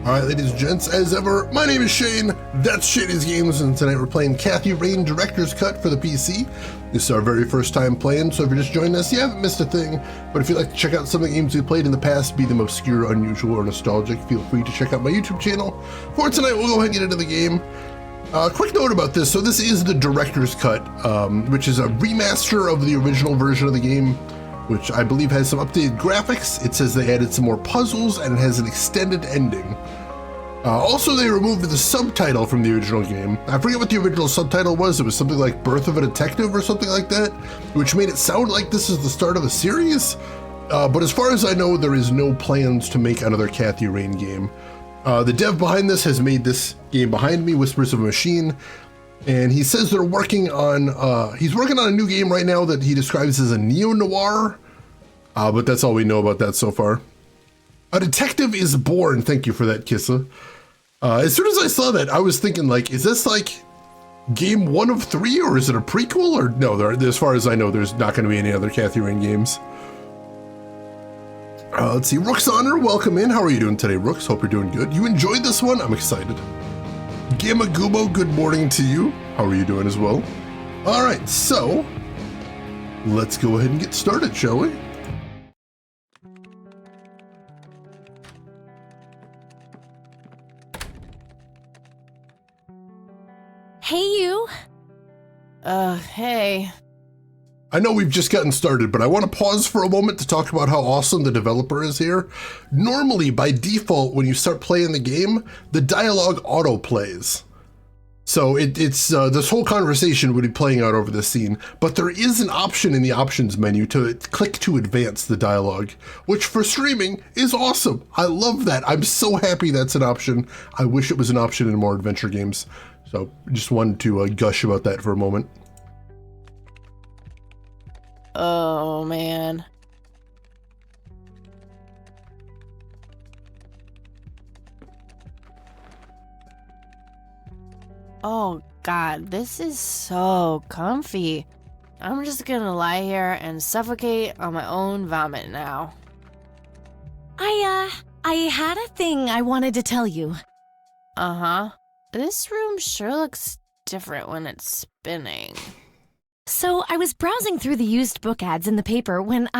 Alright, ladies and gents, as ever, my name is Shane, that's Shady's Games, and tonight we're playing Cathy Rain Director's Cut for the PC. This is our very first time playing, so if you're just joining us, you haven't missed a thing, but if you'd like to check out some of the games we played in the past, be them obscure, unusual, or nostalgic, feel free to check out my YouTube channel. For tonight, we'll go ahead and get into the game. Quick note about this, so this is the Director's Cut, which is a remaster of the original version of the game, which I believe has some updated graphics. It says they added some more puzzles, and it has an extended ending. Also, they removed the subtitle from the original game. I forget what the original subtitle was. It was something like Birth of a Detective or something like that, which made it sound like this is the start of a series. But as far as I know, there is no plans to make another Cathy Rain game. The dev behind this has made this game behind me, Whispers of a Machine, and he says they're working on, he's working on a new game right now that he describes as a neo-noir, but that's all we know about that so far. A detective is born. Thank you for that, Kissa. As soon as I saw that, I was thinking, like, is this like game 1 of 3, or is it a prequel? Or no, as far as I know, there's not going to be any other Cathy Rain games. Let's see, Rook's Honor, welcome in. How are you doing today, Rooks? Hope you're doing good. You enjoyed this one? I'm excited. Gamma Gubo, good morning to you. How are you doing as well? All right, so let's go ahead and get started, shall we? Hey, you. Hey. I know we've just gotten started, but I want to pause for a moment to talk about how awesome the developer is here. Normally, by default, when you start playing the game, the dialogue auto-plays. So it's this whole conversation would be playing out over the scene, but there is an option in the options menu to click to advance the dialogue, which for streaming is awesome. I love that. I'm so happy that's an option. I wish it was an option in more adventure games. So just wanted to gush about that for a moment. Oh, man. Oh, God, this is so comfy. I'm just gonna lie here and suffocate on my own vomit now. I had a thing I wanted to tell you. Uh-huh. This room sure looks different when it's spinning. So I was browsing through the used book ads in the paper when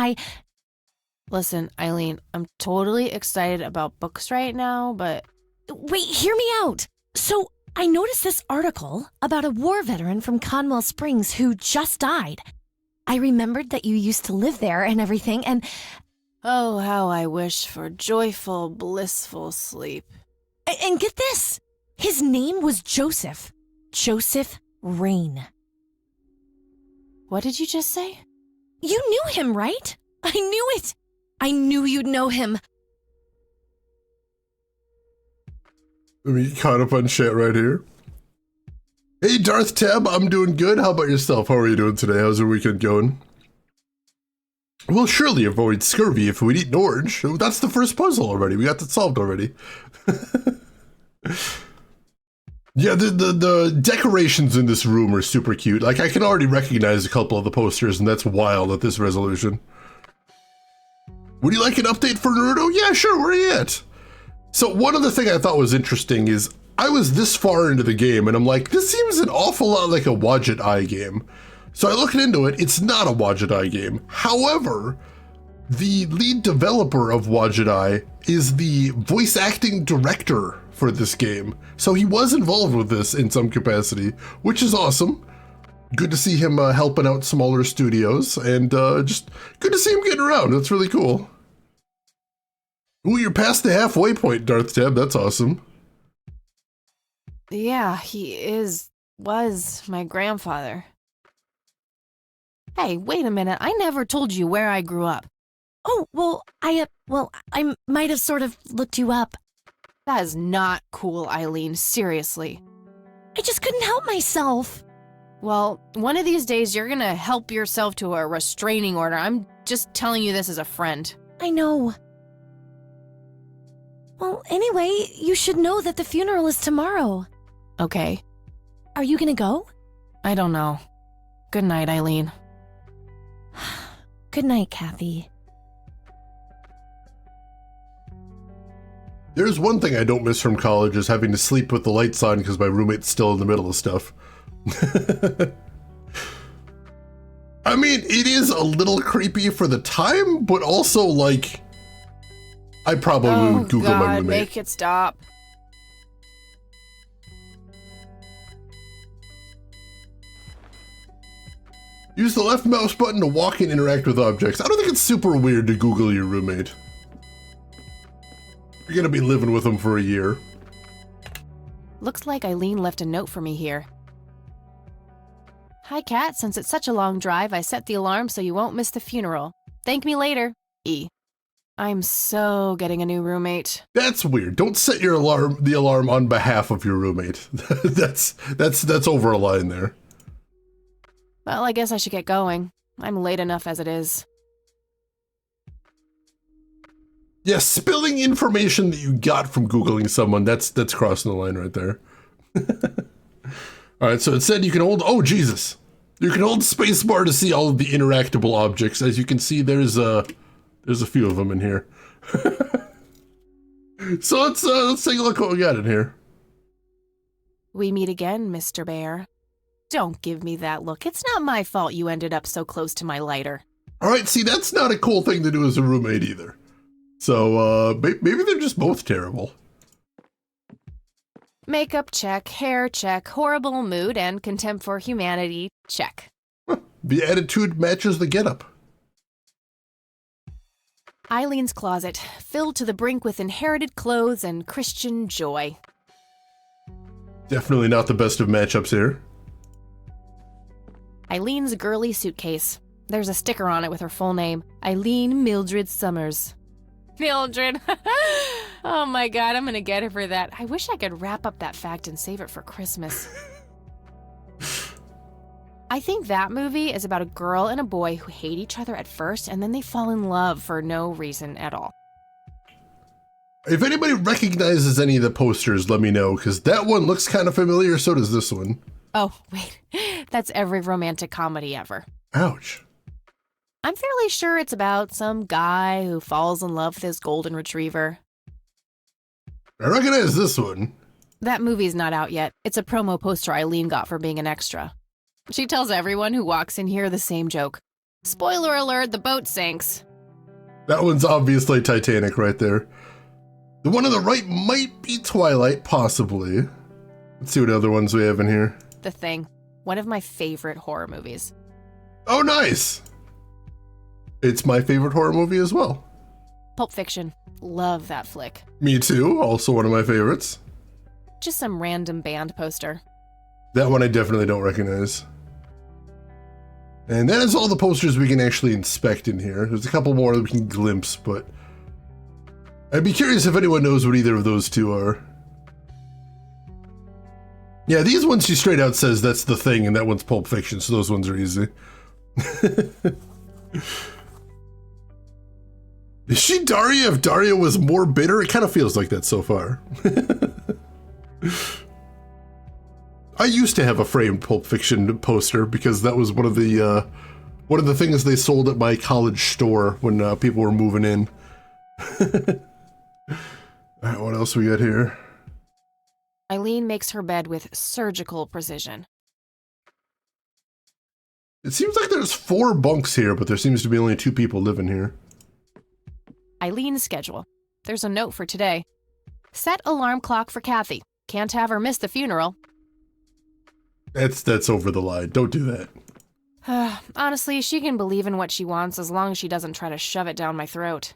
Listen, Eileen, I'm totally excited about books right now, but... Wait, hear me out. So I noticed this article about a war veteran from Conwell Springs who just died. I remembered that you used to live there and everything, and... Oh, how I wish for joyful, blissful sleep. And get this! His name was Joseph. Joseph Rain. What did you just say? You knew him, right? I knew it! I knew you'd know him. Let me get caught up on chat right here. Hey, Darth Tab, I'm doing good. How about yourself? How are you doing today? How's your weekend going? We'll surely avoid scurvy if we eat an orange. That's the first puzzle already. We got that solved already. Yeah, the decorations in this room are super cute. Like, I can already recognize a couple of the posters, and that's wild at this resolution. Would you like an update for Naruto? Yeah, sure, where are you at? So one of the things I thought was interesting is I was this far into the game, and I'm like, this seems an awful lot like a Wadjet Eye game. So I looked into it, it's not a Wadjet Eye game. However, the lead developer of Wadjet Eye is the voice acting director for this game. So he was involved with this in some capacity, which is awesome. Good to see him helping out smaller studios, and just good to see him getting around. That's really cool. Ooh, you're past the halfway point, Darth Tab. That's awesome. Yeah, was my grandfather. Hey, wait a minute. I never told you where I grew up. Oh, well, I might have sort of looked you up. That is not cool, Eileen. Seriously. I just couldn't help myself. Well, one of these days you're gonna help yourself to a restraining order. I'm just telling you this as a friend. I know. Well, anyway, you should know that the funeral is tomorrow. Okay. Are you gonna go? I don't know. Good night, Eileen. Good night, Cathy. There's one thing I don't miss from college is having to sleep with the lights on because my roommate's still in the middle of stuff. I mean, it is a little creepy for the time, but also, like, I probably would Google my roommate. Make it stop. Use the left mouse button to walk and interact with objects. I don't think it's super weird to Google your roommate. You're gonna be living with them for a year. Looks like Eileen left a note for me here. Hi, Kat. Since it's such a long drive, I set the alarm so you won't miss the funeral. Thank me later. E. I'm so getting a new roommate. That's weird. Don't set your the alarm on behalf of your roommate. that's over a line there. Well, I guess I should get going. I'm late enough as it is. Yeah, spilling information that you got from Googling someone, that's crossing the line right there. All right, so it said you can hold, oh Jesus. You can hold spacebar to see all of the interactable objects. As you can see, there's a few of them in here. So let's take a look what we got in here. We meet again, Mr. Bear. Don't give me that look. It's not my fault you ended up so close to my lighter. All right, see, that's not a cool thing to do as a roommate either. So maybe they're just both terrible. Makeup check, hair check, horrible mood, and contempt for humanity check. The attitude matches the getup. Eileen's closet, filled to the brink with inherited clothes and Christian joy. Definitely not the best of matchups here. Eileen's girly suitcase. There's a sticker on it with her full name, Eileen Mildred Summers. Mildred. Oh my god, I'm gonna get her for that. I wish I could wrap up that fact and save it for Christmas. I think that movie is about a girl and a boy who hate each other at first and then they fall in love for no reason at all. If anybody recognizes any of the posters, let me know, because that one looks kind of familiar, so does this one. Oh, wait. That's every romantic comedy ever. Ouch. I'm fairly sure it's about some guy who falls in love with his golden retriever. I recognize this one. That movie's not out yet. It's a promo poster Eileen got for being an extra. She tells everyone who walks in here the same joke. Spoiler alert, the boat sinks. That one's obviously Titanic right there. The one on the right might be Twilight, possibly. Let's see what other ones we have in here. The Thing. One of my favorite horror movies. Oh, nice! It's my favorite horror movie as well. Pulp Fiction. Love that flick. Me too, also one of my favorites. Just some random band poster. That one I definitely don't recognize. And that is all the posters we can actually inspect in here. There's a couple more that we can glimpse, but I'd be curious if anyone knows what either of those two are. Yeah, these ones she straight out says that's The Thing, and that one's Pulp Fiction, so those ones are easy. Is she Daria if Daria was more bitter? It kind of feels like that so far. I used to have a framed Pulp Fiction poster because that was one of the things they sold at my college store when people were moving in. All right, what else we got here? Eileen makes her bed with surgical precision. It seems like there's 4 bunks here, but there seems to be only 2 people living here. Eileen's schedule. There's a note for today. Set alarm clock for Kathy. Can't have her miss the funeral. That's over the line. Don't do that. Honestly, she can believe in what she wants as long as she doesn't try to shove it down my throat.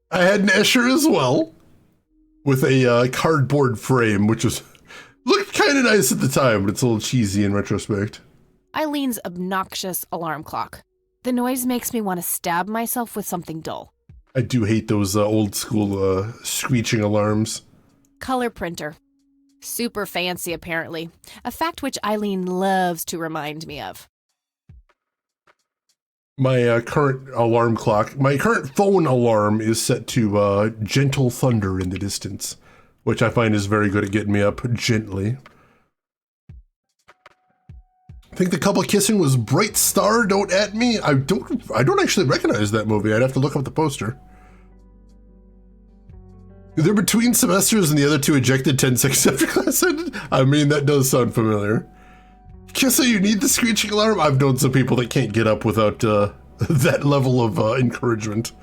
I had an Escher as well, with a cardboard frame, which looked kind of nice at the time, but it's a little cheesy in retrospect. Eileen's obnoxious alarm clock. The noise makes me want to stab myself with something dull. I do hate those old school screeching alarms. Color printer. Super fancy, apparently. A fact which Eileen loves to remind me of. My current alarm clock, my current phone alarm is set to gentle thunder in the distance, which I find is very good at getting me up gently. I think the couple kissing was Bright Star, Don't At Me. I don't actually recognize that movie. I'd have to look up the poster. They're between semesters and the other two ejected 10 seconds after class ended? I mean, that does sound familiar. Kissa, you need the screeching alarm? I've known some people that can't get up without that level of encouragement.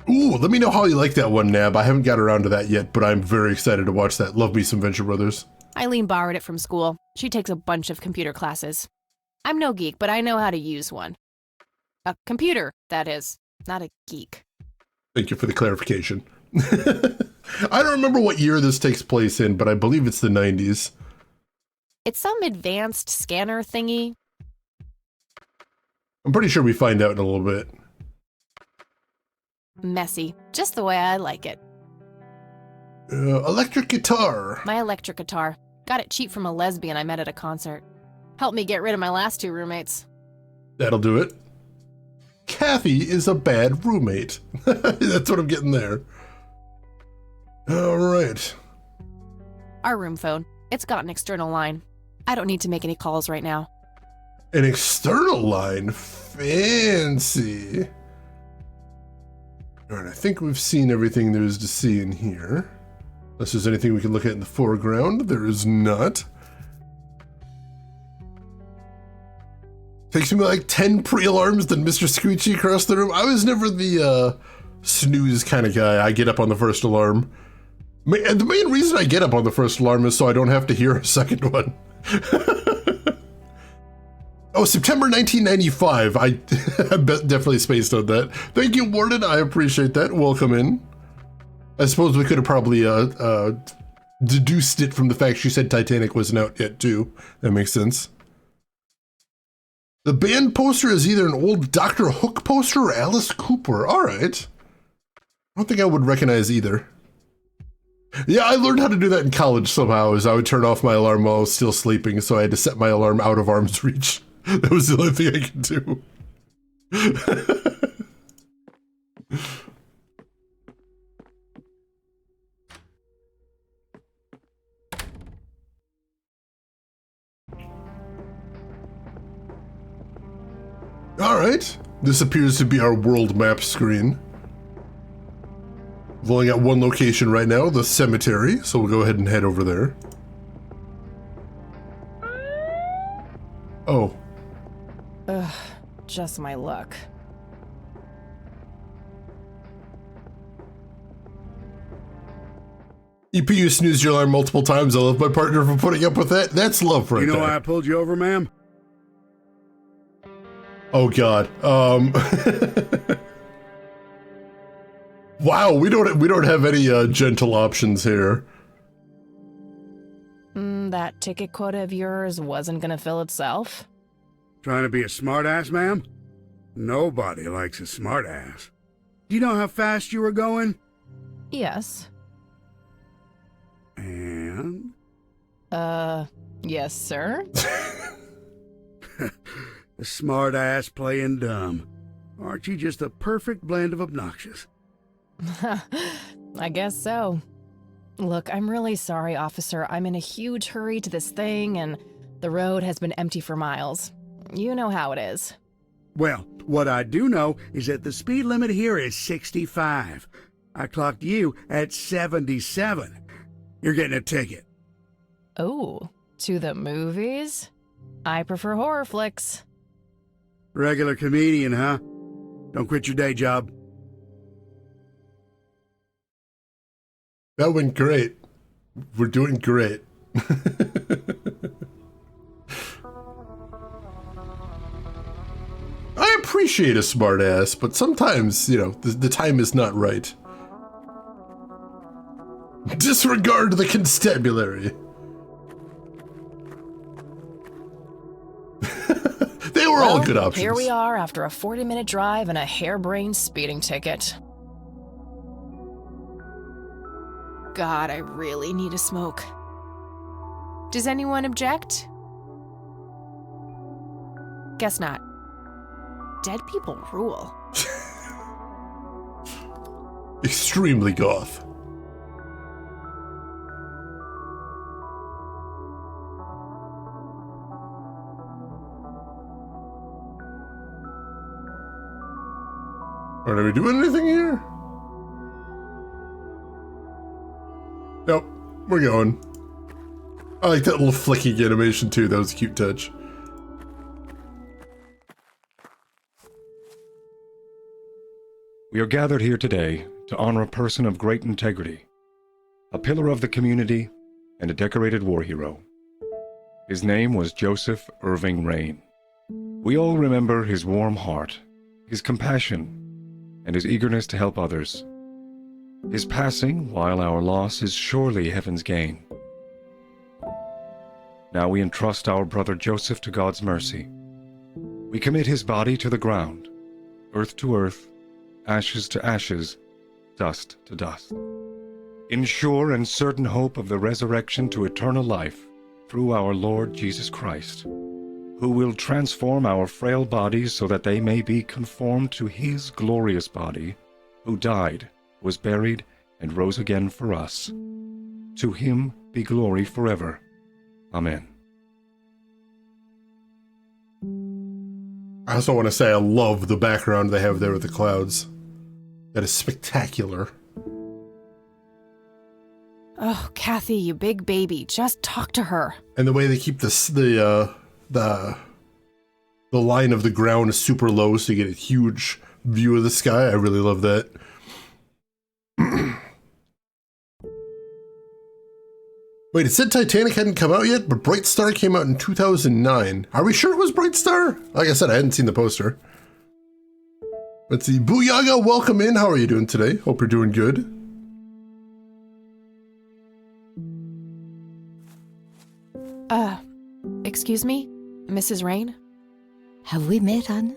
Ooh, let me know how you like that one, Nab. I haven't got around to that yet, but I'm very excited to watch that. Love me some Venture Brothers. Eileen borrowed it from school. She takes a bunch of computer classes. I'm no geek, but I know how to use one. A computer, that is, not a geek. Thank you for the clarification. I don't remember what year this takes place in, but I believe it's the 90s. It's some advanced scanner thingy. I'm pretty sure we find out in a little bit. Messy, just the way I like it. Electric guitar. My electric guitar. Got it cheap from a lesbian I met at a concert. Helped me get rid of my last 2 roommates. That'll do it. Kathy is a bad roommate. That's what I'm getting there. All right. Our room phone. It's got an external line. I don't need to make any calls right now. An external line? Fancy. All right, I think we've seen everything there is to see in here. Unless there's anything we can look at in the foreground. There is not. Takes me like 10 pre-alarms than Mr. Screechy across the room. I was never the snooze kind of guy. I get up on the first alarm. And the main reason I get up on the first alarm is so I don't have to hear a second one. Oh, September 1995. I definitely spaced on that. Thank you, Warden. I appreciate that. Welcome in. I suppose we could have probably deduced it from the fact she said Titanic wasn't out yet, too. That makes sense. The band poster is either an old Dr. Hook poster or Alice Cooper. All right. I don't think I would recognize either. Yeah, I learned how to do that in college somehow, is I would turn off my alarm while I was still sleeping, so I had to set my alarm out of arm's reach. That was the only thing I could do. All right. This appears to be our world map screen. We've only got one location right now, the cemetery, so we'll go ahead and head over there. Oh. Ugh, just my luck. EPU snoozed your alarm multiple times. I love my partner for putting up with that. That's love right there. You know why I pulled you over, ma'am? Oh God. Wow, we don't have any gentle options here. That ticket quota of yours wasn't gonna fill itself? Trying to be a smartass, ma'am? Nobody likes a smartass. Do you know how fast you were going? Yes. And? Yes, sir. A smartass playing dumb. Aren't you just a perfect blend of obnoxious? I guess so. Look, I'm really sorry, officer. I'm in a huge hurry to this thing, and the road has been empty for miles. You know how it is. Well, what I do know is that the speed limit here is 65. I clocked you at 77. You're getting a ticket. Oh, to the movies? I prefer horror flicks. Regular comedian, huh? Don't quit your day job. That went great. We're doing great. I appreciate a smartass, but sometimes, you know, the time is not right. Disregard the constabulary. They were all good options. Here we are after a 40-minute drive and a harebrained speeding ticket. God, I really need a smoke. Does anyone object? Guess not. Dead people rule. Extremely goth. Are we doing anything here? Yep, we're going. I like that little flicking animation too. That was a cute touch. We are gathered here today to honor a person of great integrity, a pillar of the community, and a decorated war hero. His name was Joseph Irving Rain. We all remember his warm heart, his compassion, and his eagerness to help others. His passing, while our loss, is surely heaven's gain. Now we entrust our brother Joseph to God's mercy. We commit his body to the ground, earth to earth, ashes to ashes, dust to dust. In sure and certain hope of the resurrection to eternal life through our Lord Jesus Christ, who will transform our frail bodies so that they may be conformed to his glorious body, who died, was buried, and rose again for us. To him be glory forever. Amen. I also want to say I love the background they have there with the clouds. That is spectacular. Oh, Kathy, you big baby. Just talk to her. And the way they keep the line of the ground super low so you get a huge view of the sky. I really love that. Wait, it said Titanic hadn't come out yet, but Bright Star came out in 2009. Are we sure it was Bright Star? Like I said, I hadn't seen the poster. Let's see. Booyaga, welcome in. How are you doing today? Hope you're doing good. Excuse me? Mrs. Rain? Have we met, Anne?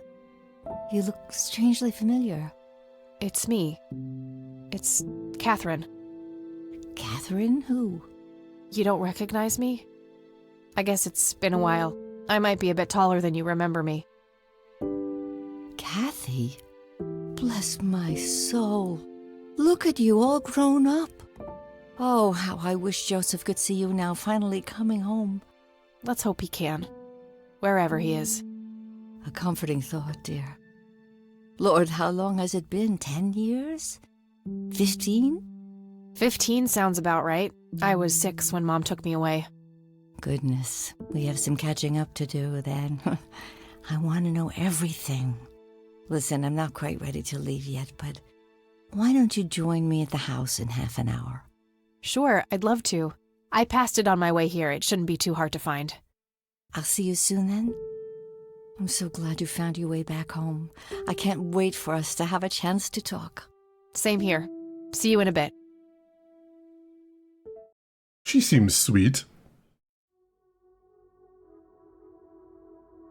You look strangely familiar. It's me. It's Catherine. Catherine who? You don't recognize me? I guess it's been a while. I might be a bit taller than you remember me. Kathy? Bless my soul. Look at you all grown up. Oh, how I wish Joseph could see you now, finally coming home. Let's hope he can. Wherever he is. A comforting thought, dear. Lord, how long has it been? 10 years? 15? 15 sounds about right. I was 6 when Mom took me away. Goodness, we have some catching up to do then. I want to know everything. Listen, I'm not quite ready to leave yet, but why don't you join me at the house in half an hour? Sure, I'd love to. I passed it on my way here. It shouldn't be too hard to find. I'll see you soon then. I'm so glad you found your way back home. I can't wait for us to have a chance to talk. Same here. See you in a bit. She seems sweet.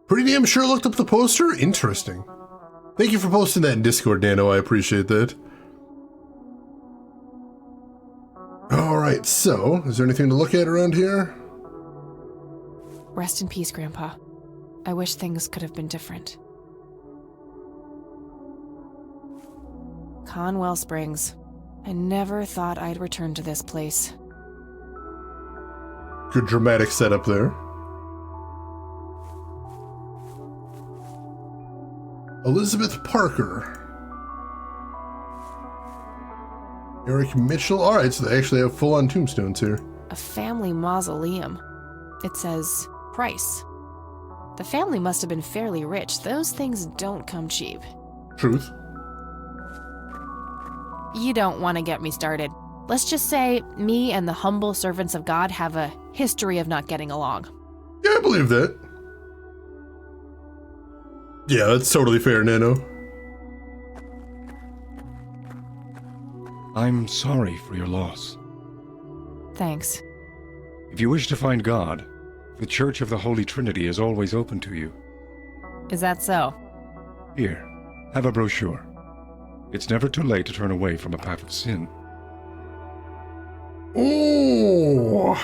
Pretty damn sure looked up the poster. Interesting. Thank you for posting that in Discord, Nano. I appreciate that. Alright, so, is there anything to look at around here? Rest in peace, Grandpa. I wish things could have been different. Conwell Springs. I never thought I'd return to this place. Good dramatic setup there. Elizabeth Parker. Eric Mitchell. Alright, so they actually have full-on tombstones here. A family mausoleum. It says Price. The family must have been fairly rich. Those things don't come cheap. Truth. You don't want to get me started. Let's just say me and the humble servants of God have a history of not getting along. Yeah, I believe that. Yeah, that's totally fair, Nano. I'm sorry for your loss. Thanks. If you wish to find God, the Church of the Holy Trinity is always open to you. Is that so? Here, have a brochure. It's never too late to turn away from a path of sin. Oh.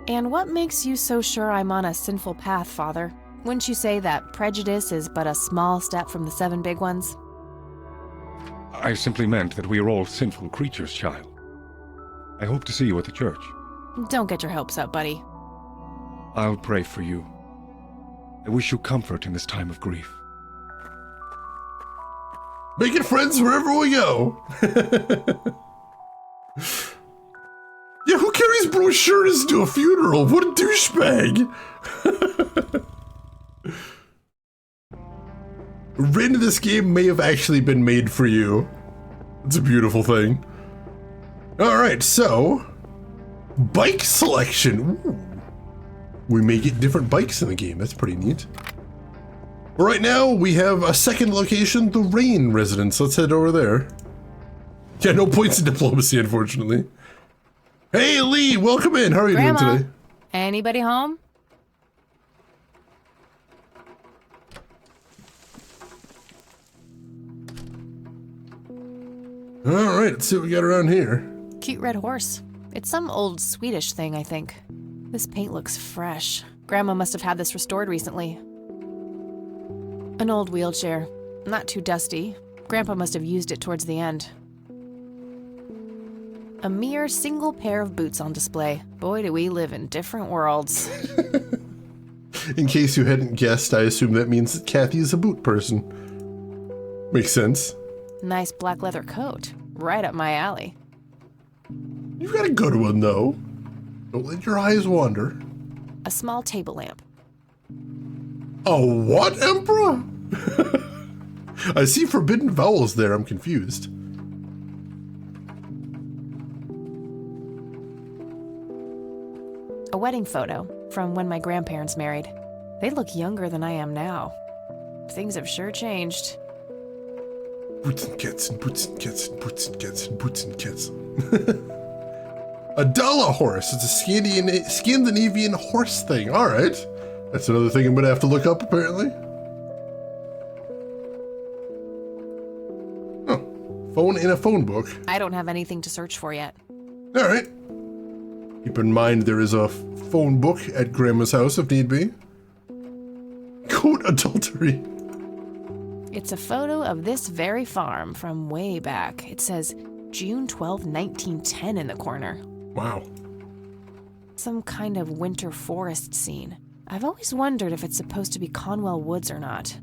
And what makes you so sure I'm on a sinful path, Father? Wouldn't you say that prejudice is but a small step from the 7 big ones? I simply meant that we are all sinful creatures, child. I hope to see you at the church. Don't get your hopes up, buddy. I'll pray for you. I wish you comfort in this time of grief. Making friends wherever we go. no shirt is to a funeral. What a douchebag. Rin, this game may have actually been made for you. It's a beautiful thing. Alright, so... bike selection. Ooh. We may get different bikes in the game. That's pretty neat. Right now, we have a second location, the Rain residence. Let's head over there. Yeah, no points in diplomacy, unfortunately. Hey, Lee, welcome in. How are you Grandma, doing today? anybody home? Alright, let's see what we got around here. Cute red horse. It's some old Swedish thing, I think. This paint looks fresh. Grandma must have had this restored recently. An old wheelchair. Not too dusty. Grandpa must have used it towards the end. A mere single pair of boots on display. Boy, do we live in different worlds. In case you hadn't guessed, I assume that means that Kathy is a boot person. Makes sense. Nice black leather coat. Right up my alley. You've got a good one, though. Don't let your eyes wander. A small table lamp. A what, Emperor? I see forbidden vowels there. I'm confused. A wedding photo from when my grandparents married. They look younger than I am now. Things have sure changed. Boots and cats and boots and cats and boots and cats and boots and cats. A Dala horse. It's a Scandinavian horse thing. All right. That's another thing I'm going to have to look up, apparently. Oh. Phone in a phone book. I don't have anything to search for yet. All right. Keep in mind there is a phone book at Grandma's house if need be. Goat adultery. It's a photo of this very farm from way back. It says June 12, 1910 in the corner. Wow. Some kind of winter forest scene. I've always wondered if it's supposed to be Conwell Woods or not.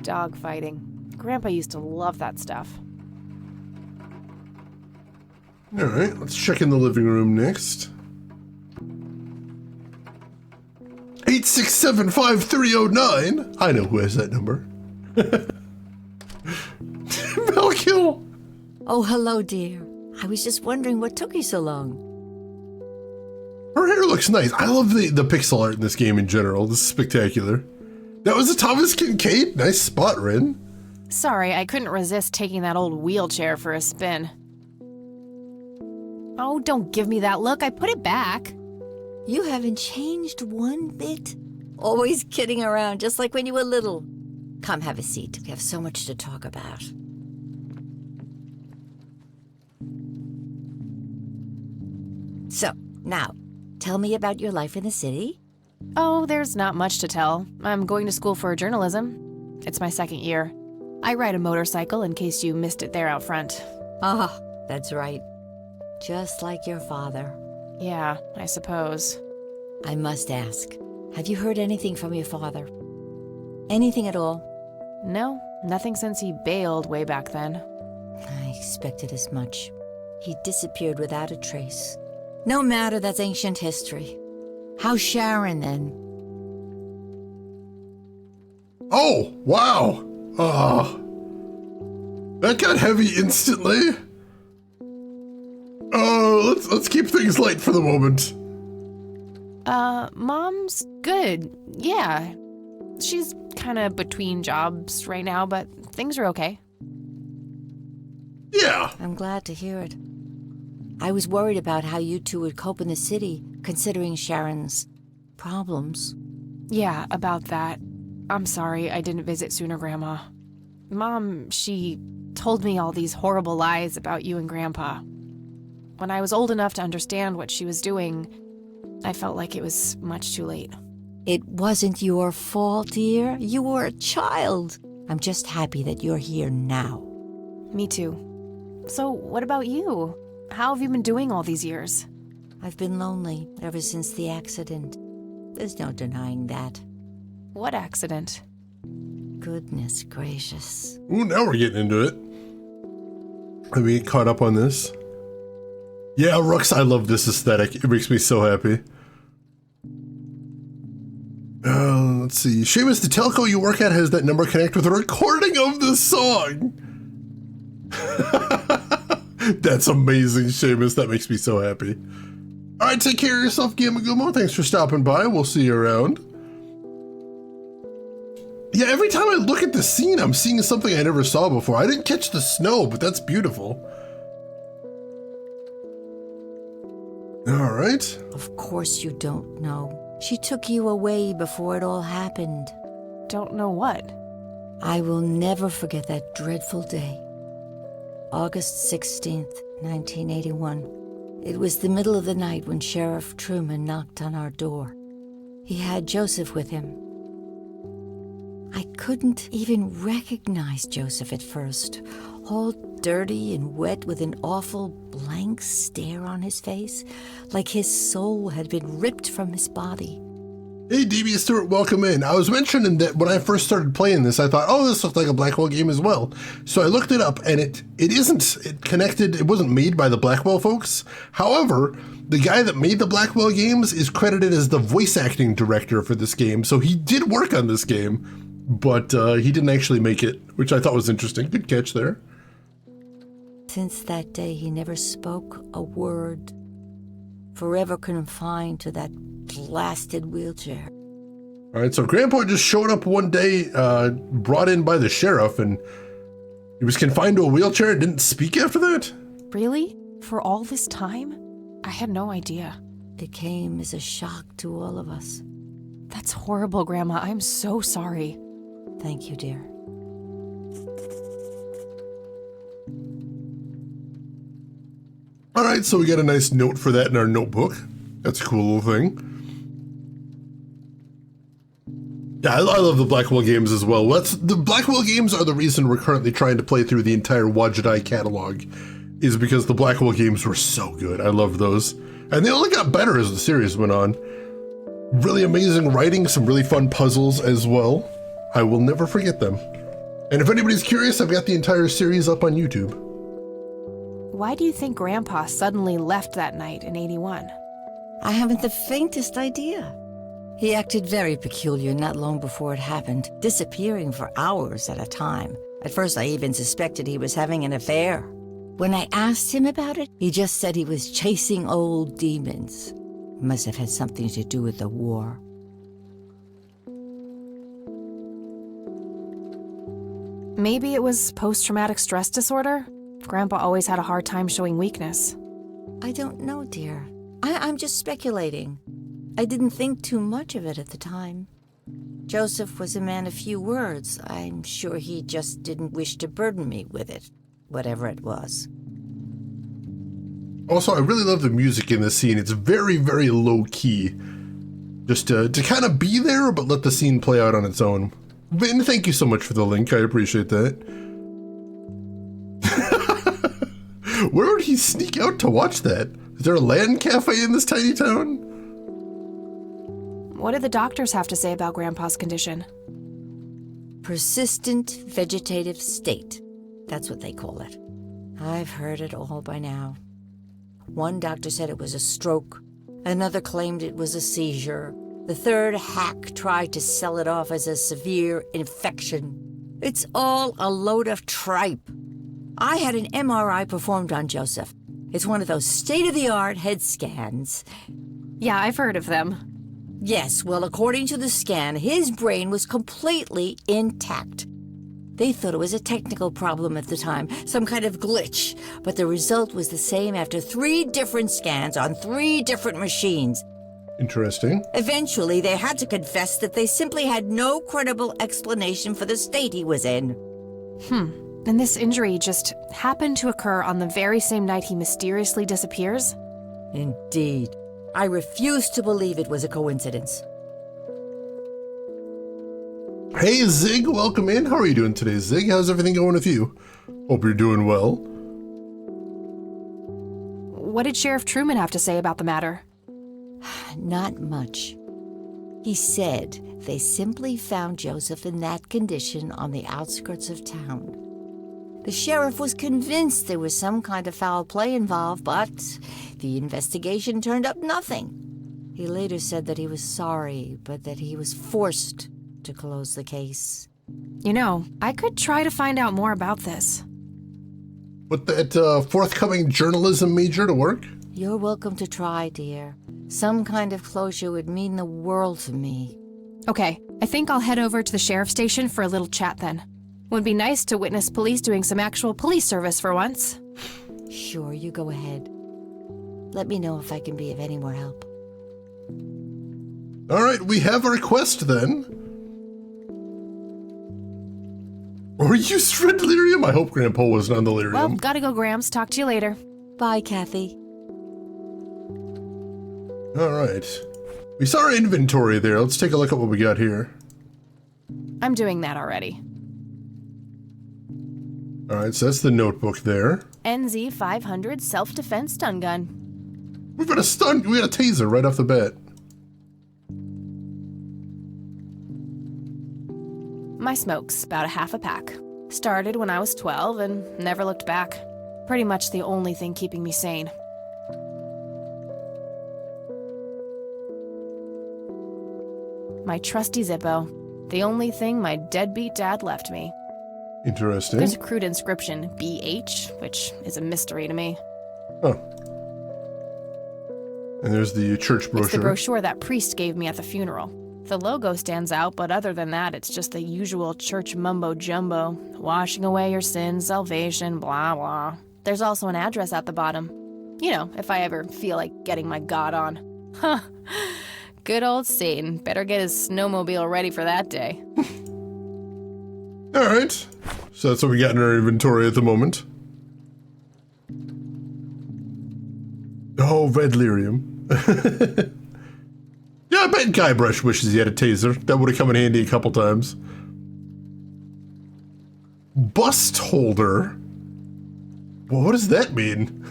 Dog fighting. Grandpa used to love that stuff. All right, let's check in the living room next. 8675309. I know who has that number. Malkill. Oh, hello, dear. I was just wondering what took you so long. Her hair looks nice. I love the pixel art in this game in general. This is spectacular. That was a Thomas Kincaid. Nice spot, Rin. Sorry, I couldn't resist taking that old wheelchair for a spin. Oh, don't give me that look. I put it back. You haven't changed one bit. Always kidding around, just like when you were little. Come have a seat. We have so much to talk about. So, now, tell me about your life in the city. Oh, there's not much to tell. I'm going to school for journalism. It's my second year. I ride a motorcycle in case you missed it there out front. Ah, that's right. Just like your father. Yeah, I suppose. I must ask, have you heard anything from your father? Anything at all? No, nothing since he bailed way back then. I expected as much. He disappeared without a trace. No matter, that's ancient history. How's Sharon, then? Oh, wow. That got heavy instantly. Oh, let's keep things light for the moment. Mom's good. Yeah. She's kind of between jobs right now, but things are okay. Yeah. I'm glad to hear it. I was worried about how you two would cope in the city, considering Sharon's problems. Yeah, about that. I'm sorry I didn't visit sooner, Grandma. Mom, she told me all these horrible lies about you and Grandpa. When I was old enough to understand what she was doing, I felt like it was much too late. It wasn't your fault, dear. You were a child. I'm just happy that you're here now. Me too. So, what about you? How have you been doing all these years? I've been lonely ever since the accident. There's no denying that. What accident? Goodness gracious. Ooh, now we're getting into it. Let me get caught up on this. Yeah, Rux, I love this aesthetic. It makes me so happy. Let's see. Seamus, the telco you work at has that number connect with a recording of this song. That's amazing, Seamus. That makes me so happy. All right, take care of yourself, Gamagumo. Thanks for stopping by. We'll see you around. Yeah, every time I look at the scene, I'm seeing something I never saw before. I didn't catch the snow, but that's beautiful. All right. Of course you don't know. She took you away before it all happened. Don't know what. I will never forget that dreadful day. August 16th, 1981. It was the middle of the night when Sheriff Truman knocked on our door. He had Joseph with him. I couldn't even recognize Joseph at first, all dirty and wet with an awful blank stare on his face, like his soul had been ripped from his body. Hey, DB Stewart, welcome in. I was mentioning that when I first started playing this, I thought, oh, this looks like a Blackwell game as well. So I looked it up, and it wasn't made by the Blackwell folks. However, the guy that made the Blackwell games is credited as the voice acting director for this game, so he did work on this game. But he didn't actually make it, which I thought was interesting. Good catch there. Since that day, he never spoke a word, forever confined to that blasted wheelchair. All right, so Grandpa just showed up one day, brought in by the sheriff, and he was confined to a wheelchair and didn't speak after that? Really? For all this time? I had no idea. It came as a shock to all of us. That's horrible, Grandma. I'm so sorry. Thank you, dear. All right, so we got a nice note for that in our notebook. That's a cool little thing. Yeah, I love the Blackwell games as well. The Blackwell games are the reason we're currently trying to play through the entire Wadjadai catalog, is because the Blackwell games were so good. I love those. And they only got better as the series went on. Really amazing writing, some really fun puzzles as well. I will never forget them. And if anybody's curious, I've got the entire series up on YouTube. Why do you think Grandpa suddenly left that night in 81? I haven't the faintest idea. He acted very peculiar not long before it happened, disappearing for hours at a time. At first, I even suspected he was having an affair. When I asked him about it, he just said he was chasing old demons. Must have had something to do with the war. Maybe it was post-traumatic stress disorder? Grandpa always had a hard time showing weakness. I don't know, dear. I'm just speculating. I didn't think too much of it at the time. Joseph was a man of few words. I'm sure he just didn't wish to burden me with it, whatever it was. Also, I really love the music in this scene. It's very, very low key. Just to kind of be there, but let the scene play out on its own. And thank you so much for the link. I appreciate that. Where would he sneak out to watch that? Is there a LAN cafe in this tiny town? What did the doctors have to say about Grandpa's condition? Persistent vegetative state. That's what they call it. I've heard it all by now. One doctor said it was a stroke. Another claimed it was a seizure. The third hack tried to sell it off as a severe infection. It's all a load of tripe. I had an MRI performed on Joseph. It's one of those state-of-the-art head scans. Yeah, I've heard of them. Yes, well, according to the scan, his brain was completely intact. They thought it was a technical problem at the time, some kind of glitch, but the result was the same after 3 different scans on 3 different machines. Interesting. Eventually, they had to confess that they simply had no credible explanation for the state he was in. And this injury just happened to occur on the very same night he mysteriously disappears? Indeed. I refuse to believe it was a coincidence. Hey, Zig, welcome in. How are you doing today, Zig? How's everything going with you? Hope you're doing well. What did Sheriff Truman have to say about the matter? Not much. He said they simply found Joseph in that condition on the outskirts of town. The sheriff was convinced there was some kind of foul play involved, but the investigation turned up nothing. He later said that he was sorry, but that he was forced to close the case. You know, I could try to find out more about this. Put that forthcoming journalism major to work? You're welcome to try, dear. Some kind of closure would mean the world to me. Okay, I think I'll head over to the sheriff's station for a little chat then. Would be nice to witness police doing some actual police service for once. Sure, you go ahead. Let me know if I can be of any more help. All right, we have our quest then. Or use red lyrium? I hope Grandpa wasn't on the lyrium. Well, gotta go, Grams. Talk to you later. Bye, Kathy. All right. We saw our inventory there. Let's take a look at what we got here. I'm doing that already. All right, so that's the notebook there. NZ 500 self-defense stun gun. We've got a stun. We got a taser right off the bat. My smoke's about a half a pack. Started when I was 12 and never looked back. Pretty much the only thing keeping me sane. My trusty Zippo. The only thing my deadbeat dad left me. Interesting. There's a crude inscription, BH, which is a mystery to me. Oh. And there's the church brochure. It's the brochure that priest gave me at the funeral. The logo stands out, but other than that, it's just the usual church mumbo-jumbo. Washing away your sins, salvation, blah, blah. There's also an address at the bottom. You know, if I ever feel like getting my God on. Huh. Good old Satan. Better get his snowmobile ready for that day. All right. So that's what we got in our inventory at the moment. Oh, red lyrium. Yeah, I bet Guybrush wishes he had a taser. That would have come in handy a couple times. Bust holder? Well, what does that mean?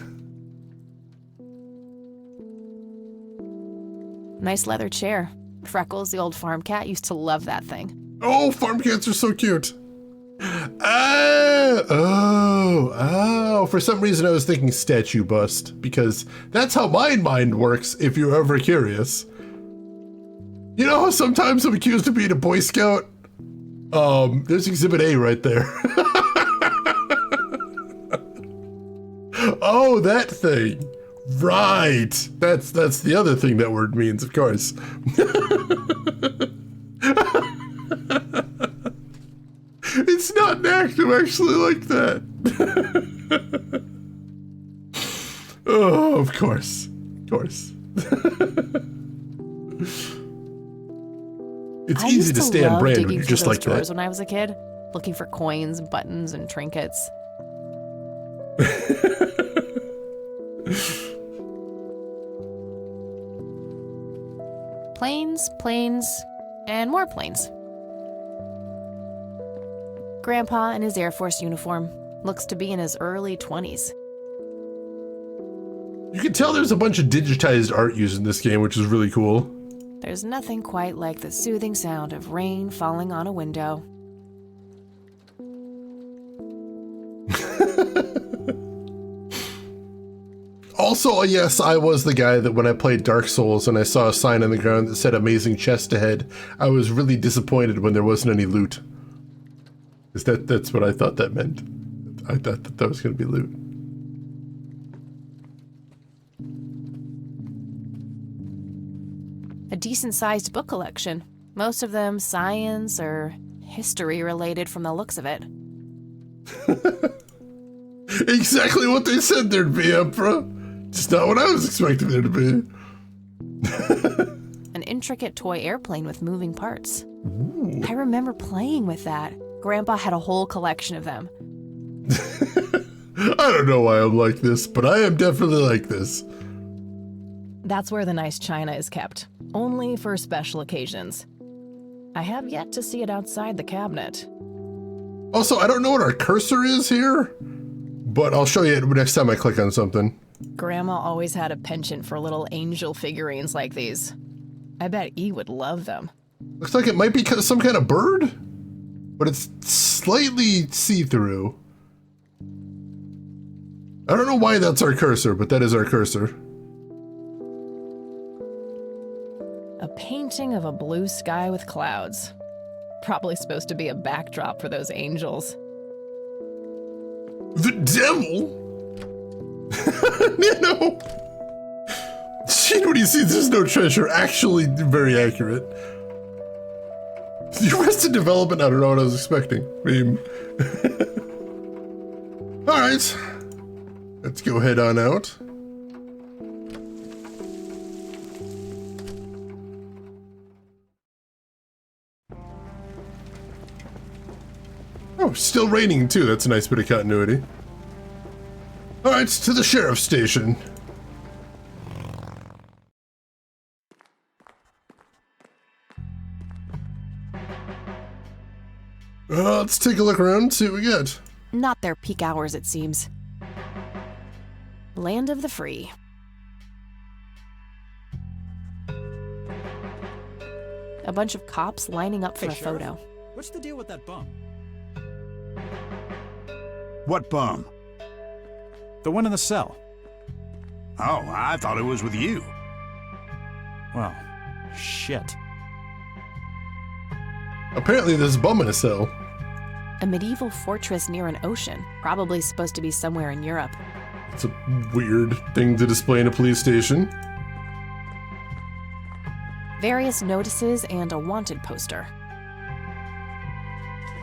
Nice leather chair. Freckles, the old farm cat, used to love that thing. Oh, farm cats are so cute. For some reason I was thinking statue bust, because that's how my mind works, if you're ever curious. You know how sometimes I'm accused of being a Boy Scout? There's Exhibit A right there. Oh, that thing. Right. That's the other thing that word means, of course. It's not an act, I'm actually like that. Oh, of course. Of course. It's easy to stay on brand when you're just like that. When I was a kid, looking for coins, buttons, and trinkets. Planes, and more planes. Grandpa in his Air Force uniform looks to be in his early 20s. You can tell there's a bunch of digitized art used in this game, which is really cool. There's nothing quite like the soothing sound of rain falling on a window. Also, yes, I was the guy that when I played Dark Souls and I saw a sign on the ground that said amazing chest ahead, I was really disappointed when there wasn't any loot. Because that's what I thought that meant. I thought that was going to be loot. A decent-sized book collection. Most of them science or history related from the looks of it. Exactly what they said there'd be, Emperor. Just not what I was expecting there to be. An intricate toy airplane with moving parts. Ooh. I remember playing with that. Grandpa had a whole collection of them. I don't know why I'm like this, but I am definitely like this. That's where the nice china is kept. Only for special occasions. I have yet to see it outside the cabinet. Also, I don't know what our cursor is here, but I'll show you it next time I click on something. Grandma always had a penchant for little angel figurines like these. I bet E would love them. Looks like it might be some kind of bird, but it's slightly see-through. I don't know why that's our cursor, but that is our cursor. A painting of a blue sky with clouds. Probably supposed to be a backdrop for those angels. The devil? You know, Shane, when you see there's no treasure, actually very accurate. The Arrested Development, I don't know what I was expecting. I mean, all right, let's go head on out. Oh, still raining too. That's a nice bit of continuity. All right, to the sheriff's station. Let's take a look around, see what we got. Not their peak hours, it seems. Land of the free. A bunch of cops lining up for a Sheriff. photo. What's the deal with that bum? What bum? The one in the cell. Oh, I thought it was with you. Well, shit. Apparently there's a bum in a cell. A medieval fortress near an ocean, probably supposed to be somewhere in Europe. It's a weird thing to display in a police station. Various notices and a wanted poster.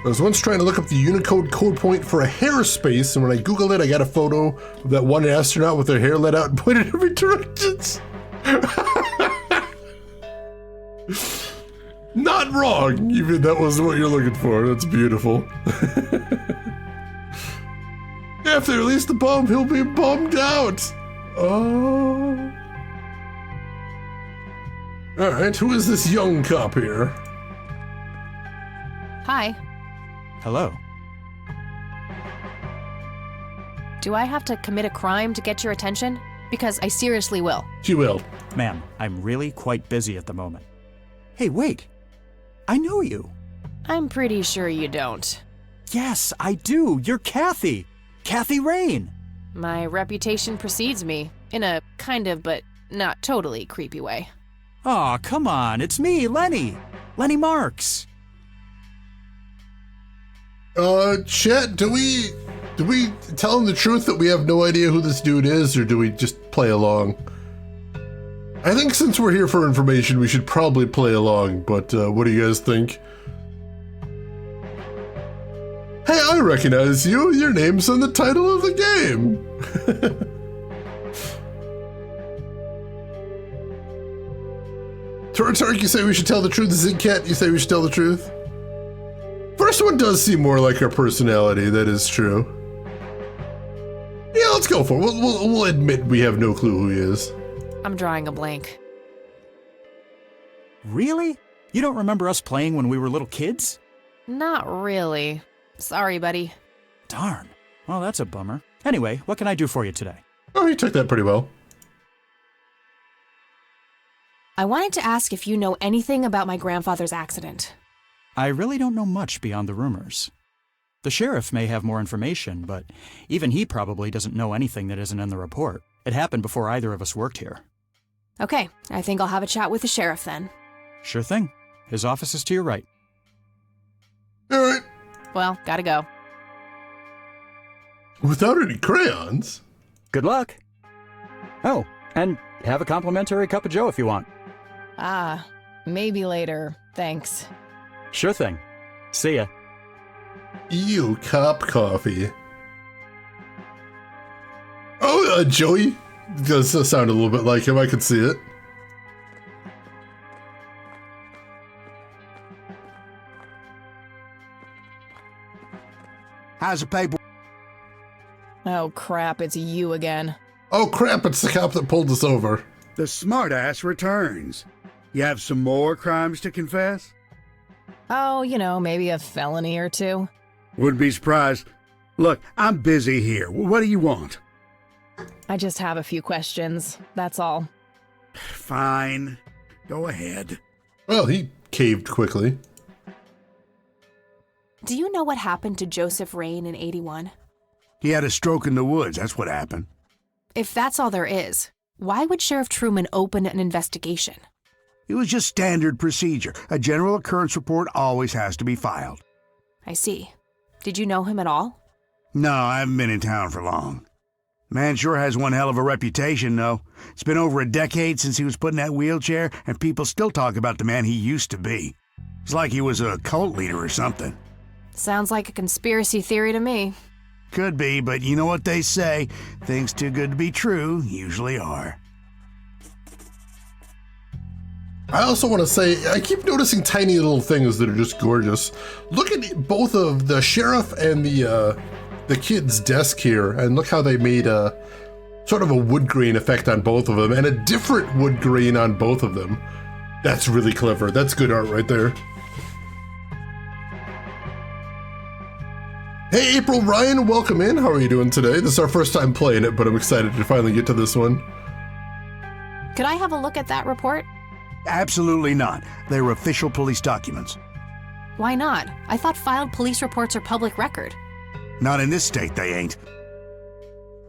I was once trying to look up the Unicode code point for a hair space, and when I googled it, I got a photo of that one astronaut with their hair let out and pointed in every direction. Not wrong, even that wasn't what you're looking for. That's beautiful. Yeah, if they release the bomb, he'll be bummed out. Oh. All right, who is this young cop here? Hi, Hello. do I have to commit a crime to get your attention? Because I seriously will. She will. Ma'am, I'm really quite busy at the moment. Hey, wait. I know you. I'm pretty sure you don't. Yes, I do. You're Kathy. Kathy Rain. My reputation precedes me, in a kind of but not totally creepy way. Aw, come on. It's me, Lenny. Lenny Marks. Chet, do we tell him the truth that we have no idea who this dude is, or do we just play along? I think since we're here for information, we should probably play along, but what do you guys think? Hey, I recognize you. Your name's on the title of the game. Turk, you say we should tell the truth. Zigcat, you say we should tell the truth. First one does seem more like our personality. That is true. Yeah, let's go for it. We'll admit we have no clue who he is. I'm drawing a blank. Really? You don't remember us playing when we were little kids? Not really. Sorry, buddy. Darn. Well, that's a bummer. Anyway, what can I do for you today? Oh, he took that pretty well. I wanted to ask if you know anything about my grandfather's accident. I really don't know much beyond the rumors. The sheriff may have more information, but even he probably doesn't know anything that isn't in the report. It happened before either of us worked here. Okay, I think I'll have a chat with the sheriff then. Sure thing. His office is to your right. All right. Well, gotta go. Without any crayons. Good luck. Oh, and have a complimentary cup of joe if you want. Ah, maybe later. Thanks. Sure thing. See ya. Ew, cop coffee. Oh, Joey. Does sound a little bit like him. I could see it. How's the paper? Oh crap, it's you again. Oh crap, it's the cop that pulled us over. The smartass returns. You have some more crimes to confess? Oh, maybe a felony or two. Wouldn't be surprised. Look, I'm busy here. What do you want? I just have a few questions, that's all. Fine. Go ahead. Well, he caved quickly. Do you know what happened to Joseph Rain in '81? He had a stroke in the woods, that's what happened. If that's all there is, why would Sheriff Truman open an investigation? It was just standard procedure. A general occurrence report always has to be filed. I see. Did you know him at all? No, I haven't been in town for long. Man sure has one hell of a reputation, though. It's been over a decade since he was put in that wheelchair, and people still talk about the man he used to be. It's like he was a cult leader or something. Sounds like a conspiracy theory to me. Could be, but you know what they say. Things too good to be true usually are. I also want to say, I keep noticing tiny little things that are just gorgeous. Look at both of the sheriff and the kid's desk here, and look how they made a sort of a wood grain effect on both of them, and a different wood grain on both of them. That's really clever. That's good art right there. Hey, April Ryan, welcome in. How are you doing today? This is our first time playing it, but I'm excited to finally get to this one. Could I have a look at that report? Absolutely not. They're official police documents. Why not? I thought filed police reports are public record. Not in this state, they ain't.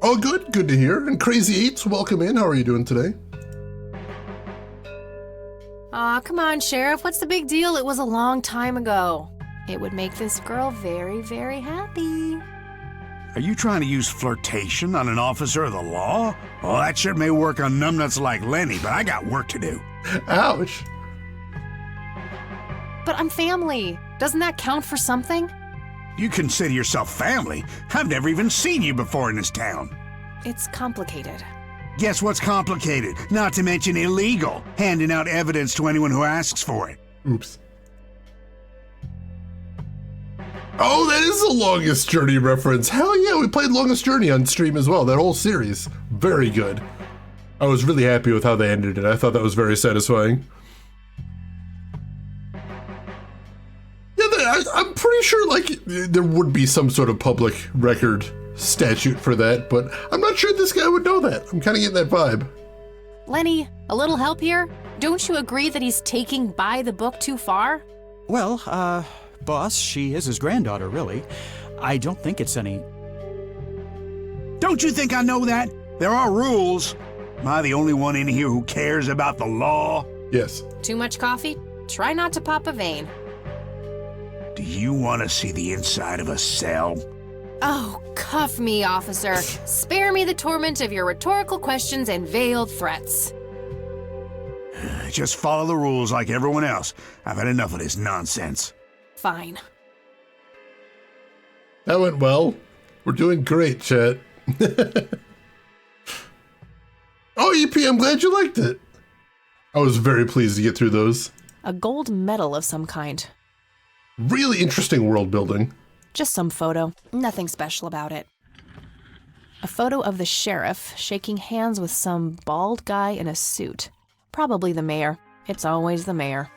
Oh, good. Good to hear. And Crazy Eights, welcome in. How are you doing today? Aw, come on, Sheriff. What's the big deal? It was a long time ago. It would make this girl very, very happy. Are you trying to use flirtation on an officer of the law? Well, that shit may work on numbnuts like Lenny, but I got work to do. Ouch. But I'm family. Doesn't that count for something? You consider yourself family? I've never even seen you before in this town. It's complicated. Guess what's complicated? Not to mention illegal. Handing out evidence to anyone who asks for it. Oops. Oh, that is the Longest Journey reference. Hell yeah, we played Longest Journey on stream as well, that whole series. Very good. I was really happy with how they ended it. I thought that was very satisfying. Yeah, I'm pretty sure, like, there would be some sort of public record statute for that, but I'm not sure this guy would know that. I'm kind of getting that vibe. Lenny, a little help here? Don't you agree that he's taking by the book too far? Well, boss, she is his granddaughter, really. I don't think it's any... Don't you think I know that? There are rules. Am I the only one in here who cares about the law? Yes. Too much coffee? Try not to pop a vein. Do you want to see the inside of a cell? Oh, cuff me, officer. Spare me the torment of your rhetorical questions and veiled threats. Just follow the rules like everyone else. I've had enough of this nonsense. Fine. That went well. We're doing great, chat. Oh, EP, I'm glad you liked it. I was very pleased to get through those. A gold medal of some kind. Really interesting world building. Just some photo. Nothing special about it. A photo of the sheriff shaking hands with some bald guy in a suit. Probably the mayor. It's always the mayor.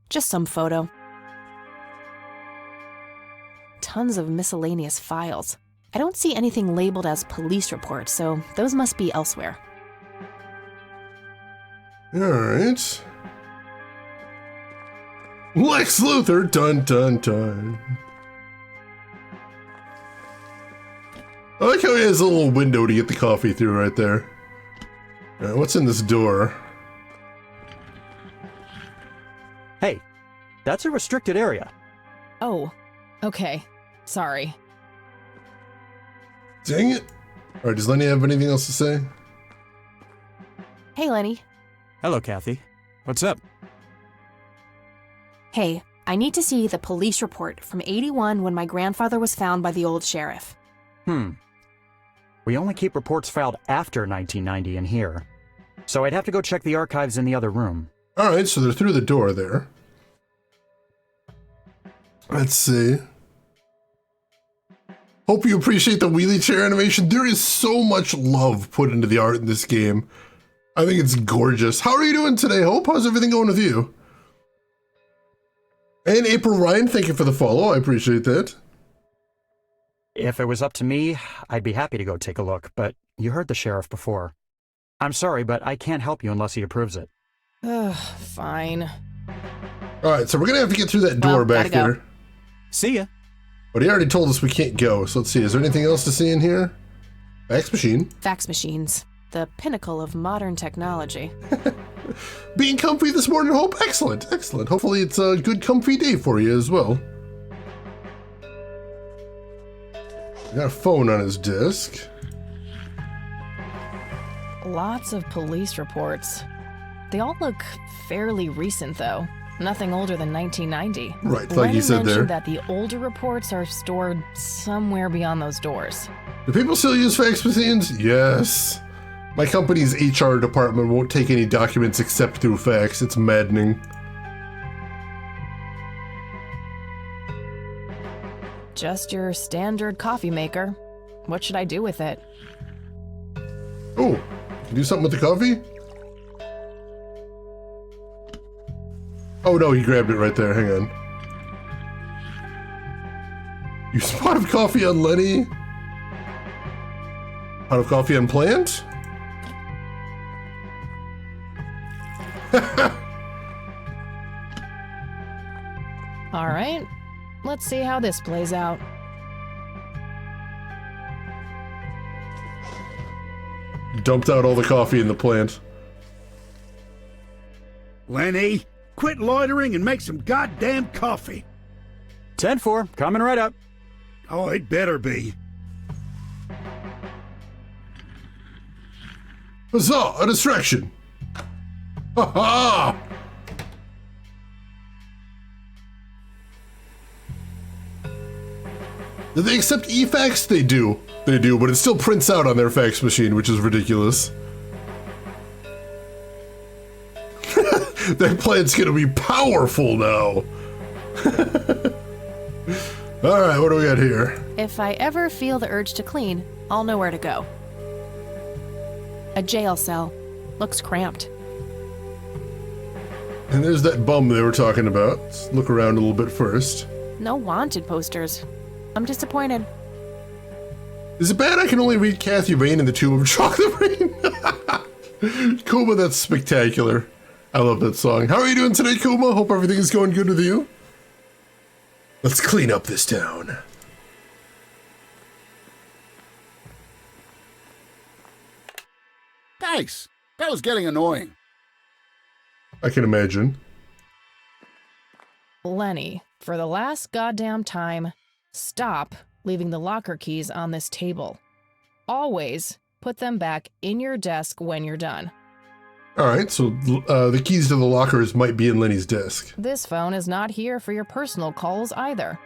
Just some photo. Tons of miscellaneous files. I don't see anything labeled as police reports, so those must be elsewhere. Alright. Lex Luthor, dun dun dun. I like how he has a little window to get the coffee through right there. Alright, what's in this door? Hey, that's a restricted area. Oh, okay. Sorry. Dang it. Alright, does Lenny have anything else to say? Hey, Lenny. Hello, Kathy. What's up? Hey, I need to see the police report from '81 when my grandfather was found by the old sheriff. We only keep reports filed after 1990 in here. So I'd have to go check the archives in the other room. Alright, so they're through the door there. Let's see. Hope you appreciate the wheelie chair animation. There is so much love put into the art in this game. I think it's gorgeous. How are you doing today, Hope? How's everything going with you? And April Ryan, thank you for the follow. I appreciate that. If it was up to me, I'd be happy to go take a look, but you heard the sheriff before. I'm sorry, but I can't help you unless he approves it. Ugh, fine. All right, so we're going to have to get through that door back gotta go. there. See ya. But he already told us we can't go, so let's see. Is there anything else to see in here? Fax machine. Fax machines. The pinnacle of modern technology. Being comfy this morning, Hope? Excellent, excellent. Hopefully it's a good comfy day for you as well. Got a phone on his desk. Lots of police reports. They all look fairly recent, though. Nothing older than 1990. Right, like Lenny you said there. mentioned that the older reports are stored somewhere beyond those doors. Do people still use fax machines? Yes. My company's HR department won't take any documents except through fax. It's maddening. Just your standard coffee maker. What should I do with it? Oh, can you do something with the coffee? Oh no, he grabbed it right there. Hang on. You pot of coffee on Lenny? Pot of coffee on Plant? All right, let's see how this plays out. Dumped out all the coffee in the Plant. Lenny, quit loitering and make some goddamn coffee. 10-4, coming right up. Oh, it better be. Huzzah! A distraction! Ha ha! Do they accept e-fax? They do. They do, but it still prints out on their fax machine, which is ridiculous. That plant's gonna be powerful now. Alright, what do we got here? If I ever feel the urge to clean, I'll know where to go. A jail cell. Looks cramped. And there's that bum they were talking about. Let's look around a little bit first. No wanted posters. I'm disappointed. Is it bad I can only read Kathy Rain in the Tomb of Chocolate Rain? Kuma, that's spectacular. I love that song. How are you doing today, Kuma? Hope everything is going good with you. Let's clean up this town. Thanks. That was getting annoying. I can imagine. Lenny, for the last goddamn time, stop leaving the locker keys on this table. Always put them back in your desk when you're done. Alright, so the keys to the lockers might be in Lenny's desk. This phone is not here for your personal calls either.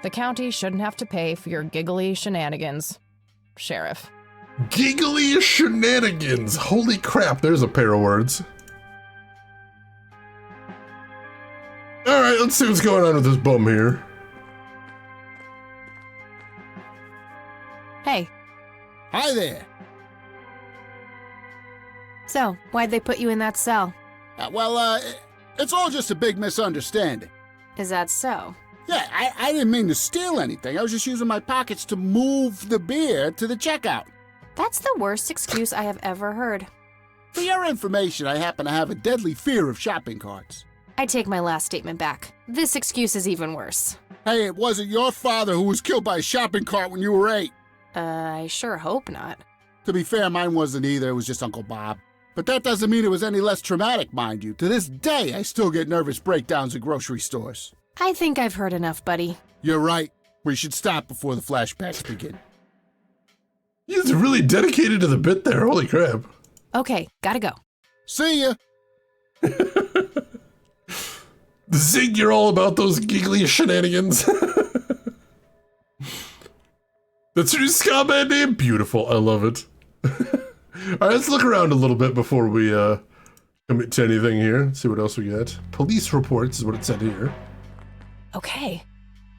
The county shouldn't have to pay for your giggly shenanigans. Sheriff. Giggly shenanigans! Holy crap, there's a pair of words. Alright, let's see what's going on with this bum here. Hey, Hi there. so why'd they put you in that cell? It's all just a big misunderstanding. Is that so? Yeah, I didn't mean to steal anything. I was just using my pockets to move the beer to the checkout. That's the worst excuse I have ever heard. For your information, I happen to have a deadly fear of shopping carts. I take my last statement back. This excuse is even worse. Hey, it wasn't your father who was killed by a shopping cart when you were 8. I sure hope not. To be fair, mine wasn't either. It was just Uncle Bob. But that doesn't mean it was any less traumatic, mind you. To this day, I still get nervous breakdowns at grocery stores. I think I've heard enough, buddy. You're right. We should stop before the flashbacks begin. He's really dedicated to the bit there, holy crap. Okay, gotta go. See ya! Zig, you're all about those giggly shenanigans. That's your Ska-Man name? Beautiful, I love it. Alright, let's look around a little bit before we commit to anything here. Let's see what else we got. Police reports is what it said here. Okay,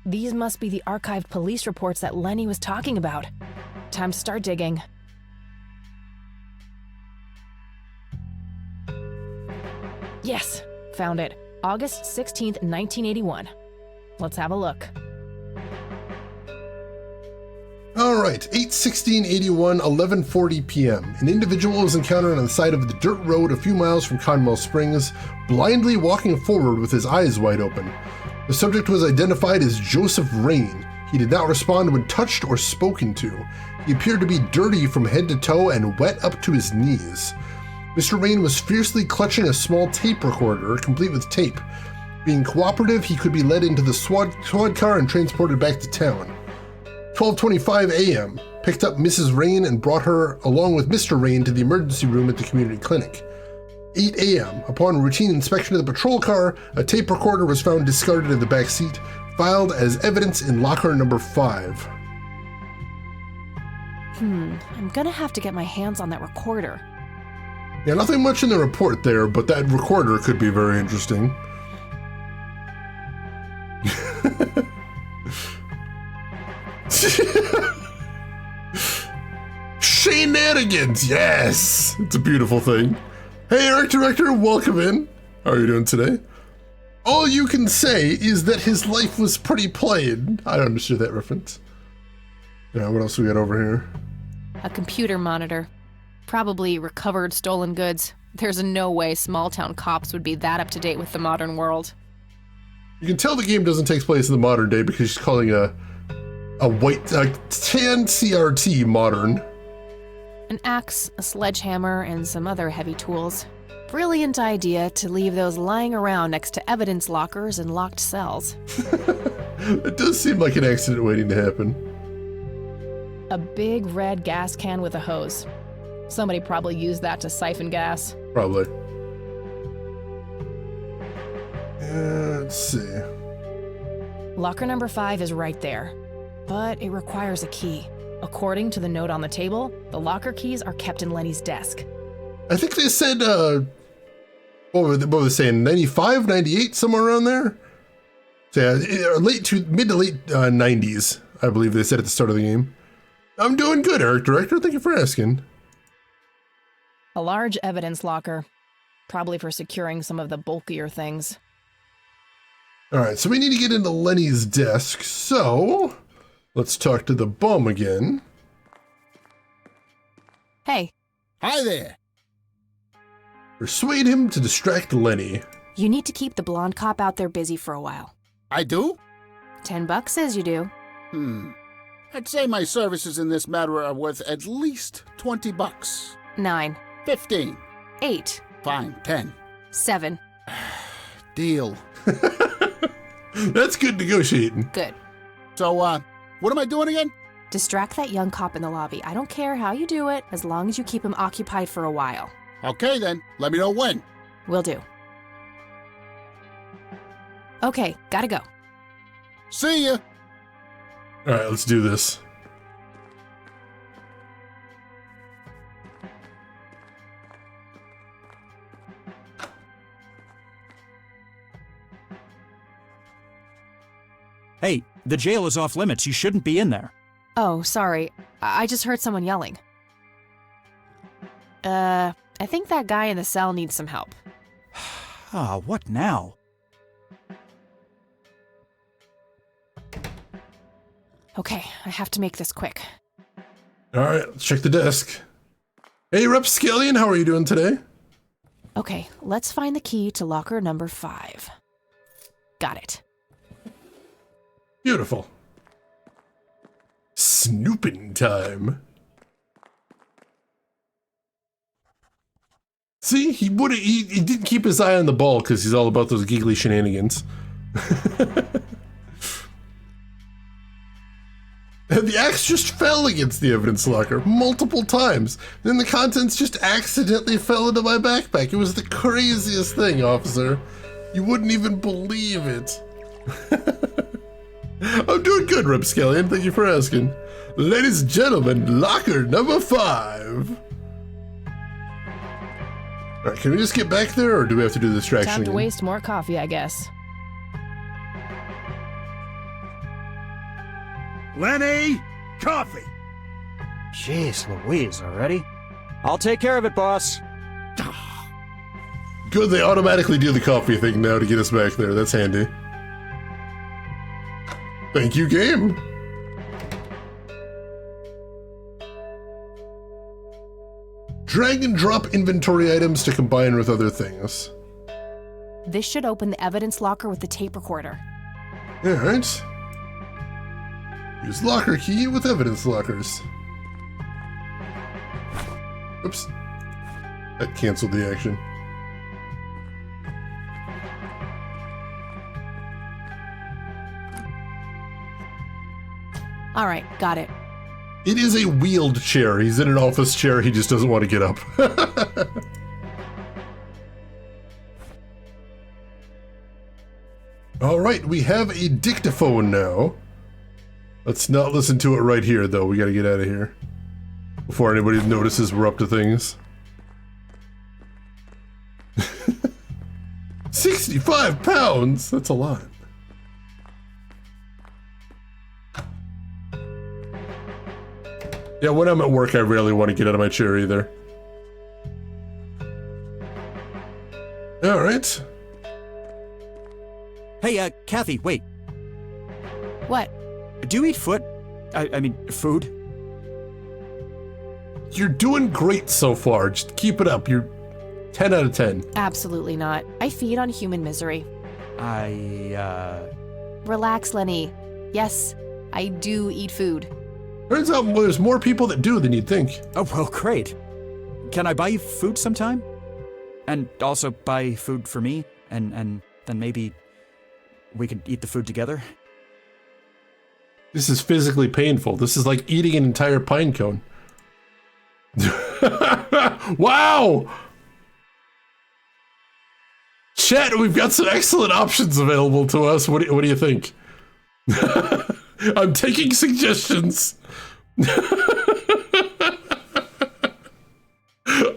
these must be the archived police reports that Lenny was talking about. Time to start digging. Yes, found it. August 16th, 1981. Let's have a look. Alright, 8/16/81, 11:40 p.m. An individual was encountered on the side of the dirt road a few miles from Conwell Springs, blindly walking forward with his eyes wide open. The subject was identified as Joseph Rain. He did not respond when touched or spoken to. He appeared to be dirty from head to toe and wet up to his knees. Mr. Rain was fiercely clutching a small tape recorder, complete with tape. Being cooperative, he could be led into the squad car and transported back to town. 12:25 a.m. Picked up Mrs. Rain and brought her, along with Mr. Rain, to the emergency room at the community clinic. 8 a.m. Upon routine inspection of the patrol car, a tape recorder was found discarded in the back seat, filed as evidence in locker number 5. I'm gonna have to get my hands on that recorder. Yeah, nothing much in the report there, but that recorder could be very interesting. Shenanigans, yes! It's a beautiful thing. Hey, Art Director, welcome in. How are you doing today? All you can say is that his life was pretty plain. I don't understand that reference. Yeah, what else we got over here? A computer monitor. Probably recovered stolen goods. There's no way small-town cops would be that up-to-date with the modern world. You can tell the game doesn't take place in the modern day because she's calling a tan CRT modern. An axe, a sledgehammer, and some other heavy tools. Brilliant idea to leave those lying around next to evidence lockers and locked cells. It does seem like an accident waiting to happen. A big red gas can with a hose. Somebody probably used that to siphon gas. Probably. Let's see. Locker number 5 is right there, but it requires a key. According to the note on the table, the locker keys are kept in Lenny's desk. I think they said, what were they saying, 95, 98, somewhere around there? So yeah, mid to late 90s, I believe they said at the start of the game. I'm doing good, Art Director. Thank you for asking. A large evidence locker, probably for securing some of the bulkier things. All right, so we need to get into Lenny's desk, so let's talk to the bum again. Hey. Hi there. Persuade him to distract Lenny. You need to keep the blonde cop out there busy for a while. I do? $10 says you do. I'd say my services in this matter are worth at least $20. 9. 15. 8. Fine, 10. 7. Deal. That's good negotiating. Good. So, what am I doing again? Distract that young cop in the lobby. I don't care how you do it, as long as you keep him occupied for a while. Okay then, let me know when. Will do. Okay, gotta go. See ya. All right, let's do this. Hey, the jail is off limits. You shouldn't be in there. Oh, sorry. I just heard someone yelling. I think that guy in the cell needs some help. Ah, what now? Okay, I have to make this quick. All right, let's check the desk. Hey, Rapscallion, how are you doing today? Okay, let's find the key to locker number 5. Got it. Beautiful. Snooping time. See, he didn't keep his eye on the ball because he's all about those giggly shenanigans. And the axe just fell against the evidence locker multiple times. Then the contents just accidentally fell into my backpack. It was the craziest thing, officer. You wouldn't even believe it. I'm doing good, Rapscallion. Thank you for asking. Ladies and gentlemen, locker number 5. All right, can we just get back there, or do we have to do the distraction Time to again? waste more coffee, I guess. Lenny, coffee. Jeez Louise, already? I'll take care of it, boss. Good, they automatically do the coffee thing now to get us back there. That's handy. Thank you, game. Drag and drop inventory items to combine with other things. This should open the evidence locker with the tape recorder. All right. Use locker key with evidence lockers. Oops. That canceled the action. All right, got it. It is a wheeled chair. He's in an office chair. He just doesn't want to get up. All right, we have a dictaphone now. Let's not listen to it right here, though. We got to get out of here before anybody notices we're up to things. 65 pounds? That's a lot. Yeah, when I'm at work, I rarely want to get out of my chair either. All right. Hey, Kathy, wait. What? Do you eat foot? I mean, food? You're doing great so far. Just keep it up. You're 10 out of 10. Absolutely not. I feed on human misery. Relax, Lenny. Yes, I do eat food. Turns out there's more people that do than you'd think. Oh, well, great. Can I buy you food sometime? And also buy food for me? And then maybe we could eat the food together? This is physically painful. This is like eating an entire pine cone. Wow! Chat, we've got some excellent options available to us. What do you think? I'm taking suggestions.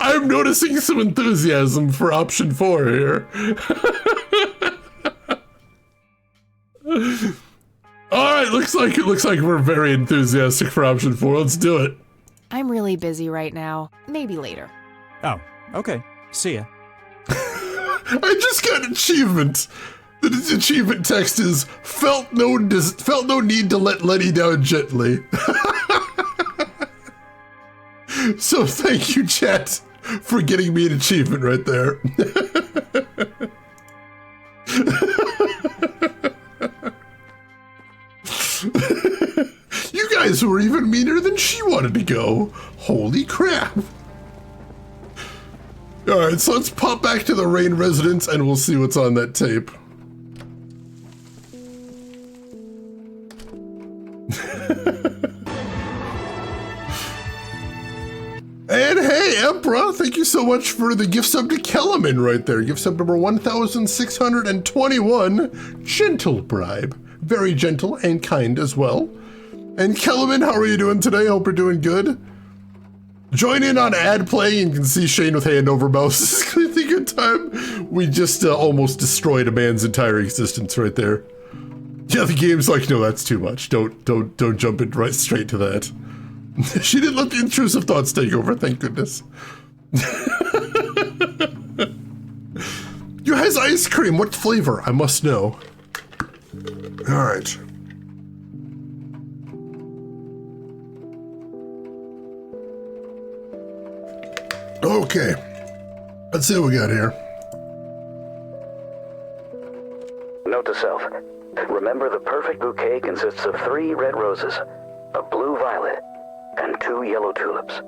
I'm noticing some enthusiasm for option 4 here. All right, looks like we're very enthusiastic for option 4. Let's do it. I'm really busy right now. Maybe later. Oh, okay. See ya. I just got an achievement. The achievement text is felt no need to let Lenny down gently. So thank you, chat, for getting me an achievement right there. You guys were even meaner than she wanted to go. Holy crap. All right, so let's pop back to the Rain residence and we'll see what's on that tape. And hey, Emperor, thank you so much for the gift sub to Kellerman right there. Gift sub number 1,621. Gentle bribe. Very gentle and kind as well. And Kellerman, how are you doing today? Hope you're doing good. Join in on ad play and you can see Shane with hand over mouse. This is gonna be a good time. We just almost destroyed a man's entire existence right there. Yeah, the game's like, no, that's too much. Don't jump in right straight to that. She didn't let the intrusive thoughts take over, thank goodness. You has ice cream. What flavor? I must know. All right. Okay. Let's see what we got here. Note to self. Remember, the perfect bouquet consists of 3 red roses, a blue violet, and 2 yellow tulips.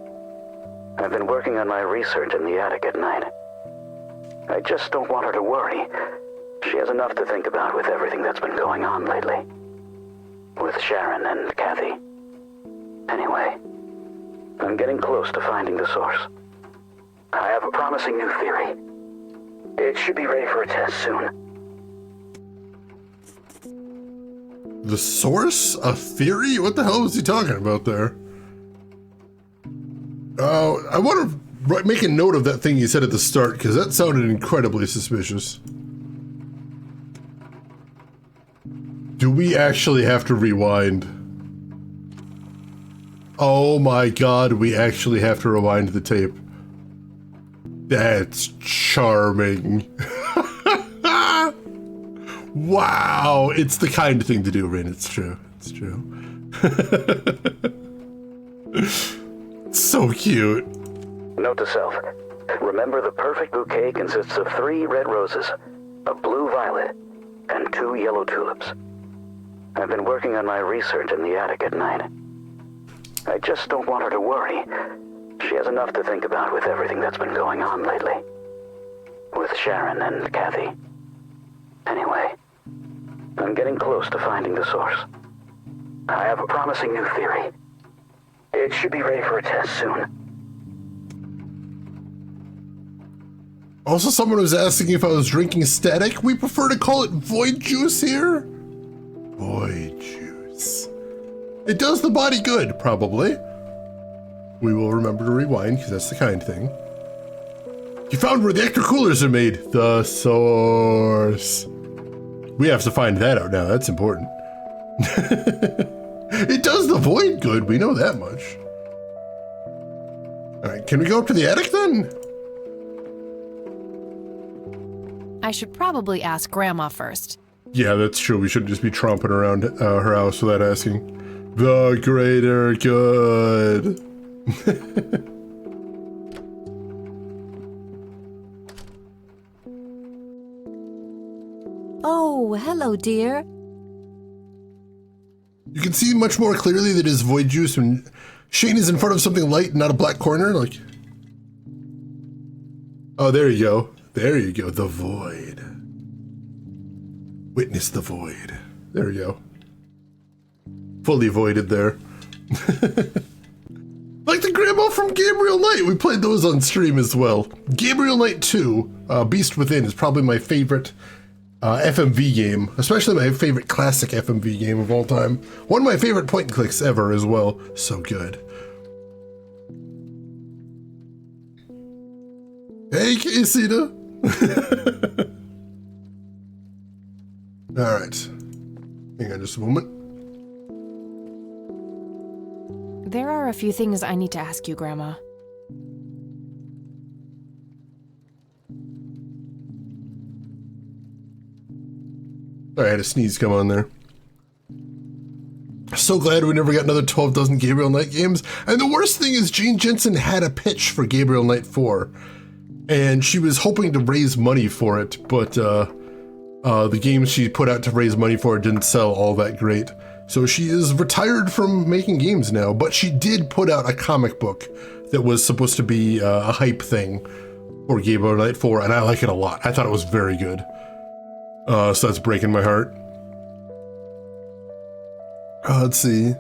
I've been working on my research in the attic at night. I just don't want her to worry. She has enough to think about with everything that's been going on lately. With Sharon and Kathy. Anyway, I'm getting close to finding the source. I have a promising new theory. It should be ready for a test soon. The source? A theory? What the hell was he talking about there? I want to make a note of that thing you said at the start, because that sounded incredibly suspicious. Do we actually have to rewind? Oh my god, we actually have to rewind the tape. That's charming. Wow, it's the kind of thing to do, Rin. It's true. It's true. So cute. Note to self. Remember, the perfect bouquet consists of 3 red roses, a blue violet, and 2 yellow tulips. I've been working on my research in the attic at night. I just don't want her to worry. She has enough to think about with everything that's been going on lately. With Sharon and Kathy. Anyway, I'm getting close to finding the source. I have a promising new theory. It should be ready for a test soon. Also, someone was asking if I was drinking static. We prefer to call it void juice here. Void juice. It does the body good, probably. We will remember to rewind, because that's the kind thing. You found where the extra coolers are made. The source. We have to find that out now. That's important. It does the void good. We know that much. All right, can we go up to the attic then? I should probably ask Grandma first. Yeah, that's true. We shouldn't just be tromping around her house without asking. The greater good. Oh, hello, dear. You can see much more clearly that it's void juice when Shane is in front of something light and not a black corner. Like, oh, there you go. There you go. The void. Witness the void. There you go. Fully voided there. Like the grandma from Gabriel Knight. We played those on stream as well. Gabriel Knight 2, Beast Within, is probably my favorite FMV game, especially my favorite classic FMV game of all time. One of my favorite point and clicks ever as well. So good. Hey, Casita. All right. Hang on just a moment. There are a few things I need to ask you, Grandma. Sorry, I had a sneeze come on there. So glad we never got another 12 Dozen Gabriel Knight games. And the worst thing is Jane Jensen had a pitch for Gabriel Knight 4. And she was hoping to raise money for it, but the games she put out to raise money for it didn't sell all that great. So she is retired from making games now, but she did put out a comic book that was supposed to be a hype thing for Gabriel Knight 4, and I like it a lot. I thought it was very good. So that's breaking my heart. Let's see.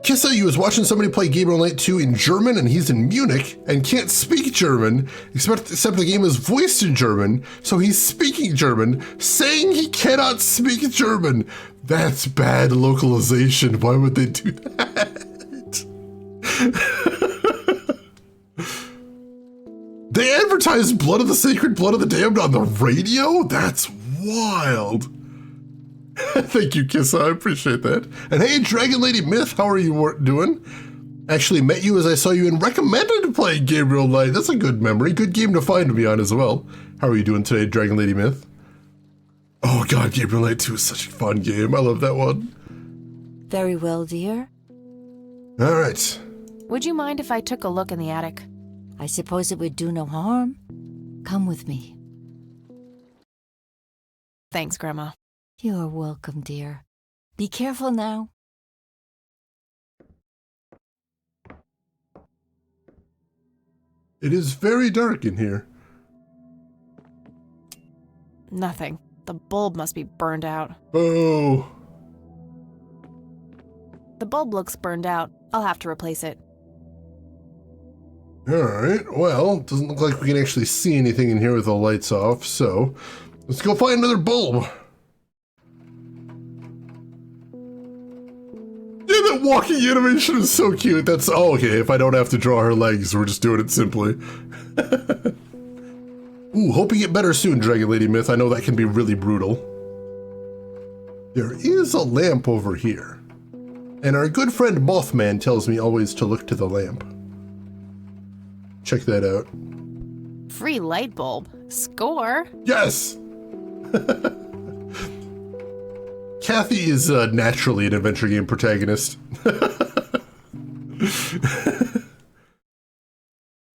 Kissa, you was watching somebody play Gabriel Knight 2 in German, and he's in Munich and can't speak German, except the game is voiced in German, so he's speaking German, saying he cannot speak German. That's bad localization. Why would they do that? They advertised Blood of the Sacred, Blood of the Damned on the radio? That's wild. Thank you, Kissa. I appreciate that. And hey, Dragon Lady Myth, how are you doing? Actually met you as I saw you and recommended playing Gabriel Knight. That's a good memory. Good game to find me on as well. How are you doing today, Dragon Lady Myth? Oh god, Gabriel Knight 2 is such a fun game. I love that one. Very well, dear. All right. Would you mind if I took a look in the attic? I suppose it would do no harm. Come with me. Thanks, Grandma. You're welcome, dear. Be careful now. It is very dark in here. Nothing. The bulb must be burned out. Oh. The bulb looks burned out. I'll have to replace it. Alright, well, it doesn't look like we can actually see anything in here with the lights off, so let's go find another bulb. Yeah, that walking animation is so cute. That's, oh, okay, if I don't have to draw her legs, we're just doing it simply. Ooh, hope you get better soon, Dragon Lady Myth. I know that can be really brutal. There is a lamp over here. And our good friend Mothman tells me always to look to the lamp. Check that out. Free light bulb. Score. Yes! Kathy is naturally an adventure game protagonist.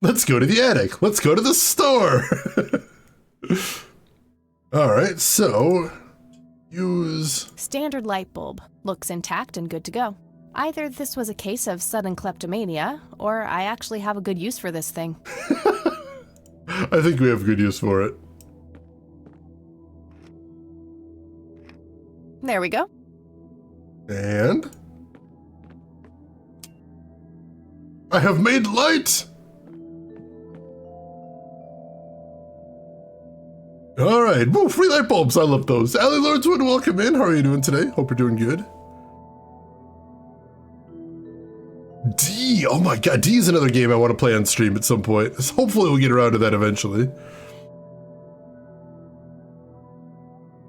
Let's go to the attic. Let's go to the store. All right, so Use. Standard light bulb. Looks intact and good to go. Either this was a case of sudden kleptomania, or I actually have a good use for this thing. I think we have good use for it. There we go. And I have made light! Alright, woo, free light bulbs, I love those. Allie Lordswood, welcome in. How are you doing today? Hope you're doing good. D, oh my god, D is another game I want to play on stream at some point. Hopefully we'll get around to that eventually.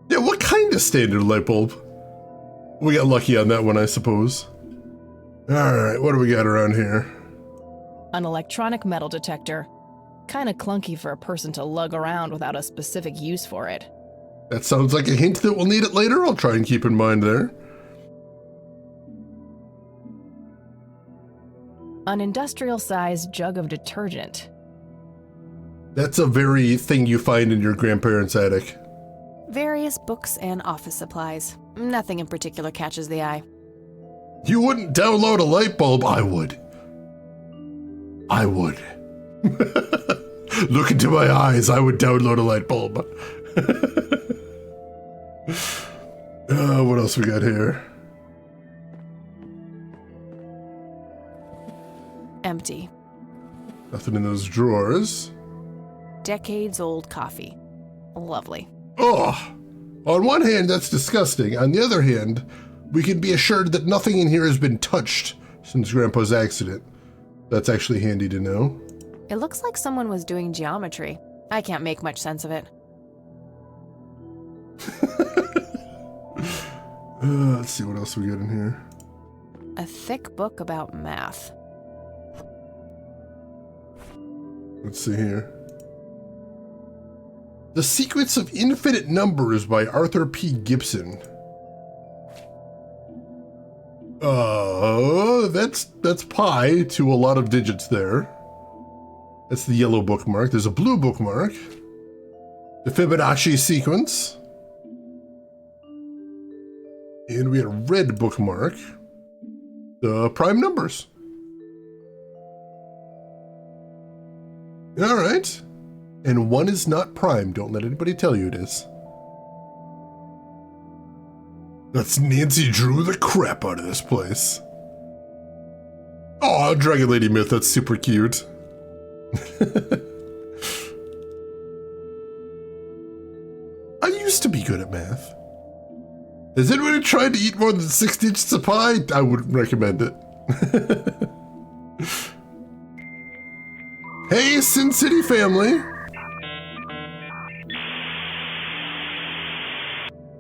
Yeah, what kind of standard light bulb? We got lucky on that one, I suppose. Alright, what do we got around here? An electronic metal detector. Kinda clunky for a person to lug around without a specific use for it. That sounds like a hint that we'll need it later. I'll try and keep in mind there. An industrial-sized jug of detergent. That's a very thing you find in your grandparents' attic. Various books and office supplies. Nothing in particular catches the eye. You wouldn't download a light bulb. I would. I would. Look into my eyes. I would download a light bulb. What else we got here? Empty. Nothing in those drawers. Decades-old coffee. Lovely. Oh, on one hand, that's disgusting. On the other hand, we can be assured that nothing in here has been touched since Grandpa's accident. That's actually handy to know. It looks like someone was doing geometry. I can't make much sense of it. Let's see what else we got in here. A thick book about math. Let's see here. The Secrets of Infinite Numbers by Arthur P. Gibson. That's pi to a lot of digits there. That's the yellow bookmark. There's a blue bookmark. The Fibonacci sequence. And we had a red bookmark. The prime numbers. All right. And one is not prime. Don't let anybody tell you it is. That's Nancy drew the crap out of this place. Oh, Dragon Lady Myth. That's super cute. I used to be good at math. Has anybody tried to eat more than 6 digits of pie? I wouldn't recommend it. Hey, Sin City family.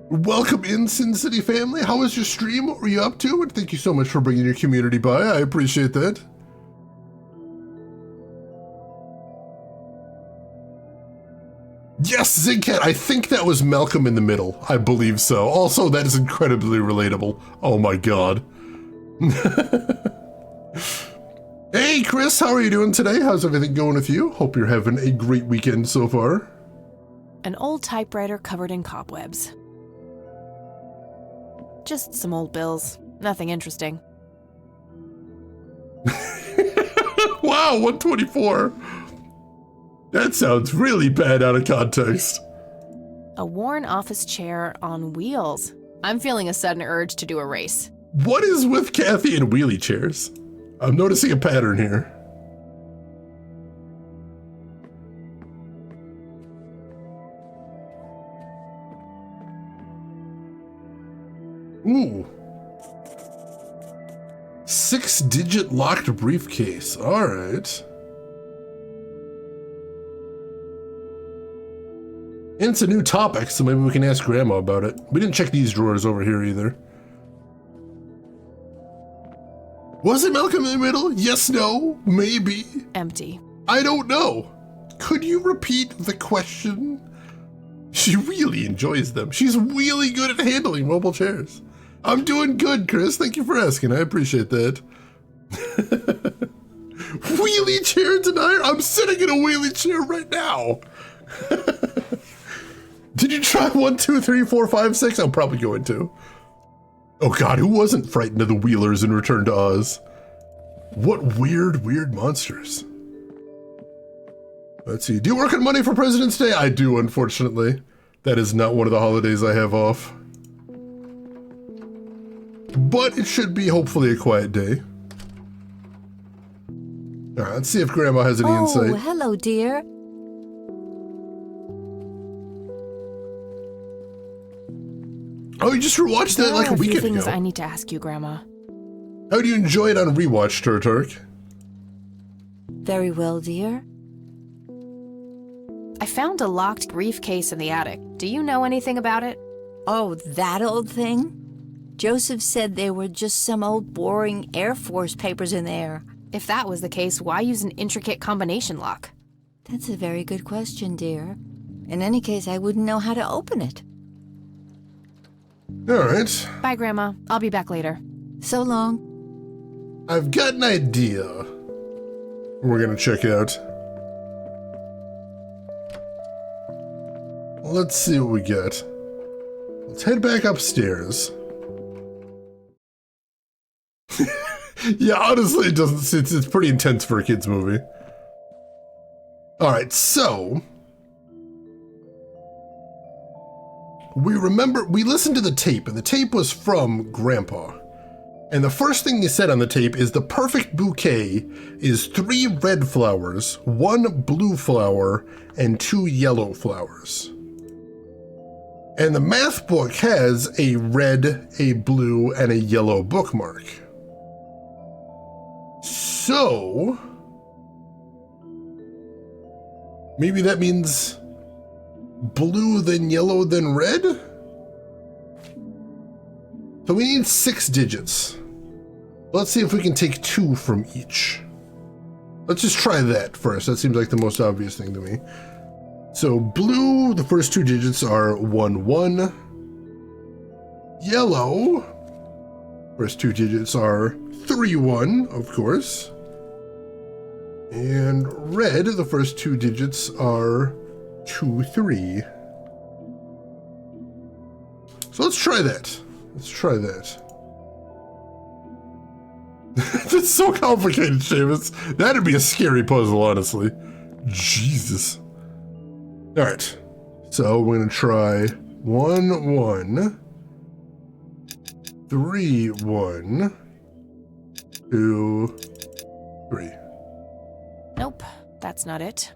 Welcome in, Sin City family. How was your stream? What were you up to? And thank you so much for bringing your community by. I appreciate that. Yes, Zigcat. I think that was Malcolm in the Middle. I believe so. Also, that is incredibly relatable. Oh my god. Hey, Chris. How are you doing today? How's everything going with you? Hope you're having a great weekend so far. An old typewriter covered in cobwebs. Just some old bills. Nothing interesting. Wow, 124. That sounds really bad out of context. A worn office chair on wheels. I'm feeling a sudden urge to do a race. What is with Kathy and wheelie chairs? I'm noticing a pattern here. Ooh. 6-digit locked briefcase. All right. And it's a new topic, so maybe we can ask Grandma about it. We didn't check these drawers over here either. Was it Malcolm in the Middle? Yes, no, maybe. Empty. I don't know. Could you repeat the question? She really enjoys them. She's really good at handling mobile chairs. I'm doing good, Chris. Thank you for asking. I appreciate that. Wheelie chair tonight? I'm sitting in a wheelie chair right now. Did Did you try 1, 2, 3, 4, 5, 6? I'm probably going to. Oh God, who wasn't frightened of the Wheelers in Return to Oz? What weird monsters. Let's see. Do you work on Monday for President's Day? I do, unfortunately. That is not one of the holidays I have off. But it should be hopefully a quiet day. All right, let's see if Grandma has any insight. Oh, hello, dear. Oh, you just rewatched that like a weekend ago. There are a few things I need to ask you, Grandma. How do you enjoy it on rewatch, Turturk? Very well, dear. I found a locked briefcase in the attic. Do you know anything about it? Oh, that old thing? Joseph said there were just some old boring Air Force papers in there. If that was the case, why use an intricate combination lock? That's a very good question, dear. In any case, I wouldn't know how to open it. All right. Bye, Grandma. I'll be back later. So long. I've got an idea. We're gonna check out. Let's see what we get. Let's head back upstairs. Yeah, honestly, it doesn't. It's pretty intense for a kids' movie. All right, so we listened to the tape, and the tape was from Grandpa. And the first thing he said on the tape is the perfect bouquet is 3 red flowers, 1 blue flower, and 2 yellow flowers. And the math book has a red, a blue, and a yellow bookmark. So maybe that means blue, then yellow, then red? So we need 6 digits. Let's see if we can take 2 from each. Let's just try that first. That seems like the most obvious thing to me. So blue, the first 2 digits are 1, 1. Yellow, first 2 digits are 3, 1, of course. And red, the first 2 digits are 2, 3. So let's try that. Let's try that. That's so complicated, Seamus. That'd be a scary puzzle, honestly. Jesus. All right. So we're going to try 1, 1, 3, 1, 2, 3. Nope, that's not it.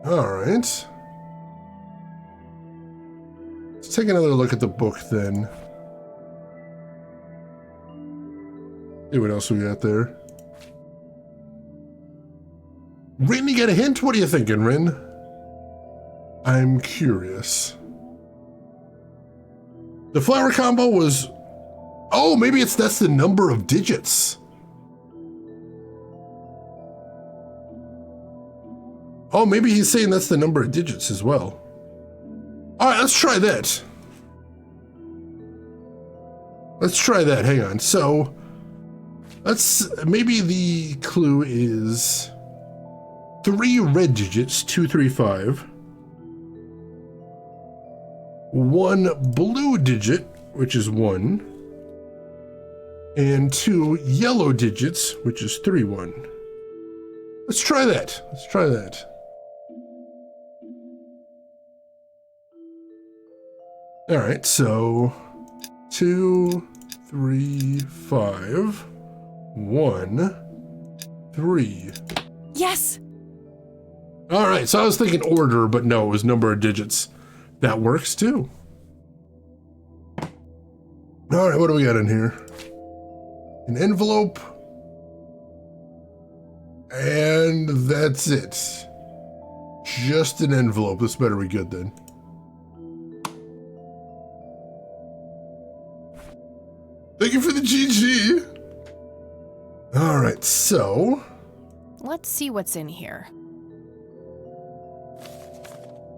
All right. Let's take another look at the book then. See what else we got there. Rin, you got a hint? What are you thinking, Rin? I'm curious. The flower combo was... Oh, maybe that's the number of digits. Oh, maybe he's saying that's the number of digits as well. All right, let's try that. Let's try that. Hang on. So, maybe the clue is 3 red digits, 2, 3, 5. 1 blue digit, which is 1. And 2 yellow digits, which is 3, 1. Let's try that. Let's try that. All right, so 2, 3, 5, 1, 3. Yes! All right, so I was thinking order, but no, it was number of digits. That works too. All right, what do we got in here? An envelope. And that's it. Just an envelope. This better be good then. Thank you for the GG. All right, so. Let's see what's in here.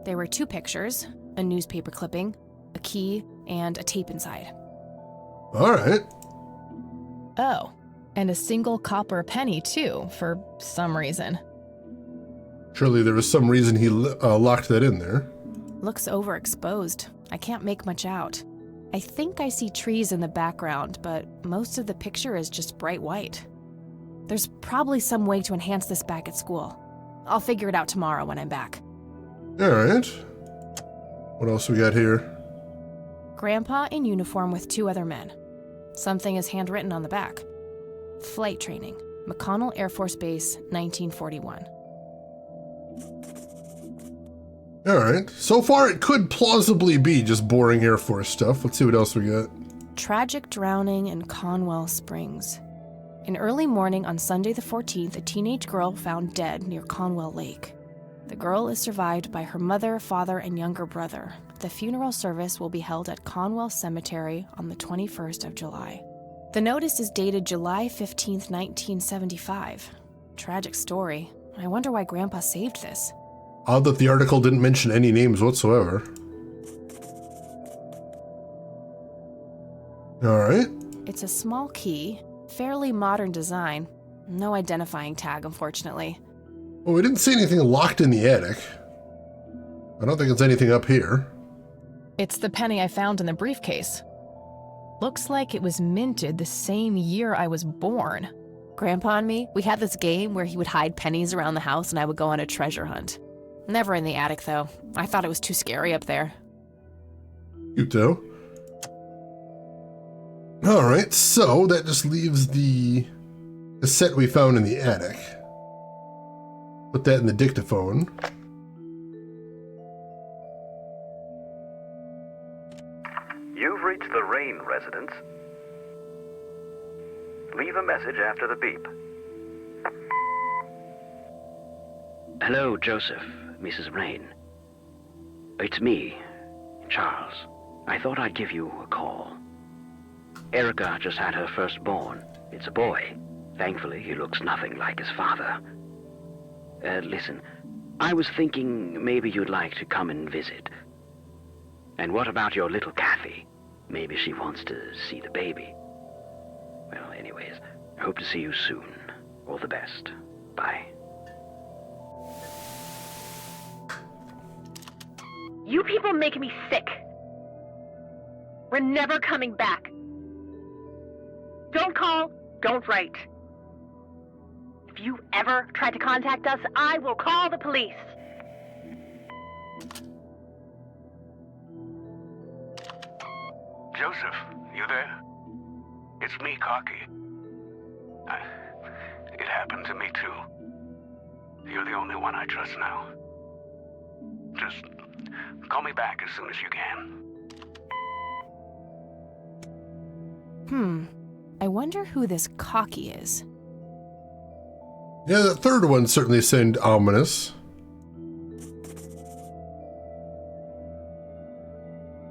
There were 2 pictures, a newspaper clipping, a key, and a tape inside. All right. Oh, and a single copper penny, too, for some reason. Surely there was some reason he locked that in there. Looks overexposed. I can't make much out. I think I see trees in the background, but most of the picture is just bright white. There's probably some way to enhance this back at school. I'll figure it out tomorrow when I'm back. Alright. What else we got here? Grandpa in uniform with 2 other men. Something is handwritten on the back. Flight training, McConnell Air Force Base, 1941. Alright. So far it could plausibly be just boring Air Force stuff. Let's see what else we got. Tragic drowning in Conwell Springs. In early morning on Sunday the 14th, a teenage girl found dead near Conwell Lake. The girl is survived by her mother, father, and younger brother. The funeral service will be held at Conwell Cemetery on the 21st of July. The notice is dated July 15th, 1975. Tragic story. I wonder why Grandpa saved this. Odd that the article didn't mention any names whatsoever. Alright. It's a small key, fairly modern design. No identifying tag, unfortunately. Well, we didn't see anything locked in the attic. I don't think it's anything up here. It's the penny I found in the briefcase. Looks like it was minted the same year I was born. Grandpa and me, we had this game where he would hide pennies around the house and I would go on a treasure hunt. Never in the attic, though. I thought it was too scary up there. You too. Alright, so that just leaves the cassette we found in the attic. Put that in the dictaphone. You've reached the Rain residence. Leave a message after the beep. Hello, Joseph, Mrs. Rain. It's me, Charles. I thought I'd give you a call. Erica just had her firstborn. It's a boy. Thankfully, he looks nothing like his father. Listen, I was thinking maybe you'd like to come and visit. And what about your little Kathy? Maybe she wants to see the baby. Well, anyways, hope to see you soon. All the best. Bye. You people make me sick. We're never coming back. Don't call, don't write. If you ever try to contact us, I will call the police. Joseph, you there? It's me, Cocky. It happened to me too. You're the only one I trust now. Just call me back as soon as you can. I wonder who this Cocky is. Yeah, that third one certainly seemed ominous.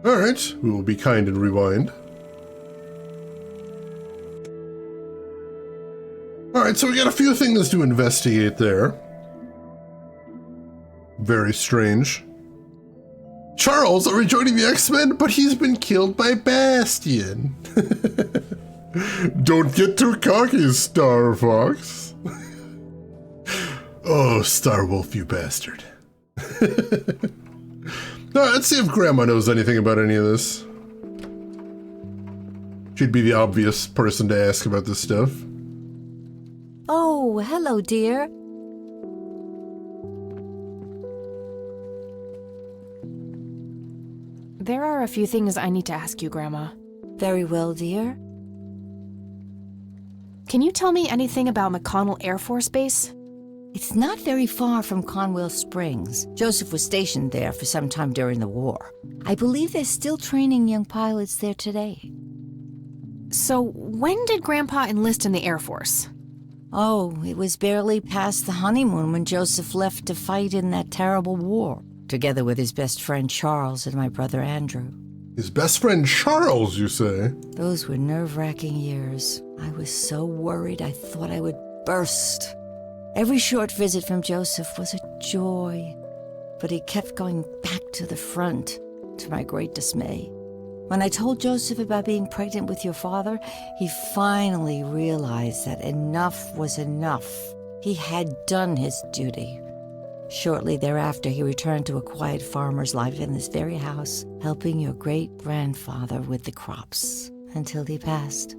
Alright, we will be kind and rewind. Alright, so we got a few things to investigate there. Very strange. Charles rejoining the X-Men, but he's been killed by Bastion. Don't get too cocky, Star Fox. Oh, Star Wolf, you bastard. Let's see if Grandma knows anything about any of this. She'd be the obvious person to ask about this stuff. Oh, hello, dear. There are a few things I need to ask you, Grandma. Very well, dear. Can you tell me anything about McConnell Air Force Base? It's not very far from Conwell Springs. Joseph was stationed there for some time during the war. I believe they're still training young pilots there today. So, when did Grandpa enlist in the Air Force? Oh, it was barely past the honeymoon when Joseph left to fight in that terrible war, together with his best friend Charles and my brother Andrew. His best friend Charles, you say? Those were nerve-wracking years. I was so worried I thought I would burst. Every short visit from Joseph was a joy, but he kept going back to the front, to my great dismay. When I told Joseph about being pregnant with your father, he finally realized that enough was enough. He had done his duty. Shortly thereafter, he returned to a quiet farmer's life in this very house, helping your great-grandfather with the crops until he passed.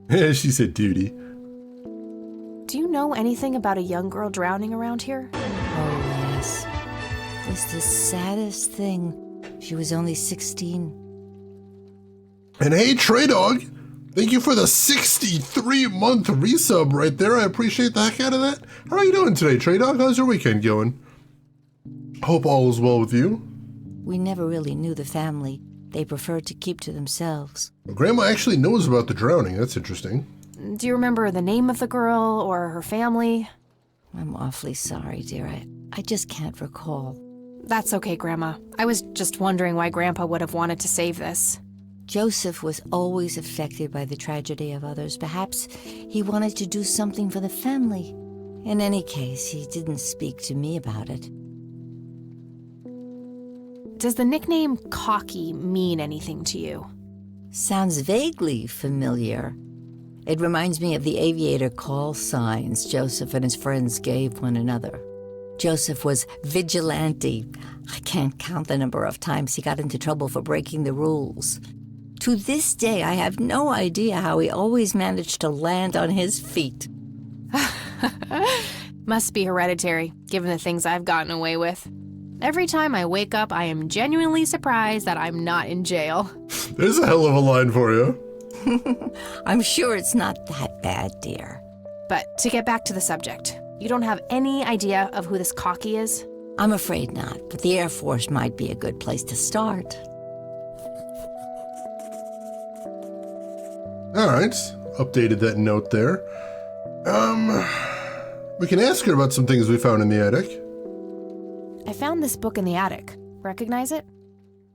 She said duty. Do you know anything about a young girl drowning around here? Oh, yes. It was the saddest thing. She was only 16. And hey, Trey Dog, thank you for the 63-month resub right there. I appreciate the heck out of that. How are you doing today, Trey Dog? How's your weekend going? Hope all is well with you. We never really knew the family. They preferred to keep to themselves. Well, Grandma actually knows about the drowning. That's interesting. Do you remember the name of the girl or her family? I'm awfully sorry, dear. I just can't recall. That's okay, Grandma. I was just wondering why Grandpa would have wanted to save this. Joseph was always affected by the tragedy of others. Perhaps he wanted to do something for the family. In any case, he didn't speak to me about it. Does the nickname Cocky mean anything to you? Sounds vaguely familiar. It reminds me of the aviator call signs Joseph and his friends gave one another. Joseph was vigilante. I can't count the number of times he got into trouble for breaking the rules. To this day, I have no idea how he always managed to land on his feet. Must be hereditary, given the things I've gotten away with. Every time I wake up, I am genuinely surprised that I'm not in jail. There's a hell of a line for you. I'm sure it's not that bad, dear. But to get back to the subject, you don't have any idea of who this Cocky is? I'm afraid not, but the Air Force might be a good place to start. All right, updated that note there. We can ask her about some things we found in the attic. I found this book in the attic. Recognize it?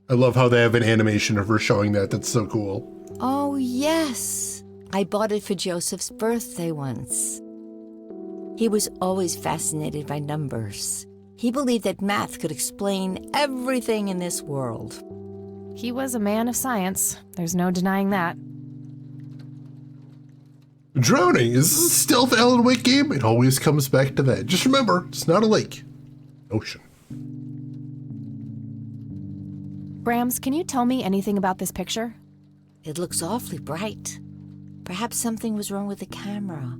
I love how they have an animation of her showing that. That's so cool. Oh, yes. I bought it for Joseph's birthday once. He was always fascinated by numbers. He believed that math could explain everything in this world. He was a man of science. There's no denying that. Drowning is a stealth Alan Wake game. It always comes back to that. Just remember, it's not a lake. Ocean. Grams, can you tell me anything about this picture? It looks awfully bright. Perhaps something was wrong with the camera.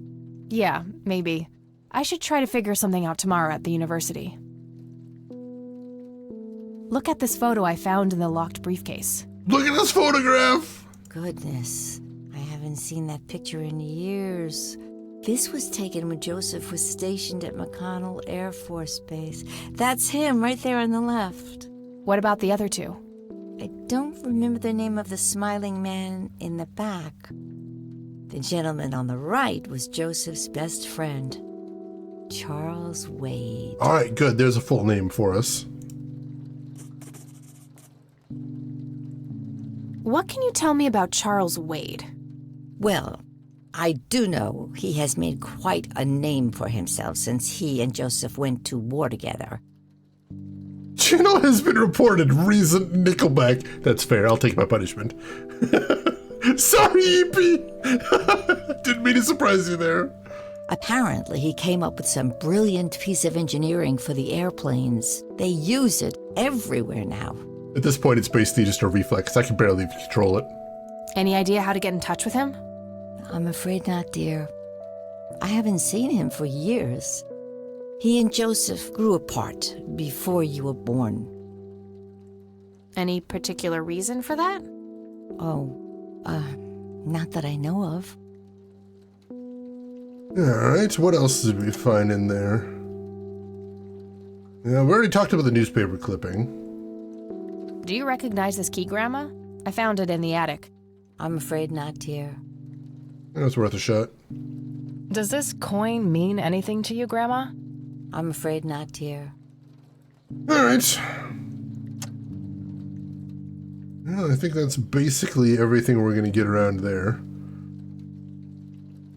Yeah, maybe. I should try to figure something out tomorrow at the university. Look at this photo I found in the locked briefcase. Look at this photograph! Goodness, I haven't seen that picture in years. This was taken when Joseph was stationed at McConnell Air Force Base. That's him right there on the left. What about the other two? I don't remember the name of the smiling man in the back. The gentleman on the right was Joseph's best friend, Charles Wade. All right, good. There's a full name for us. What can you tell me about Charles Wade? Well, I do know he has made quite a name for himself since he and Joseph went to war together. Channel has been reported recent Nickelback. That's fair. I'll take my punishment. Sorry, EP. Didn't mean to surprise you there. Apparently, he came up with some brilliant piece of engineering for the airplanes. They use it everywhere now. At this point, it's basically just a reflex. I can barely control it. Any idea how to get in touch with him? I'm afraid not, dear. I haven't seen him for years. He and Joseph grew apart before you were born. Any particular reason for that? Oh, not that I know of. Alright, what else did we find in there? Yeah, we already talked about the newspaper clipping. Do you recognize this key, Grandma? I found it in the attic. I'm afraid not, dear. It was worth a shot. Does this coin mean anything to you, Grandma? I'm afraid not, dear. Alright. Well, I think that's basically everything we're going to get around there.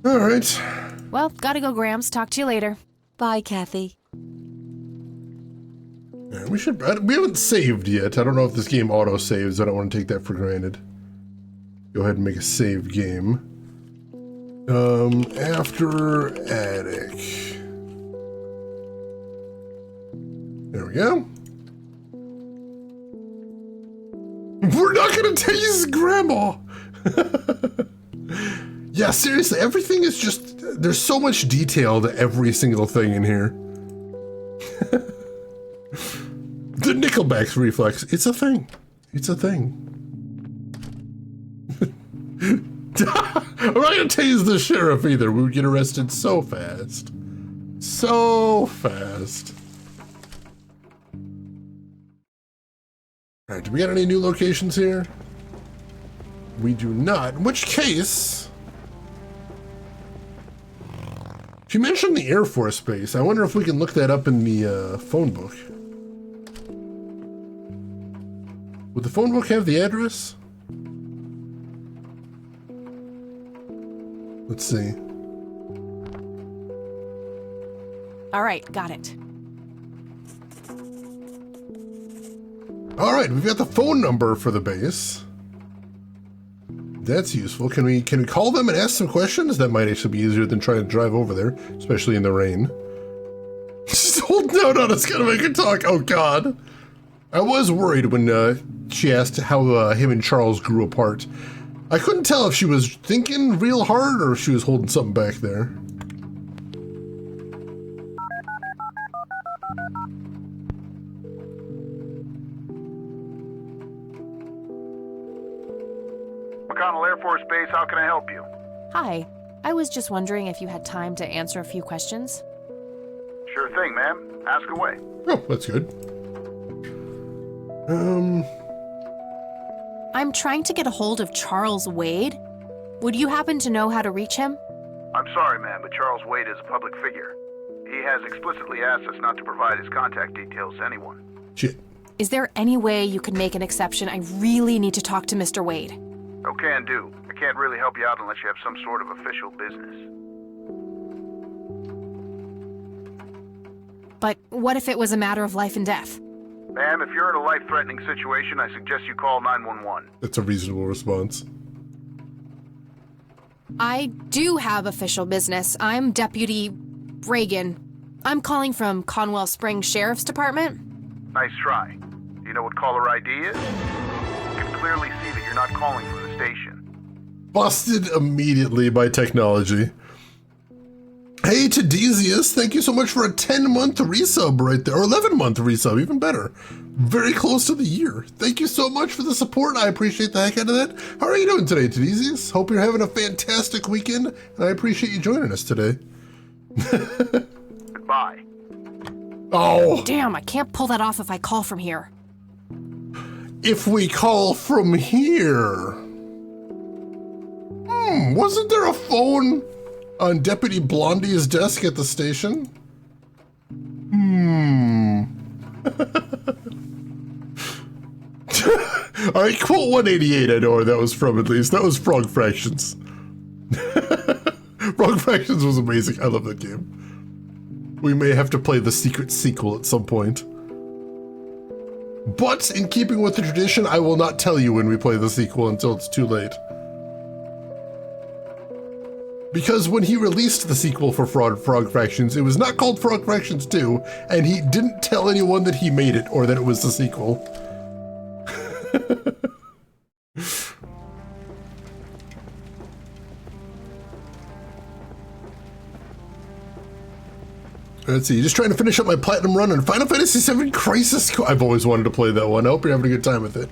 Alright. Well, gotta go, Grams. Talk to you later. Bye, Kathy. Yeah, we haven't saved yet. I don't know if this game auto-saves. I don't want to take that for granted. Go ahead and make a save game. After attic. There we go. We're not gonna tase Grandma! Yeah, seriously, everything is just... There's so much detail to every single thing in here. The Nickelback's reflex, it's a thing. It's a thing. I'm not gonna tase the sheriff either. We would get arrested so fast. So fast. Alright, do we got any new locations here? We do not. In which case... She mentioned the Air Force Base. I wonder if we can look that up in the phone book. Would the phone book have the address? Let's see. All right, got it. All right, we've got the phone number for the base. That's useful. Can we call them and ask some questions? That might actually be easier than trying to drive over there, especially in the rain. She's holding out on us, gonna make her talk. Oh God. I was worried when she asked how him and Charles grew apart. I couldn't tell if she was thinking real hard or if she was holding something back there. McConnell Air Force Base, how can I help you? Hi. I was just wondering if you had time to answer a few questions. Sure thing, ma'am. Ask away. Oh, that's good. I'm trying to get a hold of Charles Wade. Would you happen to know how to reach him? I'm sorry, ma'am, but Charles Wade is a public figure. He has explicitly asked us not to provide his contact details to anyone. Shit. Is there any way you could make an exception? I really need to talk to Mr. Wade. Oh, can do. I can't really help you out unless you have some sort of official business. But what if it was a matter of life and death? Ma'am, if you're in a life-threatening situation, I suggest you call 911. That's a reasonable response. I do have official business. I'm Deputy Reagan. I'm calling from Conwell Springs Sheriff's Department. Nice try. Do you know what caller ID is? You can clearly see that you're not calling from the station. Busted immediately by technology. Hey, Tadesius, thank you so much for a 10-month resub right there, or 11-month resub, even better. Very close to the year. Thank you so much for the support. I appreciate the heck out of that. How are you doing today, Tadesius? Hope you're having a fantastic weekend, and I appreciate you joining us today. Goodbye. Oh. Damn, I can't pull that off if I call from here. If we call from here... wasn't there a phone on Deputy Blondie's desk at the station? Alright, quote 188, I know where that was from at least. That was Frog Fractions. Frog Fractions was amazing. I love that game. We may have to play the secret sequel at some point. But in keeping with the tradition, I will not tell you when we play the sequel until it's too late. Because when he released the sequel for Frog Fractions, it was not called Frog Fractions 2, and he didn't tell anyone that he made it or that it was the sequel. Let's see, just trying to finish up my platinum run on Final Fantasy VII Crisis. I've always wanted to play that one. I hope you're having a good time with it.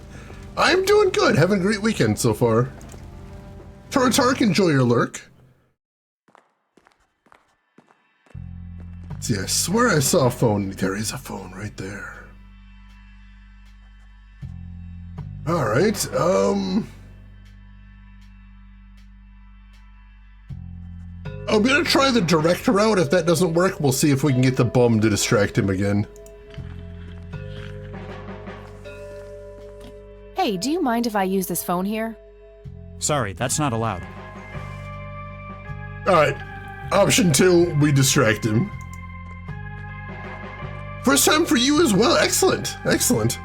I'm doing good, having a great weekend so far. Taratark, enjoy your lurk. See, I swear I saw a phone. There is a phone right there. All right, I'm gonna try the direct route. If that doesn't work, we'll see if we can get the bum to distract him again. Hey, do you mind if I use this phone here? Sorry, that's not allowed. All right, option 2, we distract him. First time for you as well. Excellent, excellent.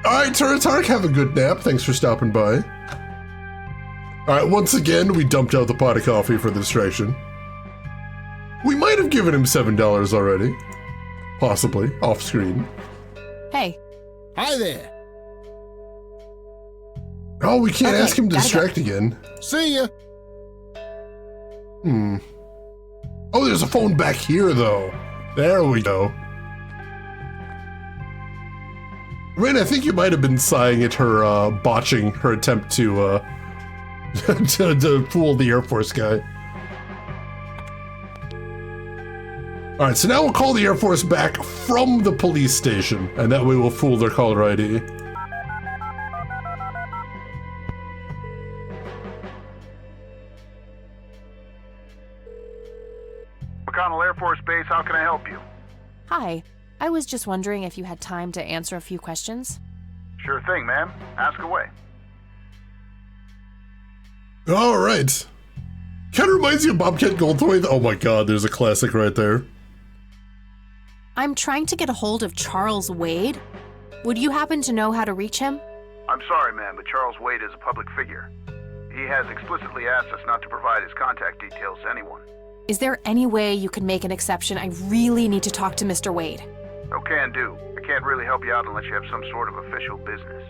All right, Taratark, have a good nap. Thanks for stopping by. Alright, once again, we dumped out the pot of coffee for the distraction. We might have given him $7 already. Possibly, off screen. Hey. Hi there. Oh, we can't Okay, ask him to gotta distract again. See ya. Oh, there's a phone back here, though. There we go. Rain, I think you might have been sighing at her botching her attempt to to fool the Air Force guy. Alright, so now we'll call the Air Force back from the police station, and that way we'll fool their caller ID. McConnell Air Force Base, how can I help you? Hi. I was just wondering if you had time to answer a few questions. Sure thing, ma'am. Ask away. Alright. Kind of reminds you of Bobcat Goldthwait. Oh my god, there's a classic right there. I'm trying to get a hold of Charles Wade. Would you happen to know how to reach him? I'm sorry, ma'am, but Charles Wade is a public figure. He has explicitly asked us not to provide his contact details to anyone. Is there any way you could make an exception? I really need to talk to Mr. Wade. No can do. I can't really help you out unless you have some sort of official business.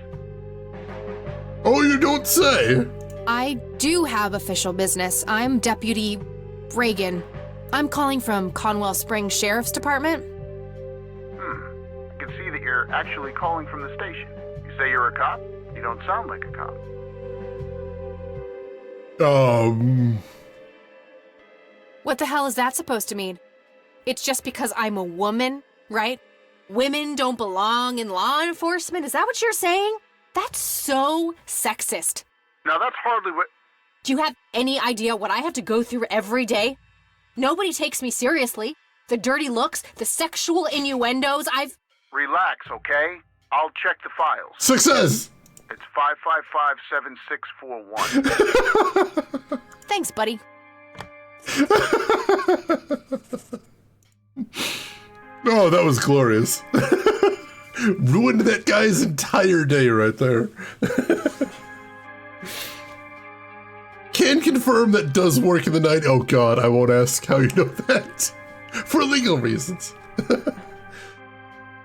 Oh, you don't say! I do have official business. I'm Deputy Reagan. I'm calling from Conwell Springs Sheriff's Department. I can see that you're actually calling from the station. You say you're a cop? You don't sound like a cop. What the hell is that supposed to mean? It's just because I'm a woman, right? Women don't belong in law enforcement? Is that what you're saying? That's so sexist. Now that's hardly what... Do you have any idea what I have to go through every day? Nobody takes me seriously. The dirty looks, the sexual innuendos, Relax, okay? I'll check the files. Success! It's 555-7641. Thanks, buddy. Oh, that was glorious. Ruined that guy's entire day right there. Can confirm that does work in the night. Oh god, I won't ask how you know that. For legal reasons.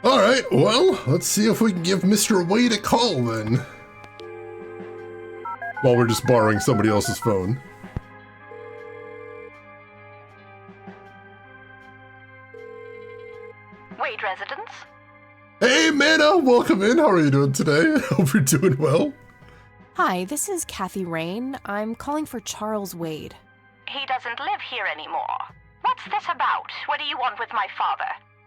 Alright, well, let's see if we can give Mr. Wade a call then. While we're just borrowing somebody else's phone. Wade residence? Hey, Mana, welcome in. How are you doing today? Hope you're doing well. Hi, this is Kathy Rain. I'm calling for Charles Wade. He doesn't live here anymore. What's this about? What do you want with my father?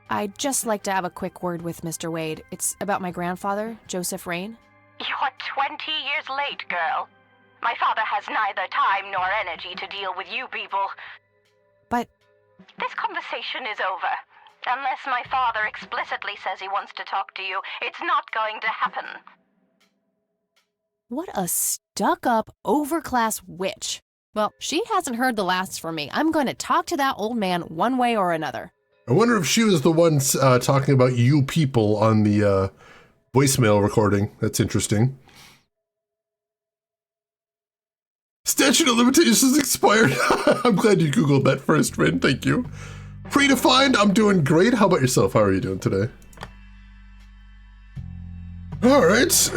I'd just like to have a quick word with Mr. Wade. It's about my grandfather, Joseph Rain. You're 20 years late, girl. My father has neither time nor energy to deal with you people. But... This conversation is over. Unless my father explicitly says he wants to talk to you, it's not going to happen. What a stuck-up, overclass witch. Well, she hasn't heard the last from me. I'm going to talk to that old man one way or another. I wonder if she was the one talking about you people on the voicemail recording. That's interesting. Statute of limitations expired. I'm glad you Googled that first, Rin. Thank you. Predefined, I'm doing great. How about yourself? How are you doing today? All right.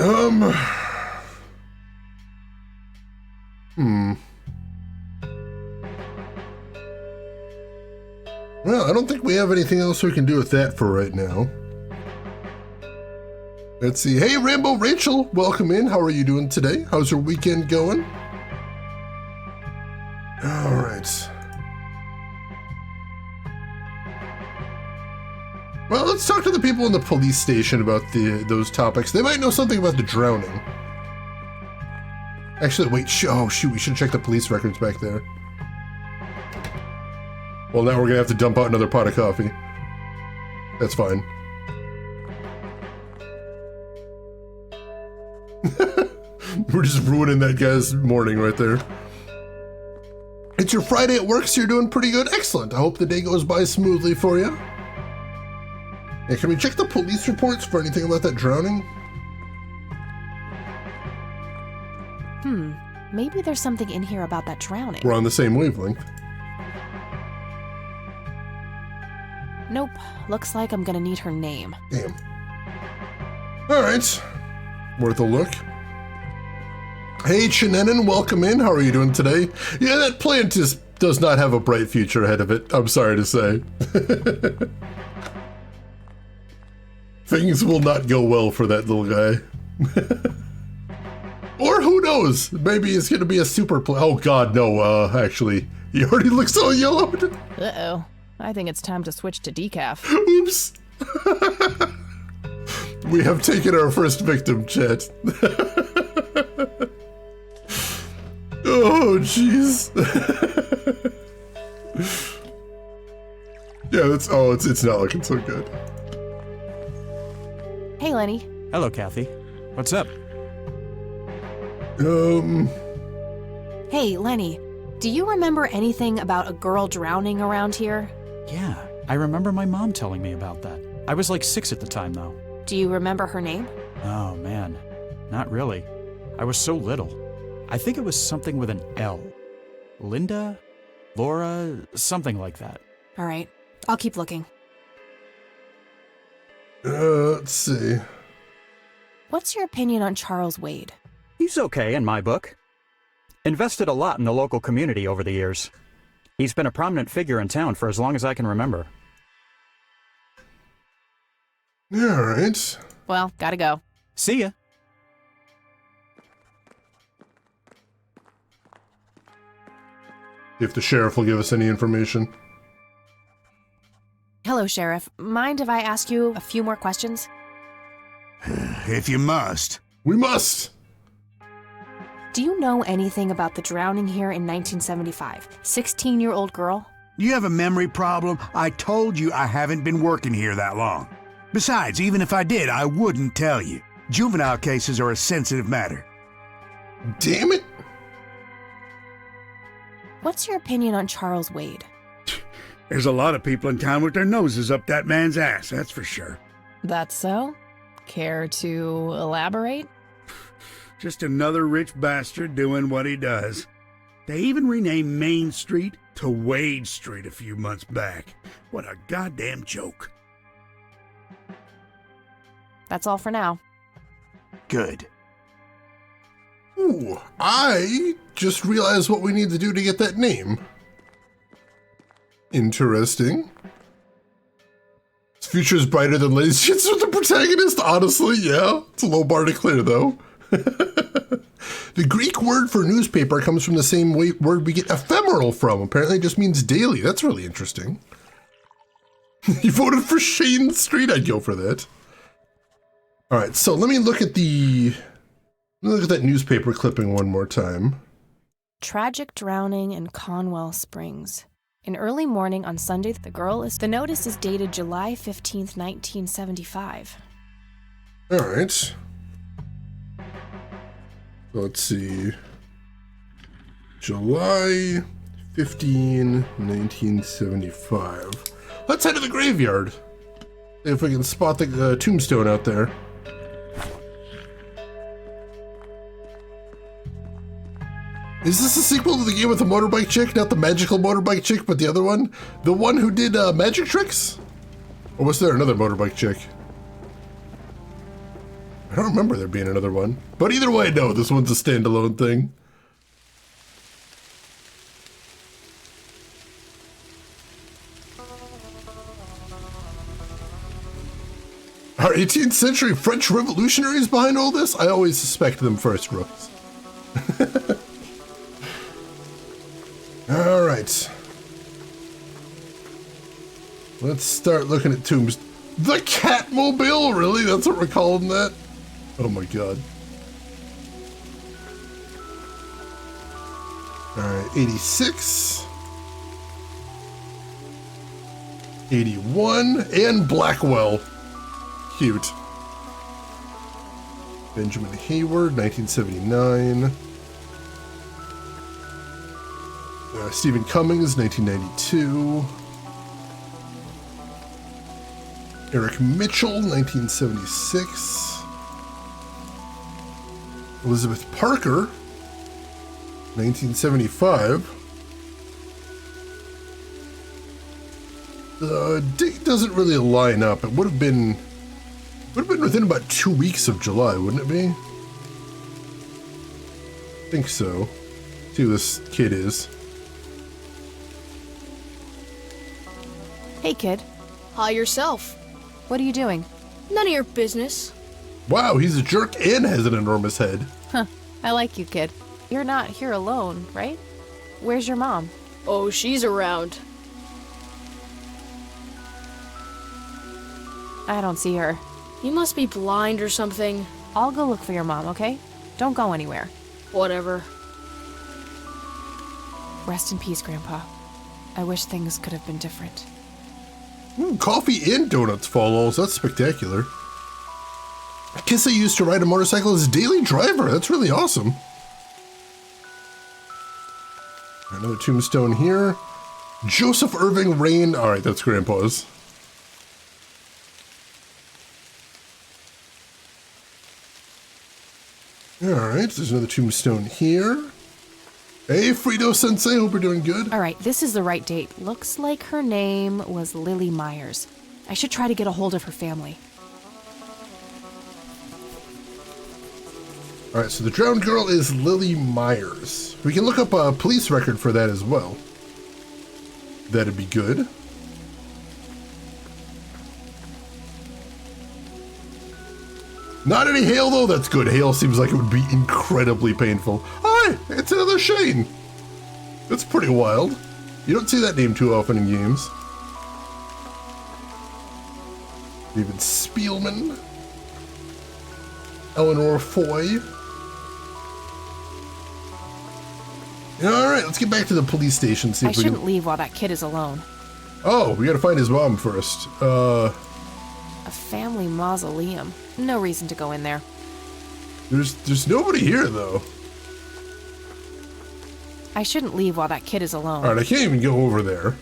Well, I don't think we have anything else we can do with that for right now. Let's see. Hey, Rambo Rachel, welcome in. How are you doing today? How's your weekend going? All right. Well, let's talk to the people in the police station about those topics. They might know something about the drowning. Actually, wait. Oh, shoot. We should check the police records back there. Well, now we're going to have to dump out another pot of coffee. That's fine. We're just ruining that guy's morning right there. It's your Friday at work, so you're doing pretty good. Excellent. I hope the day goes by smoothly for you. Hey, can we check the police reports for anything about that drowning? Maybe there's something in here about that drowning. We're on the same wavelength. Nope. Looks like I'm gonna need her name. Damn. Alright. Worth a look. Hey, Chinanen, welcome in. How are you doing today? Yeah, that plant does not have a bright future ahead of it, I'm sorry to say. Things will not go well for that little guy. Or who knows? Maybe he's gonna be a super oh god, no, actually. He already looks so yellowed. Uh-oh. I think it's time to switch to decaf. Oops. We have taken our first victim, chat. Oh, jeez. Yeah, it's not looking so good. Hey, Lenny. Hello, Kathy. What's up? Hey, Lenny. Do you remember anything about a girl drowning around here? Yeah, I remember my mom telling me about that. I was like 6 at the time, though. Do you remember her name? Oh, man. Not really. I was so little. I think it was something with an L. Linda? Laura? Something like that. All right. I'll keep looking. Let's see. What's your opinion on Charles Wade? He's okay in my book. Invested a lot in the local community over the years. He's been a prominent figure in town for as long as I can remember. All right. Well, gotta go. See ya. If the sheriff will give us any information. Hello, Sheriff. Mind if I ask you a few more questions? If you must. We must! Do you know anything about the drowning here in 1975? 16-year-old girl? You have a memory problem? I told you I haven't been working here that long. Besides, even if I did, I wouldn't tell you. Juvenile cases are a sensitive matter. Damn it! What's your opinion on Charles Wade? There's a lot of people in town with their noses up that man's ass, that's for sure. That's so? Care to elaborate? Just another rich bastard doing what he does. They even renamed Main Street to Wade Street a few months back. What a goddamn joke. That's all for now. Good. Ooh, I just realized what we need to do to get that name. Interesting. This future is brighter than Lazy Shits with the protagonist, honestly, yeah. It's a low bar to clear, though. The Greek word for newspaper comes from the same word we get ephemeral from. Apparently it just means daily. That's really interesting. You voted for Shane Street? I'd go for that. All right, so let me look at that newspaper clipping one more time. Tragic drowning in Conwell Springs. In early morning on Sunday, the notice is dated July 15th, 1975. All right. Let's see. July 15, 1975. Let's head to the graveyard. See if we can spot the tombstone out there. Is this a sequel to the game with the motorbike chick? Not the magical motorbike chick, but the other one? The one who did magic tricks? Or was there another motorbike chick? I don't remember there being another one. But either way, no, this one's a standalone thing. Are 18th century French revolutionaries behind all this? I always suspect them first, Rose. All right. Let's start looking at tombs. The Catmobile, really? That's what we're calling that? Oh my god. All right, 86. 81, and Blackwell. Cute. Benjamin Hayward, 1979. Stephen Cummings, 1992. Eric Mitchell, 1976. Elizabeth Parker, 1975. The date doesn't really line up. It would have been within about 2 weeks of July, wouldn't it be? I think so. See who this kid is. Hey, kid. Hi, yourself. What are you doing? None of your business. Wow, he's a jerk and has an enormous head. Huh. I like you, kid. You're not here alone, right? Where's your mom? Oh, she's around. I don't see her. You must be blind or something. I'll go look for your mom, okay? Don't go anywhere. Whatever. Rest in peace, Grandpa. I wish things could have been different. Coffee and donuts follows. That's spectacular. Kissa used to ride a motorcycle as a daily driver. That's really awesome. Another tombstone here. Joseph Irving Rain. All right, that's Grandpa's. All right, there's another tombstone here. Hey, Frito Sensei, hope you're doing good. All right, this is the right date. Looks like her name was Lily Myers. I should try to get a hold of her family. All right, so the drowned girl is Lily Myers. We can look up a police record for that as well. That'd be good. Not any hail, though. That's good. Hail seems like it would be incredibly painful. Hi, it's another Shane. That's pretty wild. You don't see that name too often in games. David Spielman. Eleanor Foy. All right, let's get back to the police station. See I if we can... shouldn't leave while that kid is alone. Oh, we gotta find his mom first. A family mausoleum. No reason to go in there. There's nobody here, though. I shouldn't leave while that kid is alone. All right, I can't even go over there.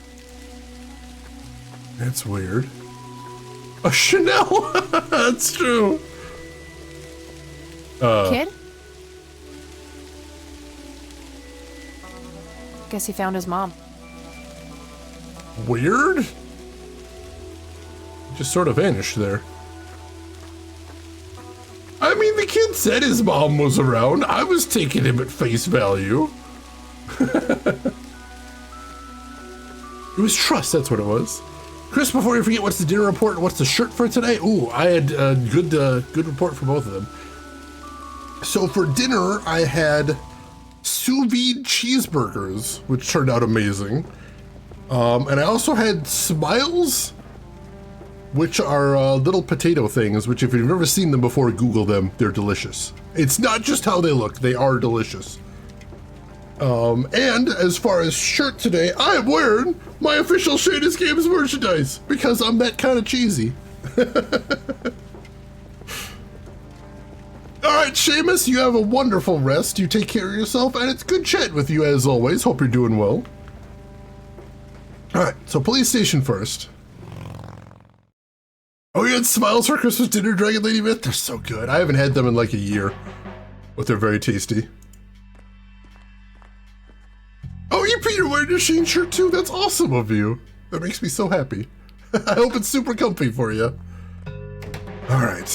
That's weird. A Chanel! That's true. Kid? Guess he found his mom. Weird? Just sort of vanished there. I mean, the kid said his mom was around. I was taking him at face value. It was trust, that's what it was. Chris, before you forget, what's the dinner report and what's the shirt for today? Ooh, I had a good report for both of them. So for dinner, I had sous vide cheeseburgers, which turned out amazing. And I also had Smiles, which are little potato things, which if you've never seen them before, Google them. They're delicious. It's not just how they look, they are delicious. And as far as shirt today, I am wearing my official Shadis Games merchandise because I'm that kind of cheesy. All right, Seamus, you have a wonderful rest. You take care of yourself, and it's good chat with you as always. Hope you're doing well. All right, so police station first. Oh, you had Smiles for Christmas dinner, Dragon Lady Myth? They're so good. I haven't had them in like a year, but they're very tasty. Oh, you're wearing your Sheen shirt too? That's awesome of you. That makes me so happy. I hope it's super comfy for you. All right.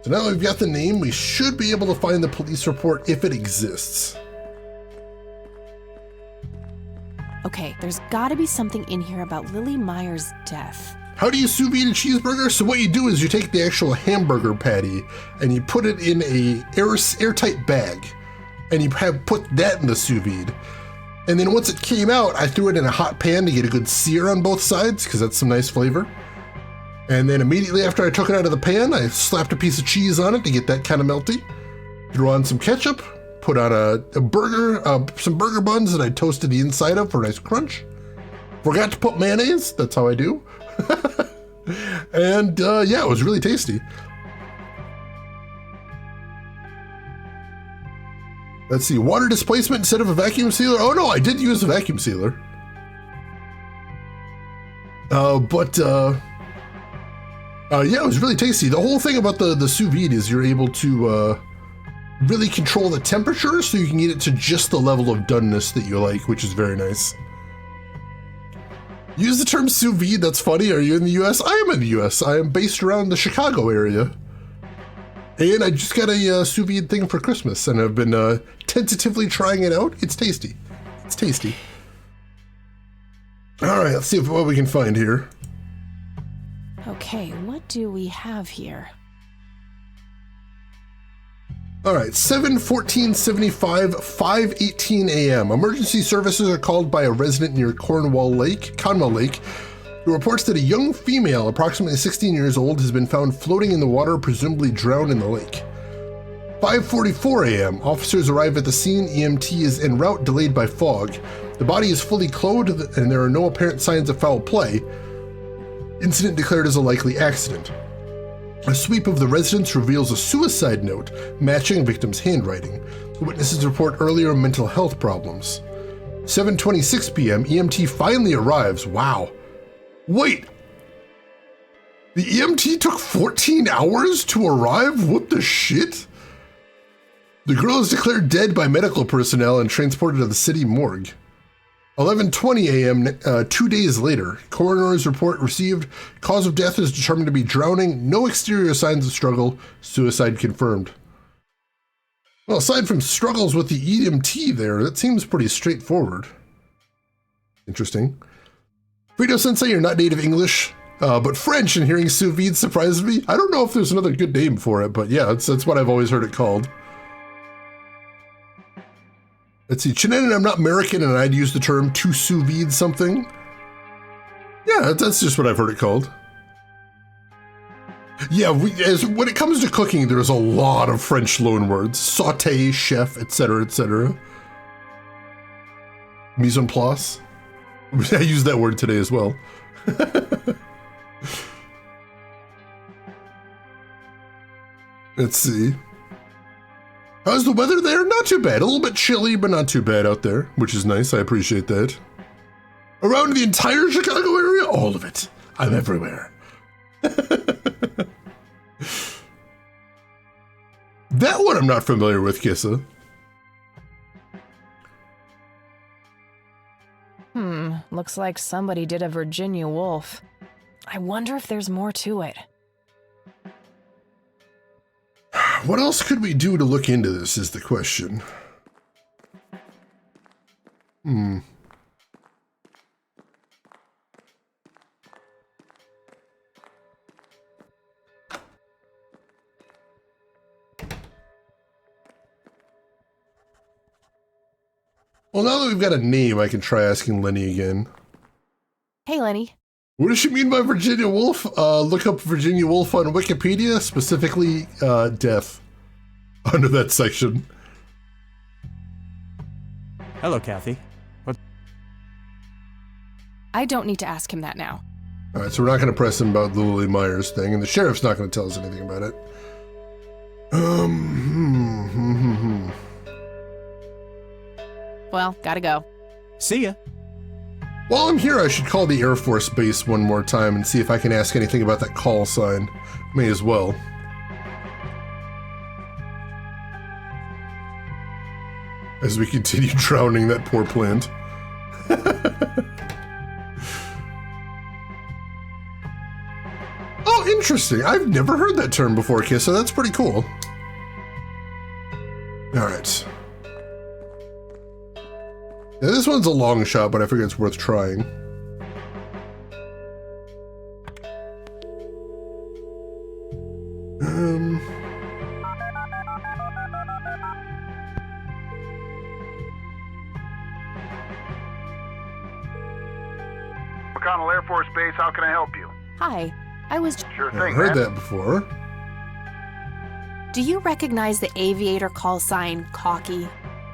So now that we've got the name, we should be able to find the police report if it exists. Okay, there's gotta be something in here about Lily Myers' death. How do you sous vide a cheeseburger? So what you do is you take the actual hamburger patty and you put it in a airtight bag, and you put that in the sous vide. And then once it came out, I threw it in a hot pan to get a good sear on both sides because that's some nice flavor. And then immediately after I took it out of the pan, I slapped a piece of cheese on it to get that kind of melty. Threw on some ketchup, put on a burger, some burger buns that I toasted the inside of for a nice crunch. Forgot to put mayonnaise, that's how I do. And yeah, it was really tasty. Let's see, water displacement instead of a vacuum sealer. Oh no, I did use a vacuum sealer. Yeah, it was really tasty. The whole thing about the sous vide is you're able to really control the temperature so you can get it to just the level of doneness that you like, which is very nice. Use the term sous vide, that's funny. Are you in the US? I am in the US. I am based around the Chicago area. And I just got a sous vide thing for Christmas, and I've been tentatively trying it out. It's tasty. It's tasty. All right, let's see what we can find here. Okay, what do we have here? All right, 7/14/75, 5:18 a.m. Emergency services are called by a resident near Conwell Lake, who reports that a young female, approximately 16 years old, has been found floating in the water, presumably drowned in the lake. 5:44 a.m. Officers arrive at the scene. EMT is en route, delayed by fog. The body is fully clothed, and there are no apparent signs of foul play. Incident declared as a likely accident. A sweep of the residence reveals a suicide note matching victim's handwriting. Witnesses report earlier mental health problems. 7:26 p.m. EMT finally arrives. Wow. Wait. The EMT took 14 hours to arrive? What the shit? The girl is declared dead by medical personnel and transported to the city morgue. 11:20 a.m. 2 days later, coroner's report received. Cause of death is determined to be drowning. No exterior signs of struggle. Suicide confirmed. Well, aside from struggles with the EMT there, that seems pretty straightforward. Interesting. Frito-sensei, you're not native English, but French, and hearing sous vide surprised me. I don't know if there's another good name for it, but yeah, that's what I've always heard it called. Let's see, Chinen, I'm not American, and I'd use the term to sous vide something. Yeah, that's just what I've heard it called. Yeah, when it comes to cooking, there's a lot of French loanwords. Sauté, chef, etc., etc. Mise en place. I used that word today as well. Let's see. How's the weather there? Not too bad. A little bit chilly, but not too bad out there, which is nice. I appreciate that. Around the entire Chicago area? All of it. I'm everywhere. That one I'm not familiar with, Kissa. Looks like somebody did a Virginia Woolf. I wonder if there's more to it. What else could we do to look into this is the question. Well, now that we've got a name, I can try asking Lenny again. Hey, Lenny. What does she mean by Virginia Woolf? Look up Virginia Woolf on Wikipedia, specifically death, under that section. Hello, Kathy. What? I don't need to ask him that now. All right, so we're not going to press him about the Lily Myers thing, and the sheriff's not going to tell us anything about it. Well, gotta go. See ya. While I'm here, I should call the Air Force Base one more time and see if I can ask anything about that call sign. May as well. As we continue drowning that poor plant. Oh, interesting. I've never heard that term before, Kiss, so that's pretty cool. All right. Yeah, this one's a long shot, but I figure it's worth trying. McConnell Air Force Base, how can I help you? Hi, I was... Sure thing, I've heard man. that before. Do you recognize the aviator call sign, Cocky?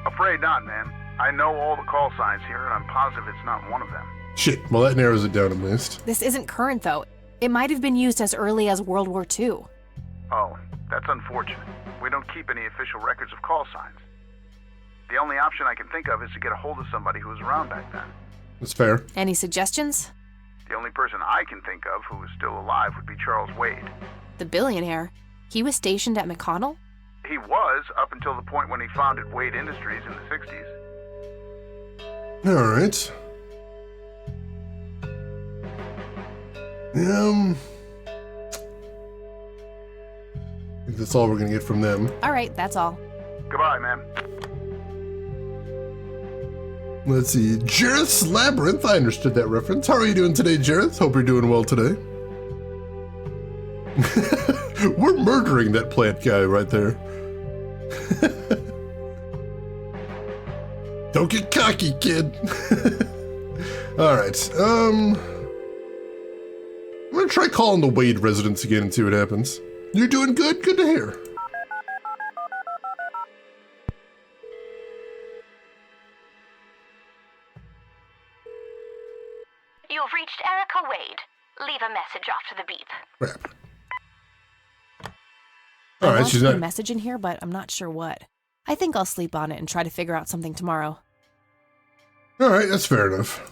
Afraid not, man. I know all the call signs here, and I'm positive it's not one of them. Shit, well that narrows it down at least. This isn't current, though. It might have been used as early as World War II. Oh, that's unfortunate. We don't keep any official records of call signs. The only option I can think of is to get a hold of somebody who was around back then. That's fair. Any suggestions? The only person I can think of who is still alive would be Charles Wade. The billionaire. He was stationed at McConnell? He was, up until the point when he founded Wade Industries in the 60s. All right. I think that's all we're gonna get from them. All right, that's all. Goodbye, ma'am. Let's see. Jareth's Labyrinth. I understood that reference. How are you doing today, Jareth? Hope you're doing well today. We're murdering that plant guy right there. Don't get cocky, kid. All right. I'm gonna try calling the Wade residence again and see what happens. You're doing good? Good to hear. You've reached Erica Wade. Leave a message after the beep. Crap. I All right, lost she's a not. message in here, but I'm not sure what. I think I'll sleep on it and try to figure out something tomorrow. All right, that's fair enough.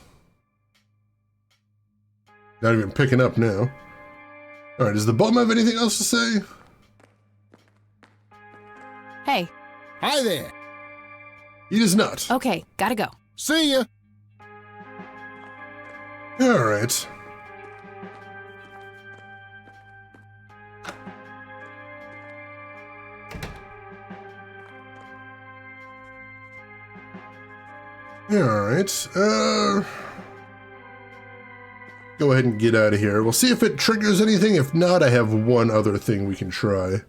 Not even picking up now. All right, does the bum have anything else to say? Hey. Hi there. He does not. Okay, gotta go. See ya. All right. All right. Go ahead and get out of here. We'll see if it triggers anything. If not, I have one other thing we can try.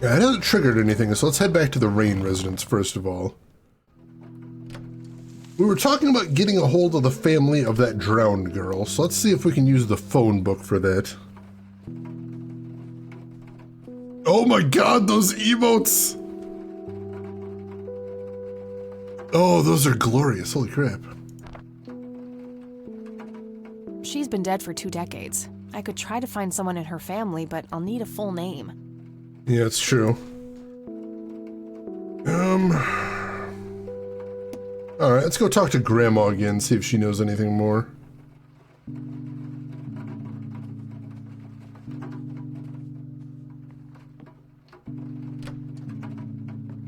Yeah, it hasn't triggered anything, so let's head back to the Rain residence first of all. We were talking about getting a hold of the family of that drowned girl, so let's see if we can use the phone book for that. Oh my god, those emotes! Oh, those are glorious. Holy crap. She's been dead for 2 decades. I could try to find someone in her family, but I'll need a full name. Yeah, it's true. Alright, let's go talk to Grandma again, see if she knows anything more.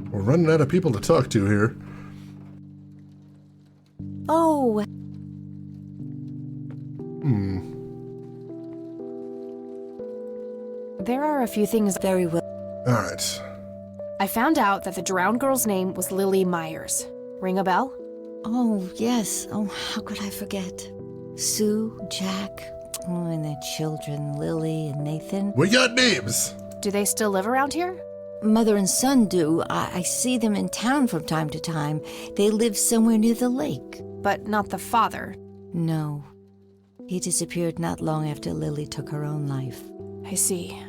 We're running out of people to talk to here. Oh. There are a few things. Very well. Alright. I found out that the drowned girl's name was Lily Myers. Ring a bell? Oh, yes. Oh, how could I forget? Sue, Jack, and their children, Lily and Nathan. We got names! Do they still live around here? Mother and son do. I see them in town from time to time. They live somewhere near the lake. But not the father? No. He disappeared not long after Lily took her own life. I see.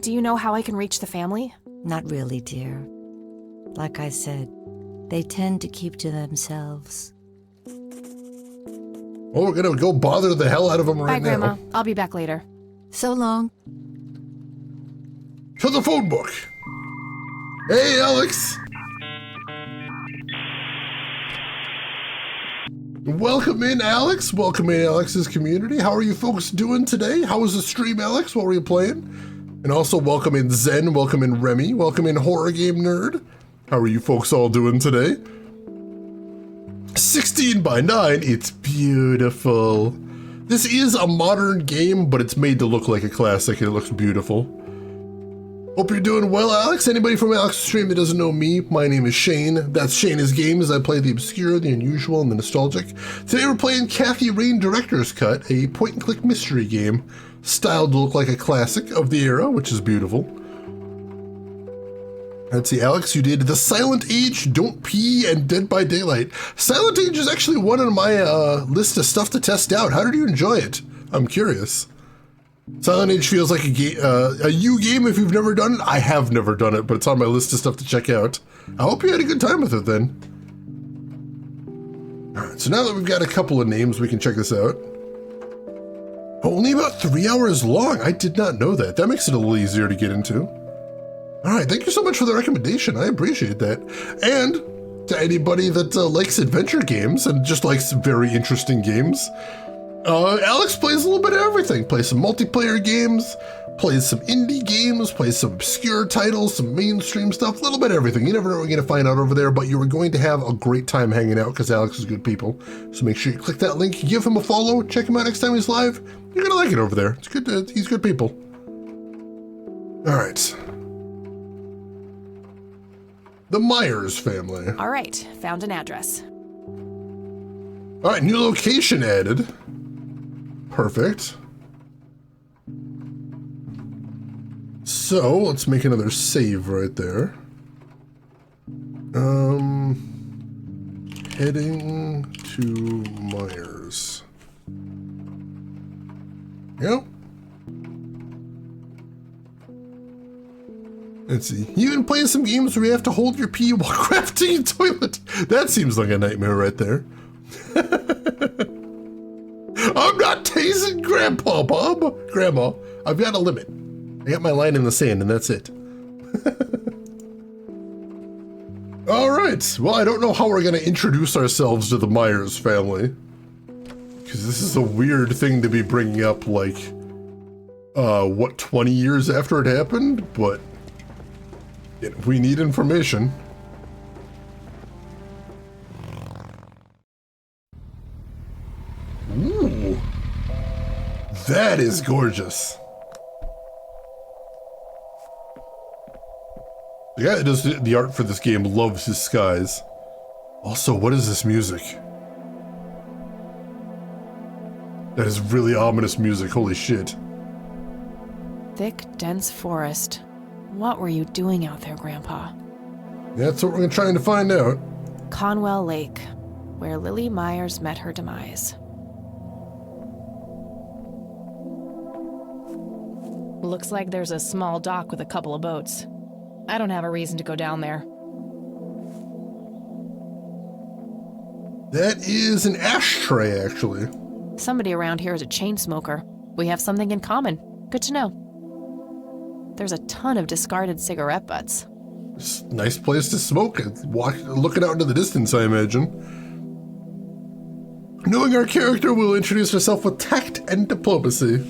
Do you know how I can reach the family? Not really, dear. Like I said, they tend to keep to themselves. Well, we're gonna go bother the hell out of them right Bye, Grandma. now. I'll be back later. So long. To the phone book. Hey, Alex. Welcome in, Alex. Welcome in, Alex's community. How are you folks doing today? How was the stream, Alex? What were you playing? And also welcome in Zen. Welcome in Remy. Welcome in Horror Game Nerd. How are you folks all doing today? 16:9. It's beautiful. This is a modern game, but it's made to look like a classic, and it looks beautiful. Hope you're doing well, Alex. Anybody from Alex's stream that doesn't know me, my name is Shane. That's Shane is Games. I play the obscure, the unusual, and the nostalgic. Today we're playing Kathy Rain Director's Cut, a point-and-click mystery game, styled to look like a classic of the era, which is beautiful. Let's see, Alex, you did The Silent Age, Don't Pee, and Dead by Daylight. Silent Age is actually one on my list of stuff to test out. How did you enjoy it? I'm curious. Silent Age feels like a you game if you've never done it. I have never done it, but it's on my list of stuff to check out. I hope you had a good time with it then. Alright, so now that we've got a couple of names, we can check this out. Only about 3 hours long. I did not know that. That makes it a little easier to get into. Alright, thank you so much for the recommendation. I appreciate that. And to anybody that likes adventure games and just likes very interesting games, Alex plays a little bit of everything. Plays some multiplayer games, Plays some indie games, plays some obscure titles, some mainstream stuff, a little bit of everything. You never know what you're going to find out over there, but you are going to have a great time hanging out because Alex is good people. So make sure you click that link, give him a follow, check him out next time he's live. You're going to like it over there. It's good. He's good people. All right. The Myers family. All right, found an address. All right, new location added. Perfect. So let's make another save right there. Heading to Myers. Yep. Let's see. You even playing some games where you have to hold your pee while crafting a toilet. That seems like a nightmare right there. I'm not tasing Grandpa, Bob. Grandma, I've got a limit. I got my line in the sand and that's it. All right. Well, I don't know how we're going to introduce ourselves to the Myers family. Because this is a weird thing to be bringing up like, 20 years after it happened? But we need information. Ooh. That is gorgeous. The guy that does the art for this game loves his skies. Also, what is this music? That is really ominous music, holy shit. Thick, dense forest. What were you doing out there, Grandpa? That's what we're trying to find out. Conwell Lake, where Lily Myers met her demise. Looks like there's a small dock with a couple of boats. I don't have a reason to go down there. That is an ashtray, actually. Somebody around here is a chain smoker. We have something in common. Good to know. There's a ton of discarded cigarette butts. It's a nice place to smoke. Looking out into the distance, I imagine. Knowing our character, we'll introduce ourselves with tact and diplomacy.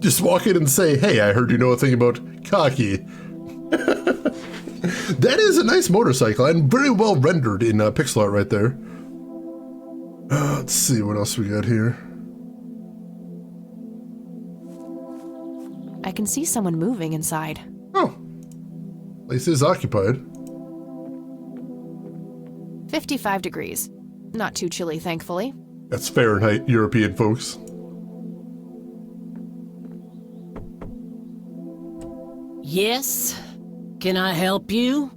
Just walk in and say, hey, I heard you know a thing about cocky. That is a nice motorcycle and very well rendered in pixel art right there. Let's see what else we got here. I can see someone moving inside. Oh. Place is occupied. 55 degrees. Not too chilly, thankfully. That's Fahrenheit, European folks. Yes? Can I help you?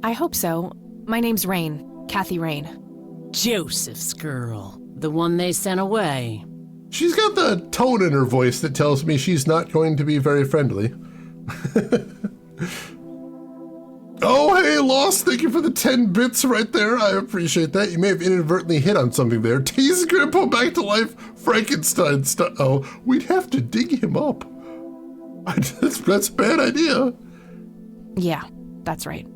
I hope so. My name's Rain. Kathy Rain. Joseph's girl. The one they sent away. She's got the tone in her voice that tells me she's not going to be very friendly. Oh, hey, Lost, thank you for the 10 bits right there. I appreciate that. You may have inadvertently hit on something there. Tease Grandpa back to life, Frankenstein style. Oh, we'd have to dig him up. That's a bad idea. Yeah, that's right.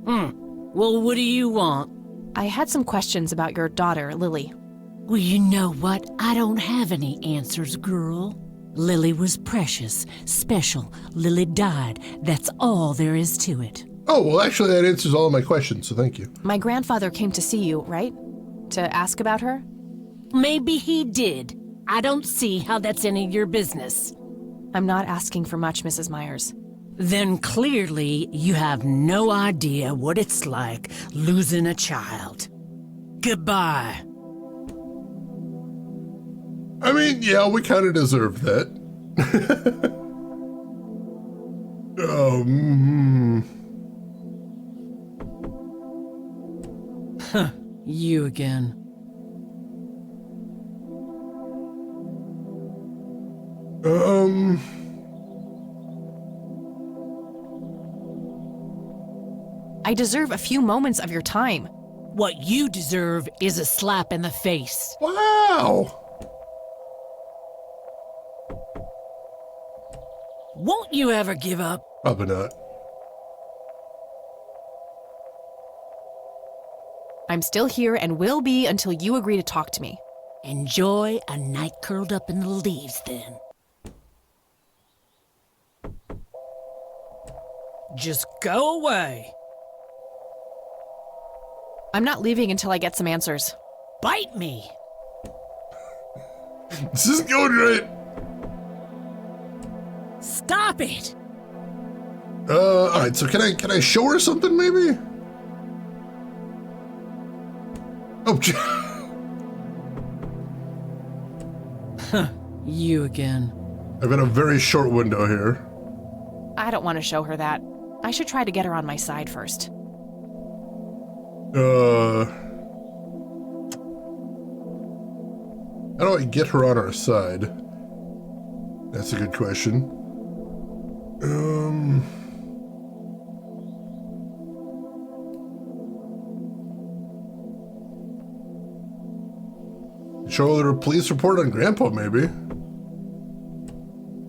Well, what do you want? I had some questions about your daughter, Lily. Well, you know what? I don't have any answers, girl. Lily was precious, special. Lily died. That's all there is to it. Oh, well, actually, that answers all of my questions, so thank you. My grandfather came to see you, right? To ask about her? Maybe he did. I don't see how that's any of your business. I'm not asking for much, Mrs. Myers. Then clearly you have no idea what it's like losing a child. Goodbye. I mean, yeah, we kind of deserve that. You again. I deserve a few moments of your time. What you deserve is a slap in the face. Wow! Won't you ever give up? Probably not. I'm still here and will be until you agree to talk to me. Enjoy a night curled up in the leaves, then. Just go away. I'm not leaving until I get some answers. Bite me. This isn't going right. Stop it. Alright, so can I show her something maybe? Oh, You again. I've got a very short window here. I don't want to show her that. I should try to get her on my side first. How do I get her on our side? That's a good question. Show her a police report on Grandpa, maybe.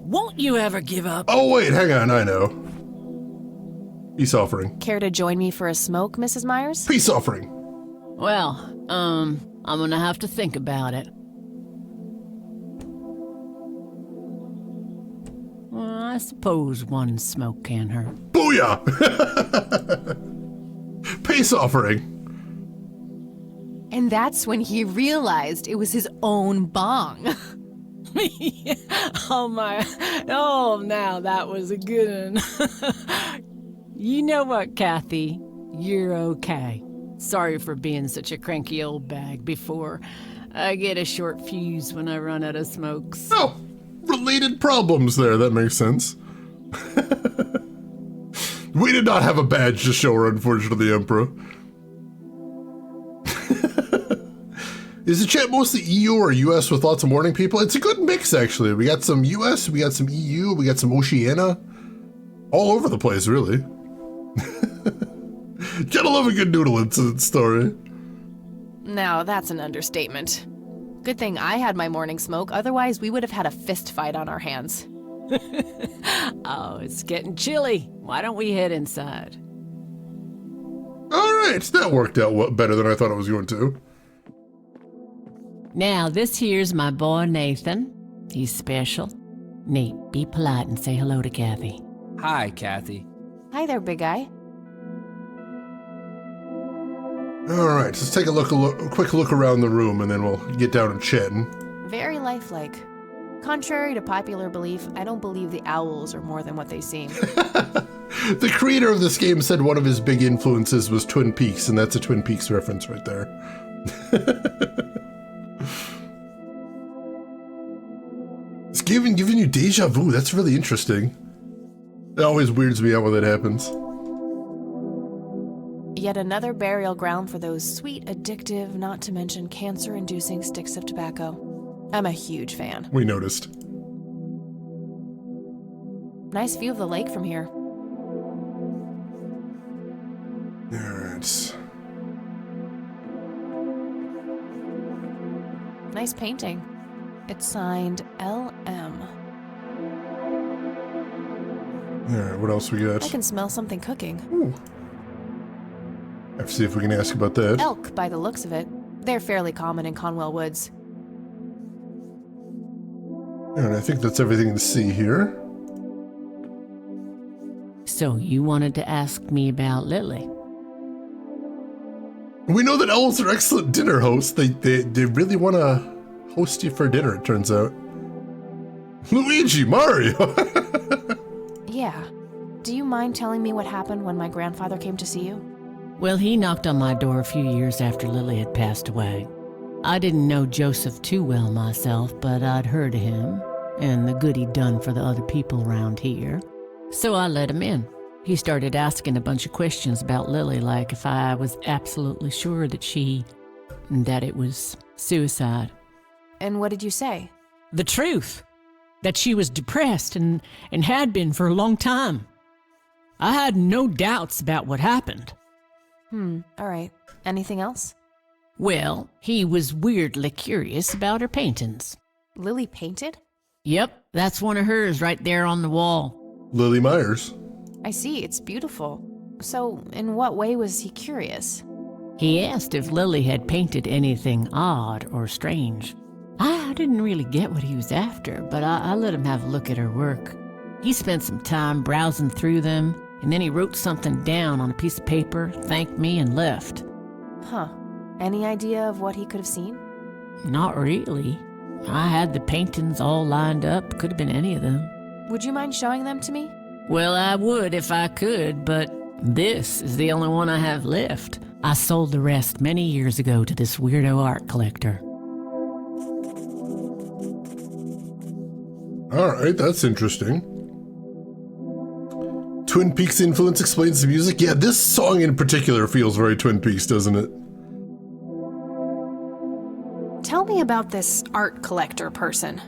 Won't you ever give up? Oh, wait, hang on, I know. Peace offering. Care to join me for a smoke, Mrs. Myers? Peace offering. Well, I'm gonna have to think about it. Well, I suppose one smoke can hurt. Booyah! Peace offering. And that's when he realized it was his own bong. Oh my, oh, now that was a good one. You know what, Kathy? You're okay. Sorry for being such a cranky old bag before. I get a short fuse when I run out of smokes. Oh, related problems there, that makes sense. We did not have a badge to show her, unfortunately, Emperor. Is the chat mostly EU or US with lots of morning people? It's a good mix, actually. We got some US, we got some EU, we got some Oceania. All over the place, really. Gotta love a good noodle incident story. Now, that's an understatement. Good thing I had my morning smoke, otherwise we would have had a fist fight on our hands. Oh, it's getting chilly. Why don't we head inside? All right, that worked out better than I thought it was going to. Now, this here's my boy Nathan. He's special. Nate, be polite and say hello to Kathy. Hi, Kathy. Hi there, big guy. All right, let's take a quick look around the room, and then we'll get down to chatting. Very lifelike. Contrary to popular belief, I don't believe the owls are more than what they seem. The creator of this game said one of his big influences was Twin Peaks, and that's a Twin Peaks reference right there. It's giving you deja vu. That's really interesting. It always weirds me out when that happens. Yet another burial ground for those sweet, addictive, not to mention cancer-inducing sticks of tobacco. I'm a huge fan. We noticed. Nice view of the lake from here. Alright. Nice painting. It's signed LM. Alright, what else we got? I can smell something cooking. Ooh. Have to see if we can ask about that. Elk, by the looks of it. They're fairly common in Conwell Woods. And I think that's everything to see here. So you wanted to ask me about Lily? We know that owls are excellent dinner hosts. They really want to host you for dinner, it turns out. Luigi, Mario! Yeah. Do you mind telling me what happened when my grandfather came to see you? Well, he knocked on my door a few years after Lily had passed away. I didn't know Joseph too well myself, but I'd heard of him and the good he'd done for the other people around here. So I let him in. He started asking a bunch of questions about Lily, like if I was absolutely sure that it was suicide. And what did you say? The truth. That she was depressed and had been for a long time. I had no doubts about what happened. All right. Anything else? Well, he was weirdly curious about her paintings. Lily painted? Yep, that's one of hers right there on the wall. Lily Myers. I see, it's beautiful. So, in what way was he curious? He asked if Lily had painted anything odd or strange. I didn't really get what he was after, but I let him have a look at her work. He spent some time browsing through them, and then he wrote something down on a piece of paper, thanked me, and left. Huh. Any idea of what he could have seen? Not really. I had the paintings all lined up. Could have been any of them. Would you mind showing them to me? Well, I would if I could, but this is the only one I have left. I sold the rest many years ago to this weirdo art collector. All right, that's interesting. Twin Peaks influence explains the music. Yeah, this song in particular feels very Twin Peaks, doesn't it? Tell me about this art collector person.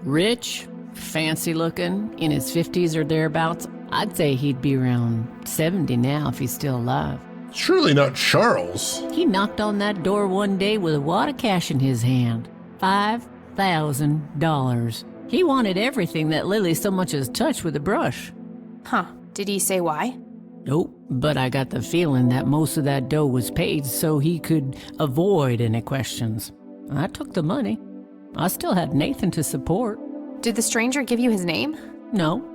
Rich, fancy looking, in his 50s or thereabouts. I'd say he'd be around 70 now if he's still alive. Surely not Charles. He knocked on that door one day with a wad of cash in his hand. $5,000. He wanted everything that Lily so much as touched with a brush. Huh. Did he say why? Nope, but I got the feeling that most of that dough was paid so he could avoid any questions. I took the money. I still had Nathan to support. Did the stranger give you his name? No.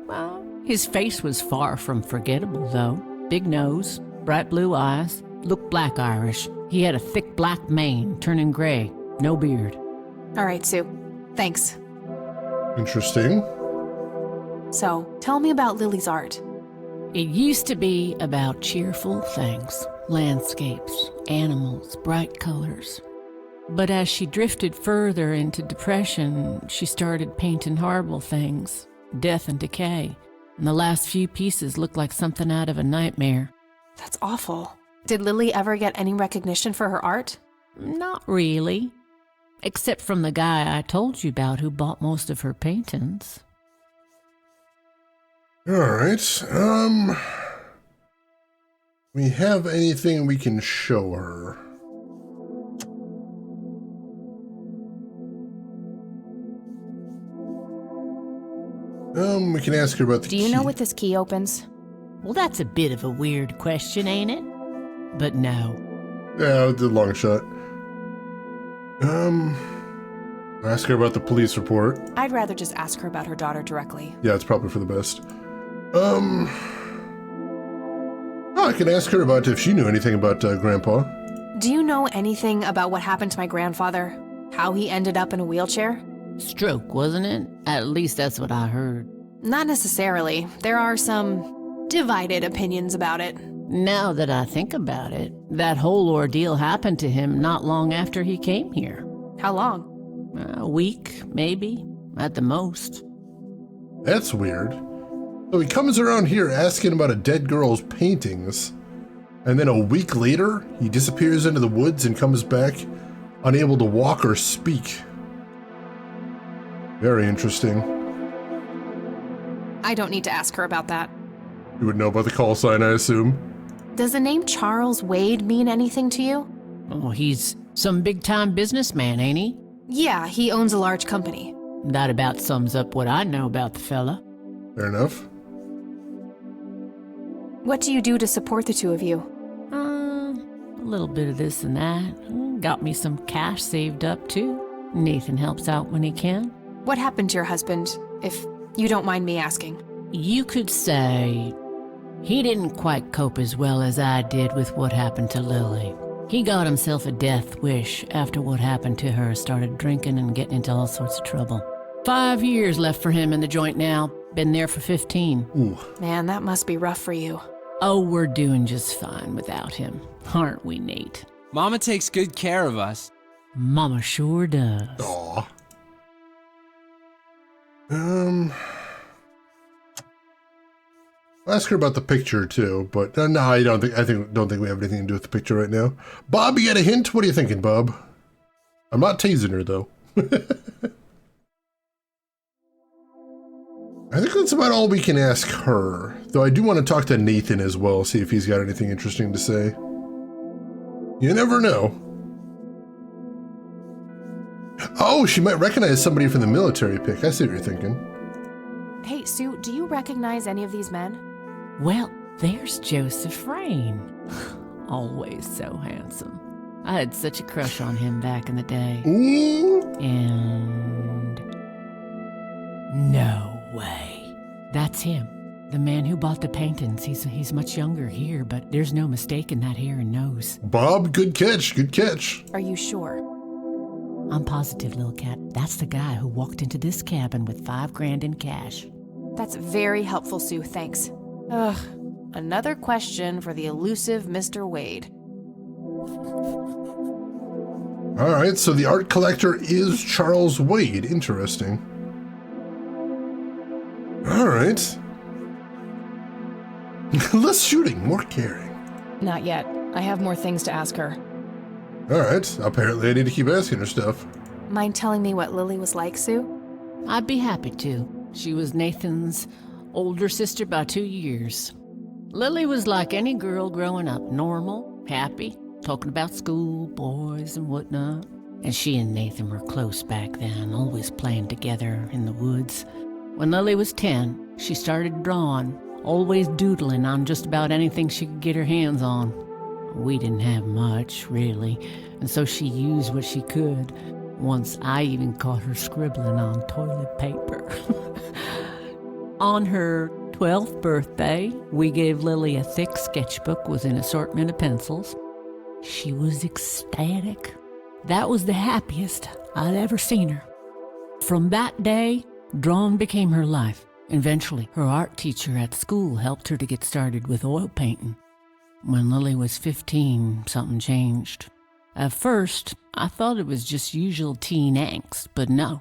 Well, his face was far from forgettable, though. Big nose, bright blue eyes, looked black Irish. He had a thick black mane, turning gray, no beard. All right, Sue. Thanks. Interesting. So, tell me about Lily's art. It used to be about cheerful things, landscapes, animals, bright colors. But as she drifted further into depression, she started painting horrible things, death and decay. And the last few pieces looked like something out of a nightmare. That's awful. Did Lily ever get any recognition for her art? Not really. Except from the guy I told you about who bought most of her paintings. All right. We have anything we can show her? We can ask her about the key. Do you know what this key opens? Well, that's a bit of a weird question, ain't it? But no. Yeah, the long shot. Ask her about the police report. I'd rather just ask her about her daughter directly. Yeah, it's probably for the best. I can ask her about if she knew anything about Grandpa. Do you know anything about what happened to my grandfather? How he ended up in a wheelchair? Stroke, wasn't it? At least that's what I heard. Not necessarily. There are some divided opinions about it. Now that I think about it, that whole ordeal happened to him not long after he came here. How long? A week, maybe, at the most. That's weird. So he comes around here asking about a dead girl's paintings, and then a week later, he disappears into the woods and comes back unable to walk or speak. Very interesting. I don't need to ask her about that. You would know about the call sign, I assume. Does the name Charles Wade mean anything to you? Oh, he's some big-time businessman, ain't he? Yeah, he owns a large company. That about sums up what I know about the fella. Fair enough. What do you do to support the two of you? A little bit of this and that. Got me some cash saved up, too. Nathan helps out when he can. What happened to your husband, if you don't mind me asking? You could say he didn't quite cope as well as I did with what happened to Lily. He got himself a death wish after what happened to her, started drinking and getting into all sorts of trouble. 5 years left for him in the joint now. Been there for 15. Ooh. Man, that must be rough for you. Oh, we're doing just fine without him. Aren't we, Nate? Mama takes good care of us. Mama sure does. Aw. I'll ask her about the picture too, but no, I don't think we have anything to do with the picture right now. Bob, you got a hint? What are you thinking, Bob? I'm not tasing her though. I think that's about all we can ask her, though I do want to talk to Nathan as well, see if he's got anything interesting to say. You never know. Oh, she might recognize somebody from the military pic. I see what you're thinking. Hey, Sue, do you recognize any of these men? Well, there's Joseph Rain. Always so handsome. I had such a crush on him back in the day. Ooh. And... no way. That's him. The man who bought the paintings, he's much younger here, but there's no mistaking that hair and nose. Bob, good catch, good catch. Are you sure? I'm positive, little cat. That's the guy who walked into this cabin with $5,000 in cash. That's very helpful, Sue. Thanks. Ugh. Another question for the elusive Mr. Wade. All right, so the art collector is Charles Wade. Interesting. All right. Less shooting, more caring. Not yet. I have more things to ask her. All right, apparently I need to keep asking her stuff. Mind telling me what Lily was like, Sue? I'd be happy to. She was Nathan's older sister by 2 years. Lily was like any girl growing up, normal, happy, talking about school, boys, and whatnot. And she and Nathan were close back then, always playing together in the woods. When Lily was 10, she started drawing, always doodling on just about anything she could get her hands on. We didn't have much, really, and so she used what she could. Once I even caught her scribbling on toilet paper. On her 12th birthday, we gave Lily a thick sketchbook with an assortment of pencils. She was ecstatic. That was the happiest I'd ever seen her. From that day, drawing became her life. Eventually, her art teacher at school helped her to get started with oil painting. When Lily was 15, something changed. At first, I thought it was just usual teen angst, but no,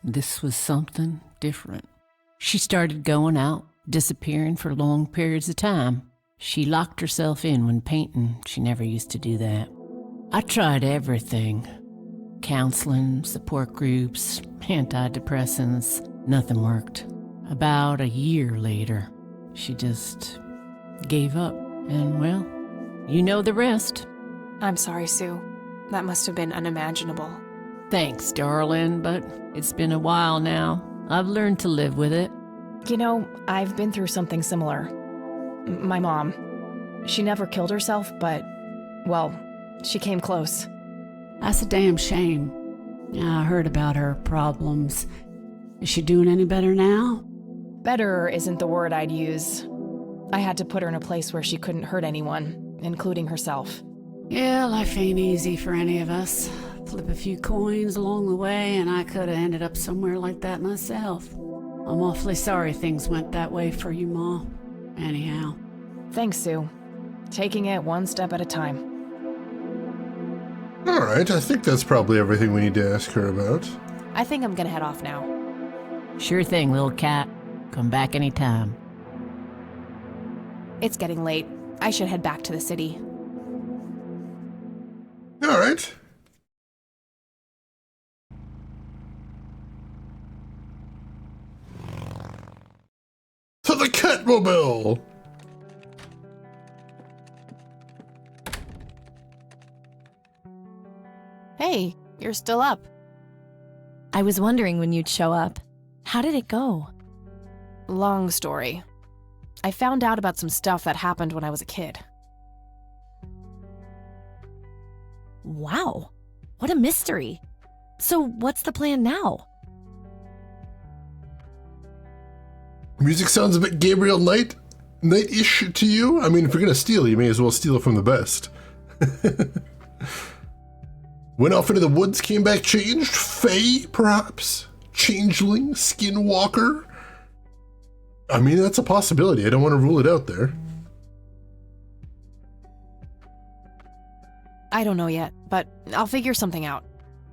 this was something different. She started going out, disappearing for long periods of time. She locked herself in when painting. She never used to do that. I tried everything. Counseling, support groups, antidepressants. Nothing worked. About a year later, she just gave up. And, well, you know the rest. I'm sorry, Sue. That must have been unimaginable. Thanks, darling, but it's been a while now. I've learned to live with it. You know, I've been through something similar. My mom. She never killed herself, but, well, she came close. That's a damn shame. I heard about her problems. Is she doing any better now? Better isn't the word I'd use. I had to put her in a place where she couldn't hurt anyone, including herself. Yeah, life ain't easy for any of us. Flip a few coins along the way, and I could have ended up somewhere like that myself. I'm awfully sorry things went that way for you, Ma. Anyhow. Thanks, Sue. Taking it one step at a time. All right, I think that's probably everything we need to ask her about. I think I'm gonna head off now. Sure thing, little cat. Come back anytime. It's getting late. I should head back to the city. All right. To the Catmobile! Hey, you're still up. I was wondering when you'd show up. How did it go? Long story. I found out about some stuff that happened when I was a kid. Wow, what a mystery. So what's the plan now? Music sounds a bit Gabriel Knight-ish to you? I mean, if you're gonna steal, you may as well steal it from the best. Went off into the woods, came back changed? Fae, perhaps? Changeling? Skinwalker? I mean, that's a possibility. I don't want to rule it out there. I don't know yet, but I'll figure something out.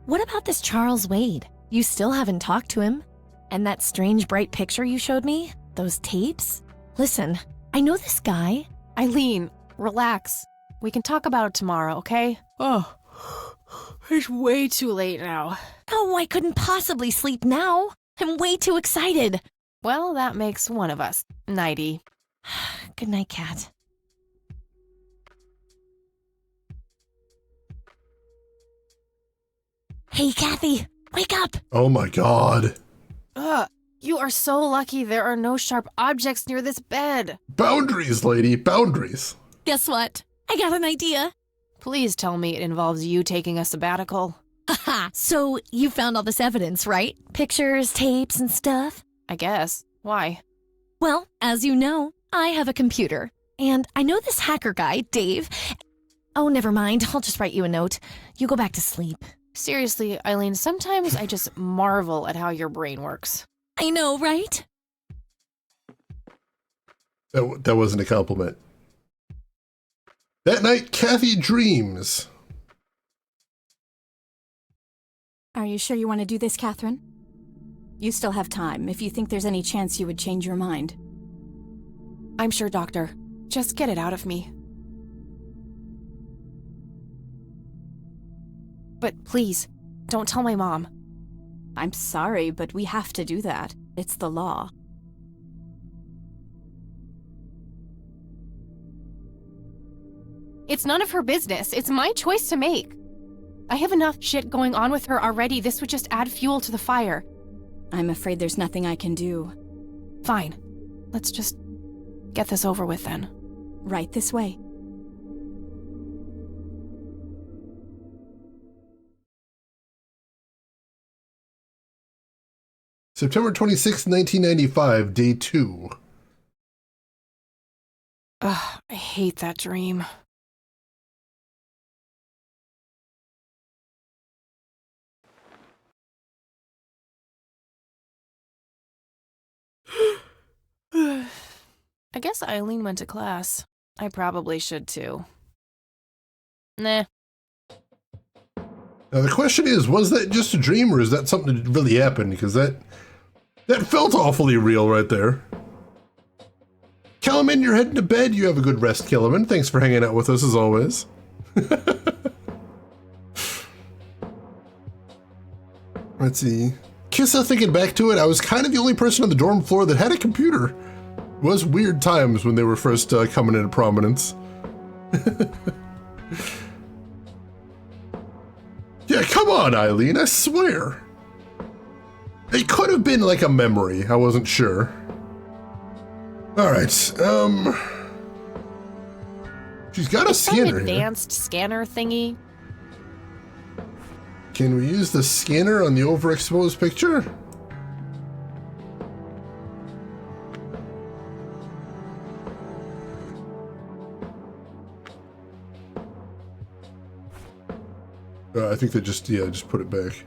What about this Charles Wade? You still haven't talked to him? And that strange bright picture you showed me? Those tapes? Listen, I know this guy. Eileen, relax. We can talk about it tomorrow, okay? Oh, it's way too late now. Oh, I couldn't possibly sleep now. I'm way too excited. Well, that makes one of us. Nighty. Good night, Cat. Hey, Kathy, wake up! Oh my god. You are so lucky there are no sharp objects near this bed. Boundaries, lady, boundaries. Guess what? I got an idea. Please tell me it involves you taking a sabbatical. Haha, so you found all this evidence, right? Pictures, tapes, and stuff? I guess. Why? Well, as you know, I have a computer. And I know this hacker guy, Dave. Oh, never mind. I'll just write you a note. You go back to sleep. Seriously, Eileen, sometimes I just marvel at how your brain works. I know, right? That wasn't a compliment. That night, Kathy dreams. Are you sure you want to do this, Catherine? You still have time, if you think there's any chance you would change your mind. I'm sure, Doctor. Just get it out of me. But please, don't tell my mom. I'm sorry, but we have to do that. It's the law. It's none of her business. It's my choice to make. I have enough shit going on with her already. This would just add fuel to the fire. I'm afraid there's nothing I can do. Fine. Let's just get this over with then. Right this way. September 26, 1995, day 2. Ugh, I hate that dream. I guess Eileen went to class. I probably should too. Nah. Now the question is, was that just a dream or is that something that really happened? Because that felt awfully real right there. Kellerman, you're heading to bed. You have a good rest, Kellerman. Thanks for hanging out with us as always. Let's see. Kissa, thinking back to it, I was kind of the only person on the dorm floor that had a computer. It was weird times when they were first coming into prominence. Yeah, come on, Eileen, I swear. It could have been like a memory, I wasn't sure. Alright, she's got a scanner an advanced scanner thingy. Can we use the scanner on the overexposed picture? I think they just put it back.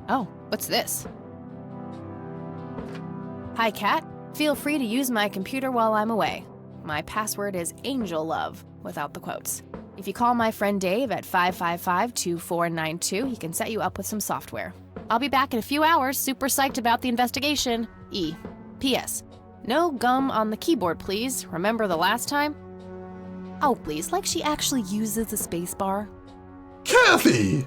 Oh, what's this? Hi, Kat. Feel free to use my computer while I'm away. My password is AngelLove, without the quotes. If you call my friend Dave at 555-2492, he can set you up with some software. I'll be back in a few hours, super psyched about the investigation. E. P.S. No gum on the keyboard, please. Remember the last time? Oh, please, like she actually uses the spacebar. Kathy!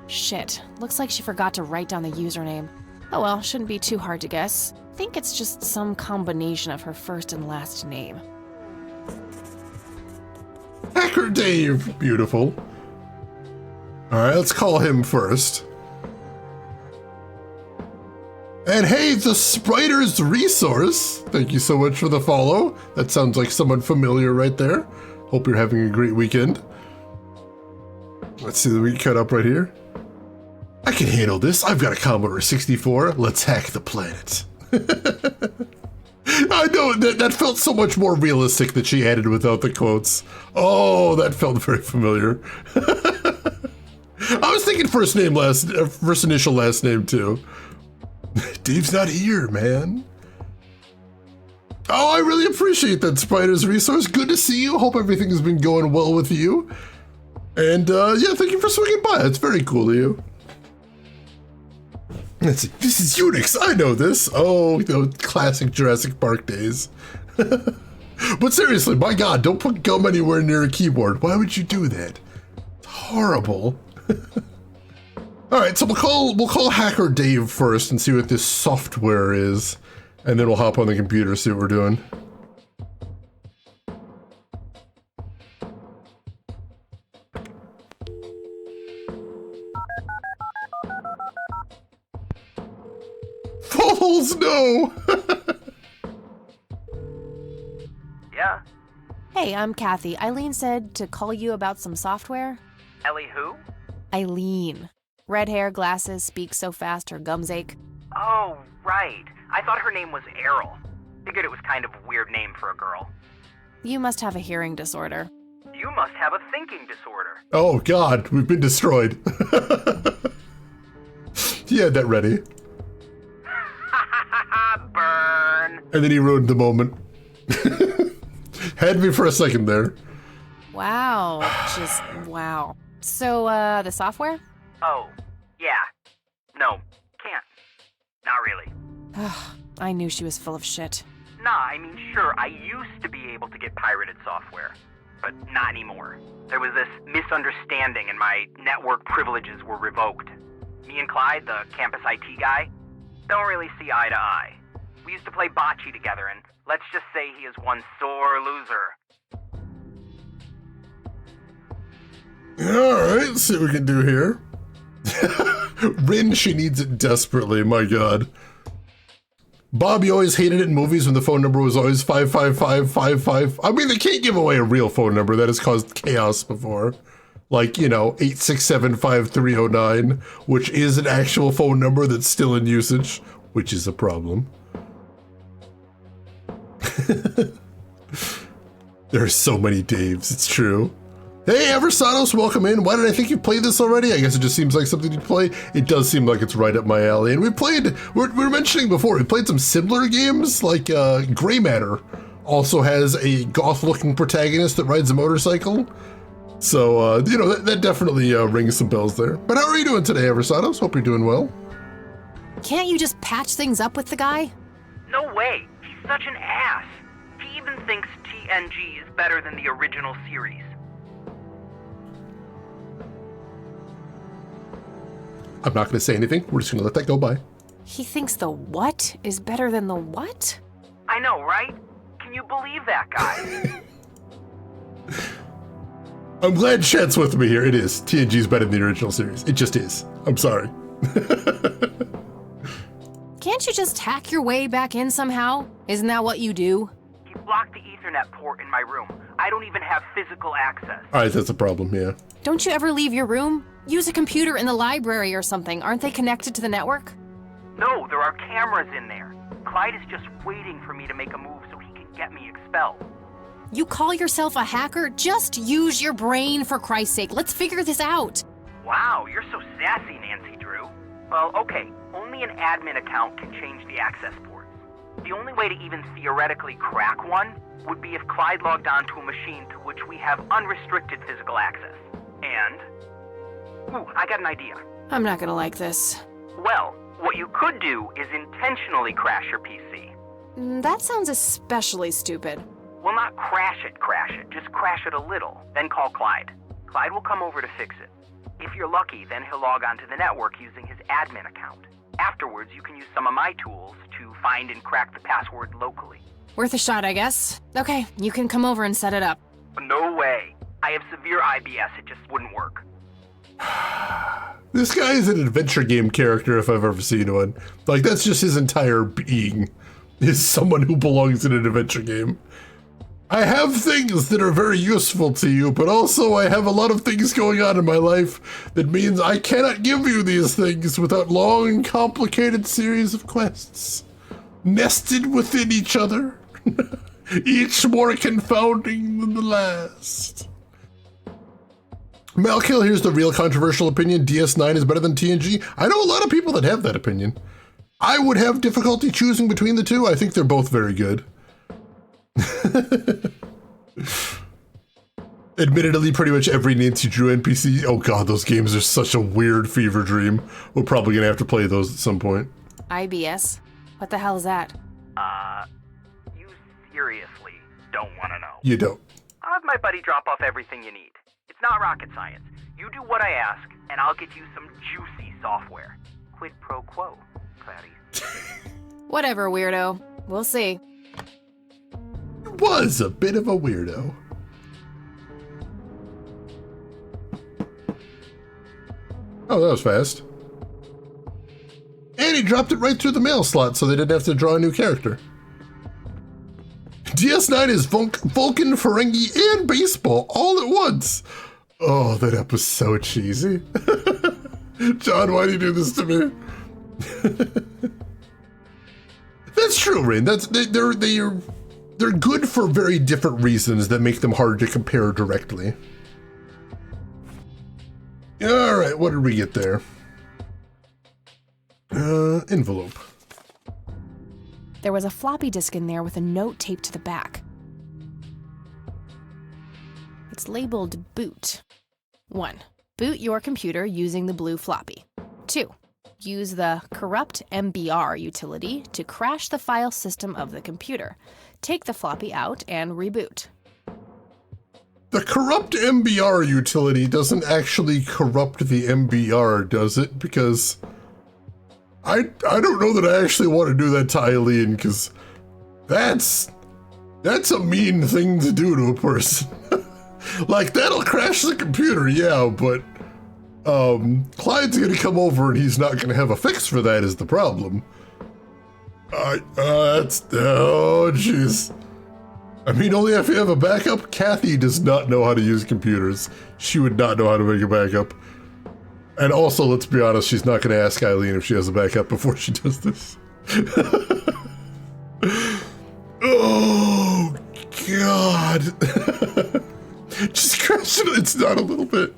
Shit, looks like she forgot to write down the username. Oh well, shouldn't be too hard to guess. I think it's just some combination of her first and last name. Hacker Dave, beautiful. Alright, let's call him first. And hey, the Spiders Resource! Thank you so much for the follow. That sounds like someone familiar right there. Hope you're having a great weekend. Let's see the week cut up right here. I can handle this. I've got a Commodore 64. Let's hack the planet. I know, that felt so much more realistic that she added without the quotes. Oh, that felt very familiar. I was thinking first initial last name too. Dave's not here, man. Oh, I really appreciate that, Spider's Resource. Good to see you. Hope everything has been going well with you. And yeah, thank you for swinging by. It's very cool of you. Let's see. This is Unix. I know this. Oh, those classic Jurassic Park days. But seriously, my God, don't put gum anywhere near a keyboard. Why would you do that? It's horrible. All right, so we'll call Hacker Dave first and see what this software is, and then we'll hop on the computer, see what we're doing. Fools, no! Yeah? Hey, I'm Kathy. Eileen said to call you about some software. Ellie who? Eileen. Red hair, glasses, speaks so fast her gums ache. Oh, Right. I thought her name was Errol. Figured it was kind of a weird name for a girl. You must have a hearing disorder. You must have a thinking disorder. Oh God, we've been destroyed. He had that ready. Burn. And then he ruined the moment. Had me for a second there. Wow. Just wow. So, the software? Oh, yeah. No, can't. Not really. I knew she was full of shit. Nah, I mean, sure, I used to be able to get pirated software, but not anymore. There was this misunderstanding and my network privileges were revoked. Me and Clyde, the campus IT guy, don't really see eye to eye. We used to play bocce together, and let's just say he is one sore loser. Alright, let's see what we can do here. Rin, she needs it desperately, my God. Bob, you always hated it in movies when the phone number was always 55555. I mean, they can't give away a real phone number. That has caused chaos before. Like, 8675309, which is an actual phone number that's still in usage, which is a problem. There are so many Daves, it's true. Hey, Eversados, welcome in. Why did I think you played this already? I guess it just seems like something you'd play. It does seem like it's right up my alley. And we were mentioning before, we played some similar games, like Gray Matter also has a goth-looking protagonist that rides a motorcycle. So, that definitely rings some bells there. But how are you doing today, Eversados? Hope you're doing well. Can't you just patch things up with the guy? No way. He's such an ass. He even thinks TNG is better than the original series. I'm not going to say anything. We're just going to let that go by. He thinks the what is better than the what? I know, right? Can you believe that guy? I'm glad Chet's with me here. It is. TNG's better than the original series. It just is. I'm sorry. Can't you just hack your way back in somehow? Isn't that what you do? He blocked the Ethernet port in my room. I don't even have physical access. All right, that's a problem, yeah. Don't you ever leave your room? Use a computer in the library or something. Aren't they connected to the network? No, there are cameras in there. Clyde is just waiting for me to make a move so he can get me expelled. You call yourself a hacker? Just use your brain, for Christ's sake. Let's figure this out. Wow, you're so sassy, Nancy Drew. Well, okay, only an admin account can change the access ports. The only way to even theoretically crack one would be if Clyde logged onto a machine to which we have unrestricted physical access. And... ooh, I got an idea. I'm not gonna like this. Well, what you could do is intentionally crash your PC. That sounds especially stupid. Well, not crash it, just crash it a little, then call Clyde. Clyde will come over to fix it. If you're lucky, then he'll log onto the network using his admin account. Afterwards, you can use some of my tools to find and crack the password locally. Worth a shot, I guess. Okay, you can come over and set it up. No way. I have severe IBS, it just wouldn't work. This guy is an adventure game character if I've ever seen one. Like, that's just his entire being, is someone who belongs in an adventure game. I have things that are very useful to you, but also I have a lot of things going on in my life that means I cannot give you these things without long, complicated series of quests, nested within each other, each more confounding than the last. Malkill, here's the real controversial opinion. DS9 is better than TNG. I know a lot of people that have that opinion. I would have difficulty choosing between the two. I think they're both very good. Admittedly, pretty much every Nancy Drew NPC, oh god, those games are such a weird fever dream. We're probably gonna have to play those at some point. IBS? What the hell is that? You seriously don't want to know. You don't. I'll have my buddy drop off everything you need. It's not rocket science. You do what I ask, and I'll get you some juicy software. Quid pro quo, Clarice. Whatever, weirdo. We'll see. Was a bit of a weirdo. Oh, that was fast. And he dropped it right through the mail slot so they didn't have to draw a new character. DS9 is Vulcan, Ferengi, and baseball all at once. Oh, that app was so cheesy. John, why do you do this to me? That's true, Rain. They're good for very different reasons that make them hard to compare directly. All right, what did we get there? Envelope. There was a floppy disk in there with a note taped to the back. It's labeled boot. 1. Boot your computer using the blue floppy. 2. Use the corrupt MBR utility to crash the file system of the computer. Take the floppy out and reboot. The corrupt MBR utility doesn't actually corrupt the MBR, does it? Because I don't know that I actually want to do that to Eileen, because that's a mean thing to do to a person. Like, that'll crash the computer, yeah, but Clyde's gonna come over and he's not gonna have a fix for that is the problem. Oh jeez. I mean, only if you have a backup. Kathy does not know how to use computers. She would not know how to make a backup. And also, let's be honest, she's not gonna ask Eileen if she has a backup before she does this. Oh, God. Just crash it. It's not a little bit.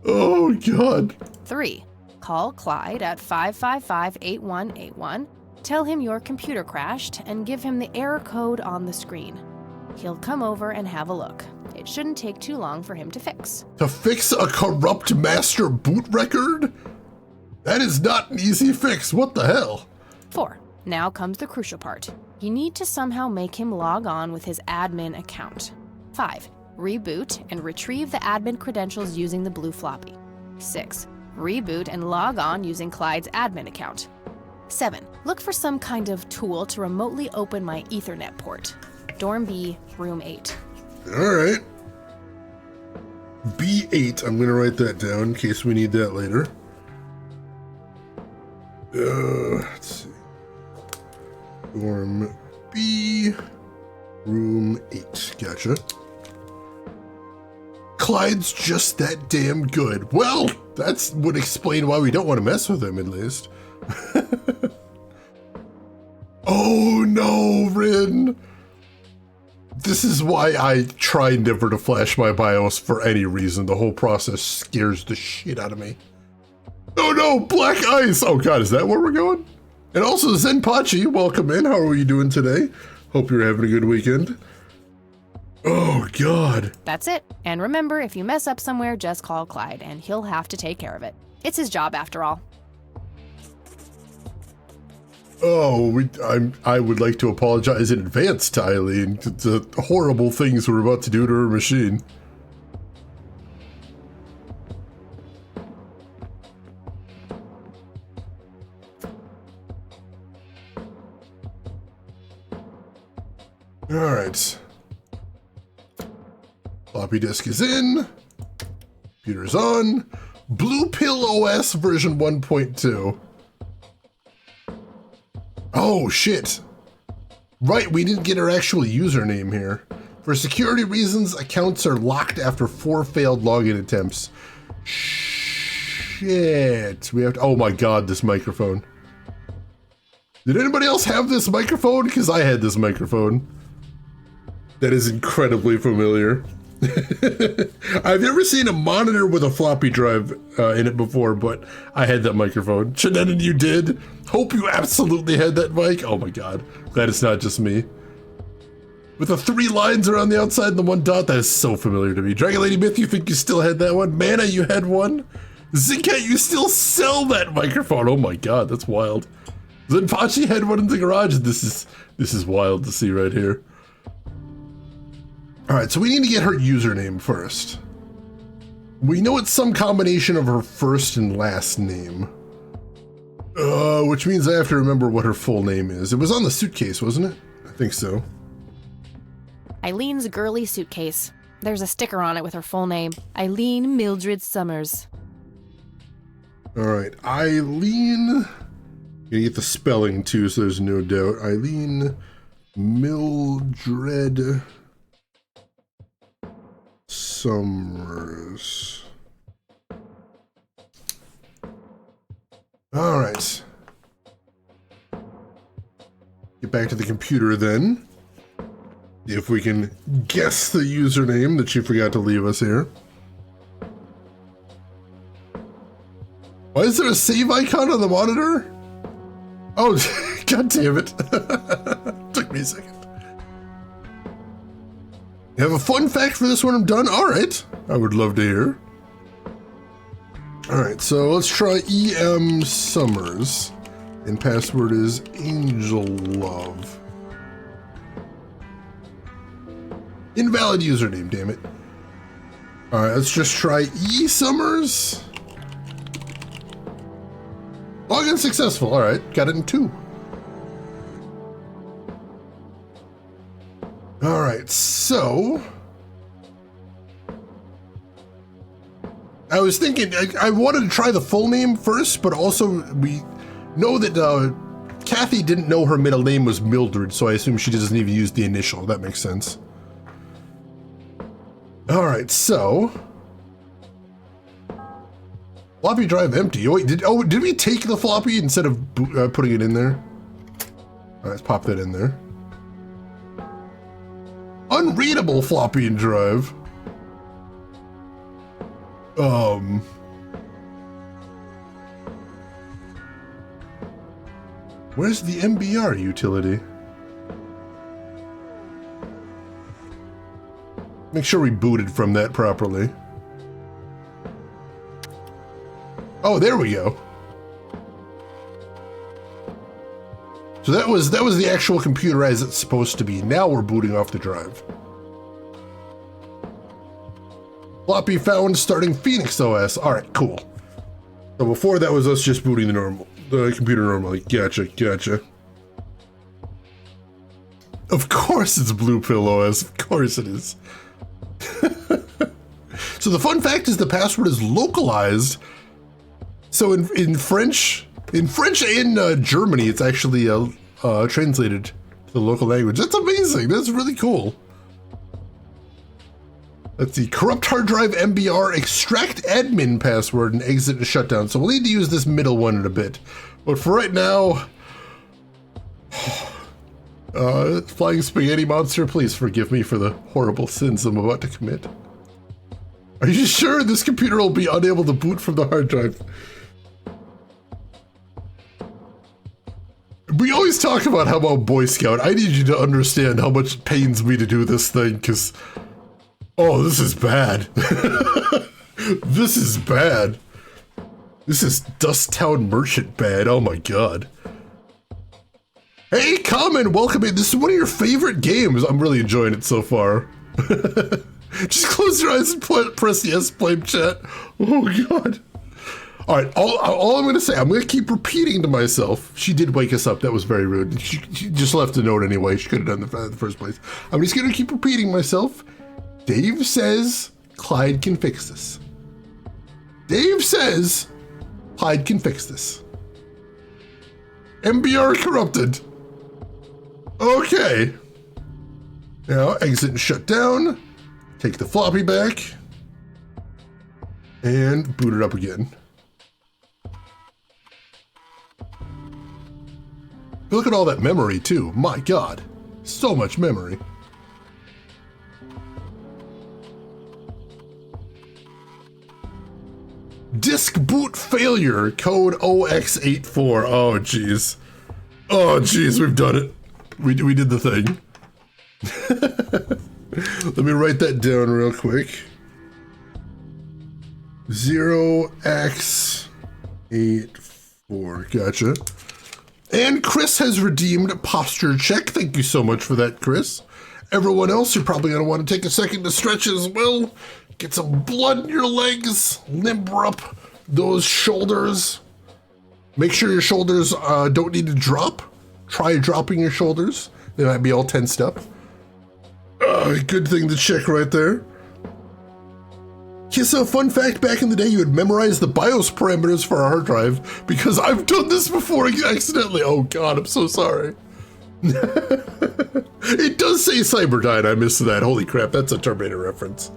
Oh, God. 3. Call Clyde at 555-8181. Tell him your computer crashed and give him the error code on the screen. He'll come over and have a look. It shouldn't take too long for him to fix. To fix a corrupt master boot record? That is not an easy fix. What the hell? 4. Now comes the crucial part. You need to somehow make him log on with his admin account. 5. Reboot and retrieve the admin credentials using the blue floppy. 6. Reboot and log on using Clyde's admin account. 7. Look for some kind of tool to remotely open my Ethernet port. Dorm B, room 8. All right. B8. I'm going to write that down in case we need that later. Let's see. Dorm B, room 8. Gotcha. Clyde's just that damn good. Well, that would explain why we don't want to mess with him, at least. Oh no, Rin! This is why I try never to flash my BIOS for any reason. The whole process scares the shit out of me. Oh no, black ice! Oh god, is that where we're going? And also, Zenpachi, welcome in. How are you doing today? Hope you're having a good weekend. Oh god. That's it. And remember, if you mess up somewhere, just call Clyde and he'll have to take care of it. It's his job after all. Oh, I would like to apologize in advance to Eileen. The horrible things we're about to do to her machine. All right. Floppy disk is in. Computer's on. Blue Pill OS version 1.2. Oh, shit. Right, we didn't get our actual username here. For security reasons, accounts are locked after 4 failed login attempts. Shit. We have to, oh my god, this microphone. Did anybody else have this microphone? Because I had this microphone. That is incredibly familiar. I've never seen a monitor with a floppy drive in it before, but I had that microphone. Shannon, you did? Hope you absolutely had that mic. Oh my god, glad it's not just me. With the 3 lines around the outside and the 1 dot, that is so familiar to me. Dragon Lady Myth, you think you still had that one? Mana, you had one? Zincat, you still sell that microphone. Oh my god, that's wild. Zenpachi had one in the garage. This is wild to see right here. All right, so we need to get her username first. We know it's some combination of her first and last name. Which means I have to remember what her full name is. It was on the suitcase, wasn't it? I think so. Eileen's girly suitcase. There's a sticker on it with her full name. Eileen Mildred Summers. All right, Eileen. Gonna get the spelling too, so there's no doubt. Eileen Mildred Summers. All right. back to the computer then. See if we can guess the username that she forgot to leave us here. Why is there a save icon on the monitor? Oh, god damn it. Took me a second. You have a fun fact for this when I'm done? All right. I would love to hear. All right, so let's try E.M. Summers. And password is Angel Love. Invalid username, damn it. All right, let's just try E. Summers. Login successful. All right, got it in 2. All right, so I was thinking I wanted to try the full name first, but also we know that Kathy didn't know her middle name was Mildred, so I assume she doesn't even use the initial. That makes sense. All right, so floppy drive empty. Oh wait, did we take the floppy instead of putting it in there? All right, let's pop that in there. Unreadable floppy and drive. Where's the MBR utility? Make sure we booted from that properly. Oh, there we go. So that was the actual computer as it's supposed to be. Now we're booting off the drive. Floppy found starting Phoenix OS. All right, cool. So before that was us just booting the computer normally. Gotcha. Of course it's Blue Pill OS. Of course it is. So the fun fact is the password is localized. So in French and Germany, it's actually translated to the local language. That's amazing. That's really cool. Let's see. Corrupt hard drive MBR extract admin password and exit and shutdown. So we'll need to use this middle one in a bit. But for right now, Flying Spaghetti Monster, please forgive me for the horrible sins I'm about to commit. Are you sure this computer will be unable to boot from the hard drive? We always talk about how about Boy Scout. I need you to understand how much it pains me to do this thing, because, oh, this is bad. This is bad. This is Dust Town Merchant bad. Oh my god. Hey, Common, welcome in. This is one of your favorite games. I'm really enjoying it so far. Just close your eyes and press the S blame chat. Oh god. All right, all I'm going to say, I'm going to keep repeating to myself. She did wake us up. That was very rude. She just left a note anyway. She could have done that in the first place. I'm just going to keep repeating myself. Dave says Clyde can fix this. Dave says Clyde can fix this. MBR corrupted. Okay. Now exit and shut down. Take the floppy back. And boot it up again. Look at all that memory too. My god. So much memory. Disk boot failure. Code OX84. Oh jeez. Oh jeez, we've done it. We did the thing. Let me write that down real quick. 0x84. Gotcha. And Chris has redeemed posture check. Thank you so much for that, Chris. Everyone else, you're probably going to want to take a second to stretch as well. Get some blood in your legs. Limber up those shoulders. Make sure your shoulders don't need to drop. Try dropping your shoulders. They might be all tensed up. Good thing to check right there. Yeah, so fun fact, back in the day you would memorize the BIOS parameters for a hard drive because I've done this before accidentally. Oh god, I'm so sorry. It does say Cyberdyne, I missed that. Holy crap, that's a Terminator reference.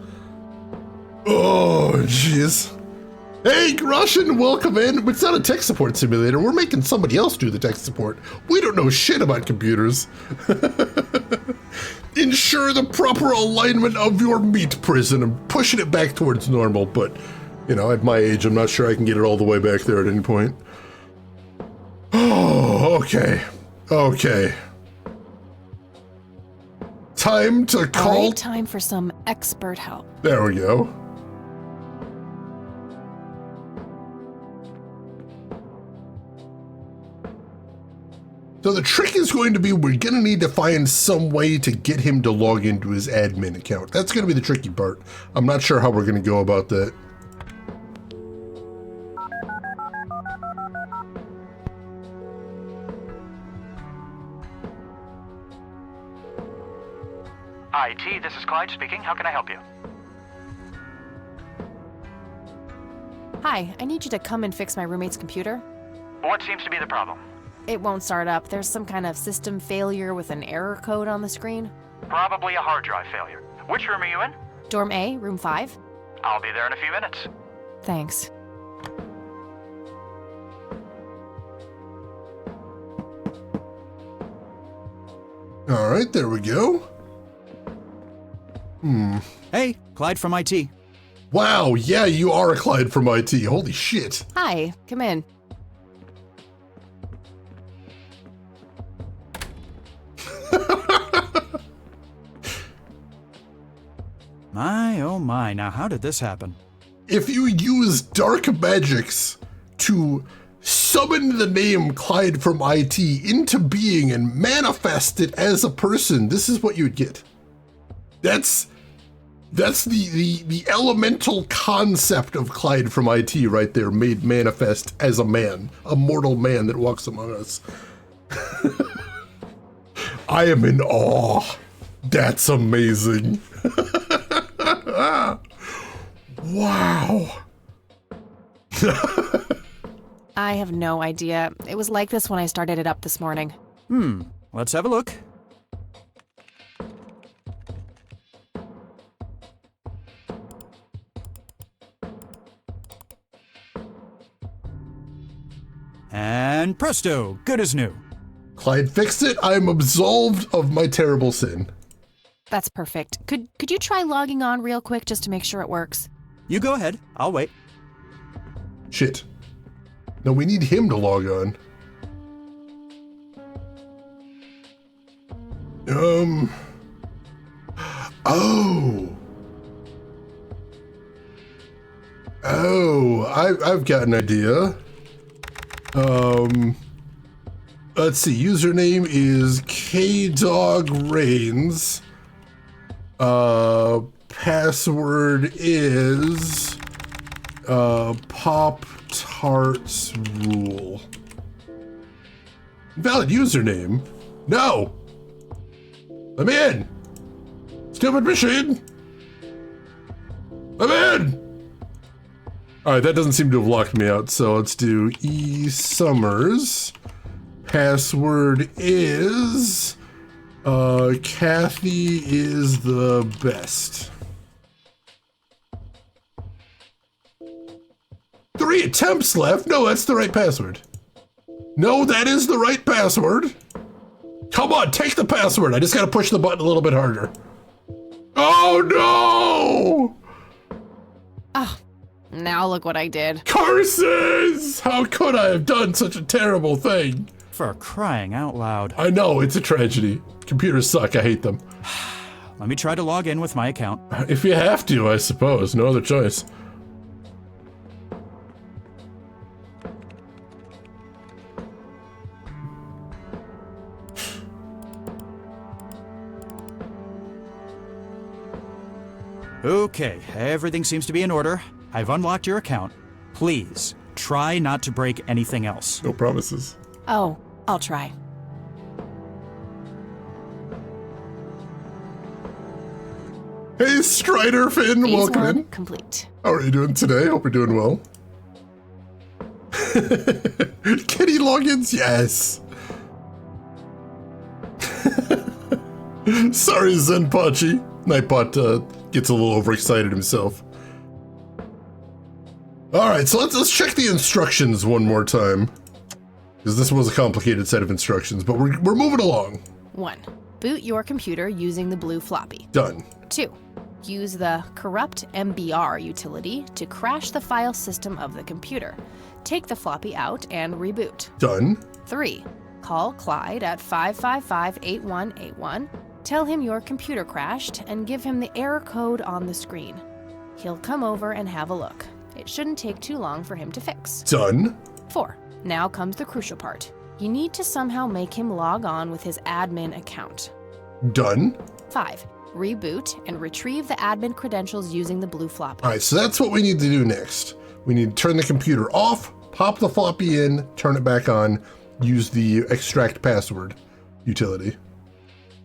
Oh, jeez. Hey, Russian, welcome in. It's not a tech support simulator. We're making somebody else do the tech support. We don't know shit about computers. Ensure the proper alignment of your meat prison. I'm pushing it back towards normal, but, you know, at my age, I'm not sure I can get it all the way back there at any point. Oh, okay. Okay. Time to call... All right, time for some expert help. There we go. So the trick is going to be we're going to need to find some way to get him to log into his admin account. That's going to be the tricky part. I'm not sure how we're going to go about that. IT, this is Clyde speaking. How can I help you? Hi, I need you to come and fix my roommate's computer. What seems to be the problem? It won't start up. There's some kind of system failure with an error code on the screen. Probably a hard drive failure. Which room are you in? Dorm A, room 5. I'll be there in a few minutes. Thanks. All right, there we go. Hey, Clyde from IT. Wow, yeah, you are a Clyde from IT. Holy shit. Hi, come in. My, oh my, now how did this happen? If you use dark magics to summon the name Clyde from IT into being and manifest it as a person, this is what you would get. That's the elemental concept of Clyde from IT right there, made manifest as a man, a mortal man that walks among us. I am in awe. That's amazing. Wow. I have no idea. It was like this when I started it up this morning. Let's have a look. And presto, good as new. Clyde fixed it. I'm absolved of my terrible sin. That's perfect. Could you try logging on real quick just to make sure it works? You go ahead. I'll wait. Shit. No, we need him to log on. I've got an idea. Let's see, username is KDogRains. Password is Pop-Tarts Rule. Valid username? No! Let me in! Stupid machine! Let me in! Alright, that doesn't seem to have locked me out, so let's do E. Summers. Password is... Kathy is the best. 3 attempts left? No, that's the right password. No, that is the right password. Come on, take the password. I just gotta push the button a little bit harder. Oh no! Oh, now look what I did. Curses! How could I have done such a terrible thing? For crying out loud. I know, it's a tragedy. Computers suck, I hate them. Let me try to log in with my account. If you have to, I suppose. No other choice. Okay, everything seems to be in order. I've unlocked your account. Please, try not to break anything else. No promises. Oh, I'll try. Hey, Strider Finn, Phase welcome 1 in. complete. How are you doing today? Hope you're doing well. Kitty logins? Yes. Sorry, Zenpachi. Nightbot gets a little overexcited himself. All right, so let's check the instructions one more time, because this was a complicated set of instructions, but we're moving along. 1. Boot your computer using the blue floppy. Done. 2. Use the corrupt MBR utility to crash the file system of the computer. Take the floppy out and reboot. Done. 3. Call Clyde at 555-8181. Tell him your computer crashed and give him the error code on the screen. He'll come over and have a look. It shouldn't take too long for him to fix. Done. 4. Now comes the crucial part. You need to somehow make him log on with his admin account. Done. 5. Reboot and retrieve the admin credentials using the blue floppy. All right, so that's what we need to do next. We need to turn the computer off, pop the floppy in, turn it back on, use the extract password utility.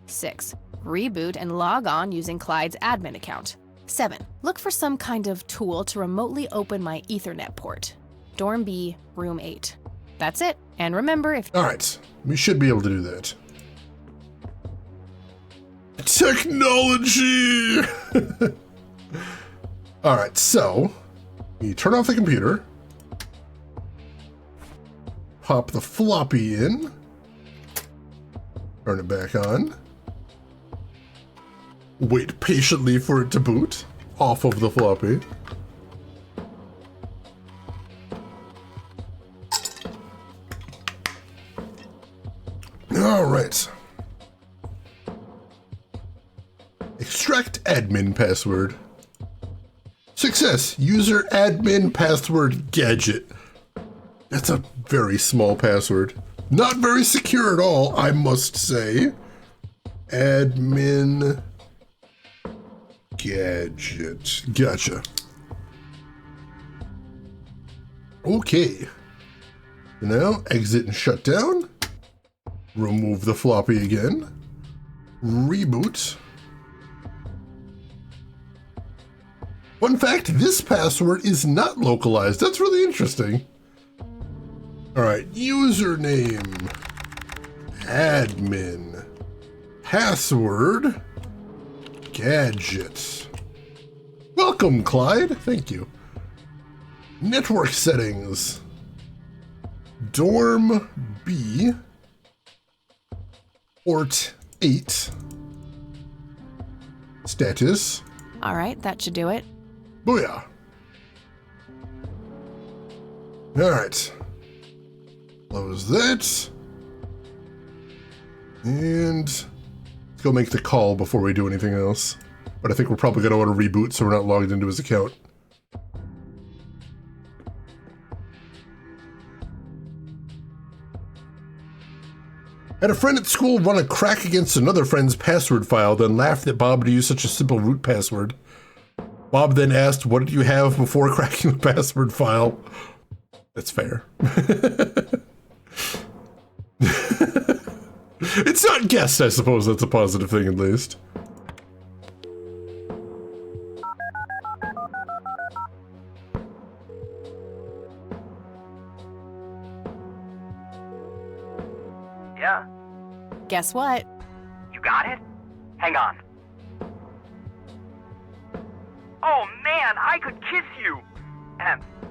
6. Reboot and log on using Clyde's admin account. 7. Look for some kind of tool to remotely open my Ethernet port. Dorm B, room 8. That's it. And remember, if... All right, we should be able to do that. Technology! All right, so you turn off the computer, pop the floppy in, turn it back on, wait patiently for it to boot off of the floppy. All right. Extract admin password. Success. User admin password gadget. That's a very small password. Not very secure at all, I must say. Admin gadget. Gotcha. Okay. Now exit and shut down. Remove the floppy again. Reboot. Fun fact, this password is not localized. That's really interesting. All right, username, admin, password, gadget. Welcome, Clyde. Thank you. Network settings. Dorm B, port 8. Status. All right, that should do it. Booyah. All right. Close that. And let's go make the call before we do anything else. But I think we're probably going to want to reboot so we're not logged into his account. Had a friend at school run a crack against another friend's password file, then laughed at Bob to use such a simple root password. Bob then asked, "What did you have before cracking the password file?" That's fair. It's not guessed, I suppose that's a positive thing at least. Yeah. Guess what? You got it? Hang on. Oh man, I could kiss you!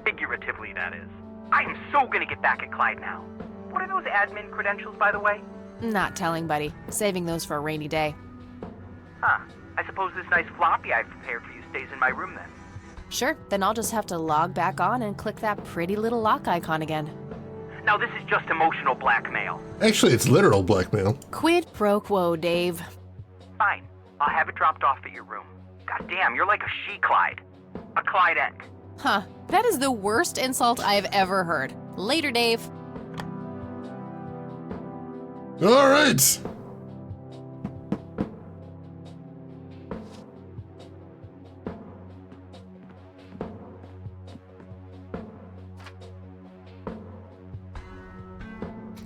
Figuratively, that is. I am so gonna get back at Clyde now. What are those admin credentials, by the way? Not telling, buddy. Saving those for a rainy day. Huh. I suppose this nice floppy I've prepared for you stays in my room then. Sure, then I'll just have to log back on and click that pretty little lock icon again. Now this is just emotional blackmail. Actually, it's literal blackmail. Quid pro quo, Dave. Fine. I'll have it dropped off at your room. God damn, you're like a she-Clyde. A Clydette. Huh. That is the worst insult I've ever heard. Later, Dave. All right.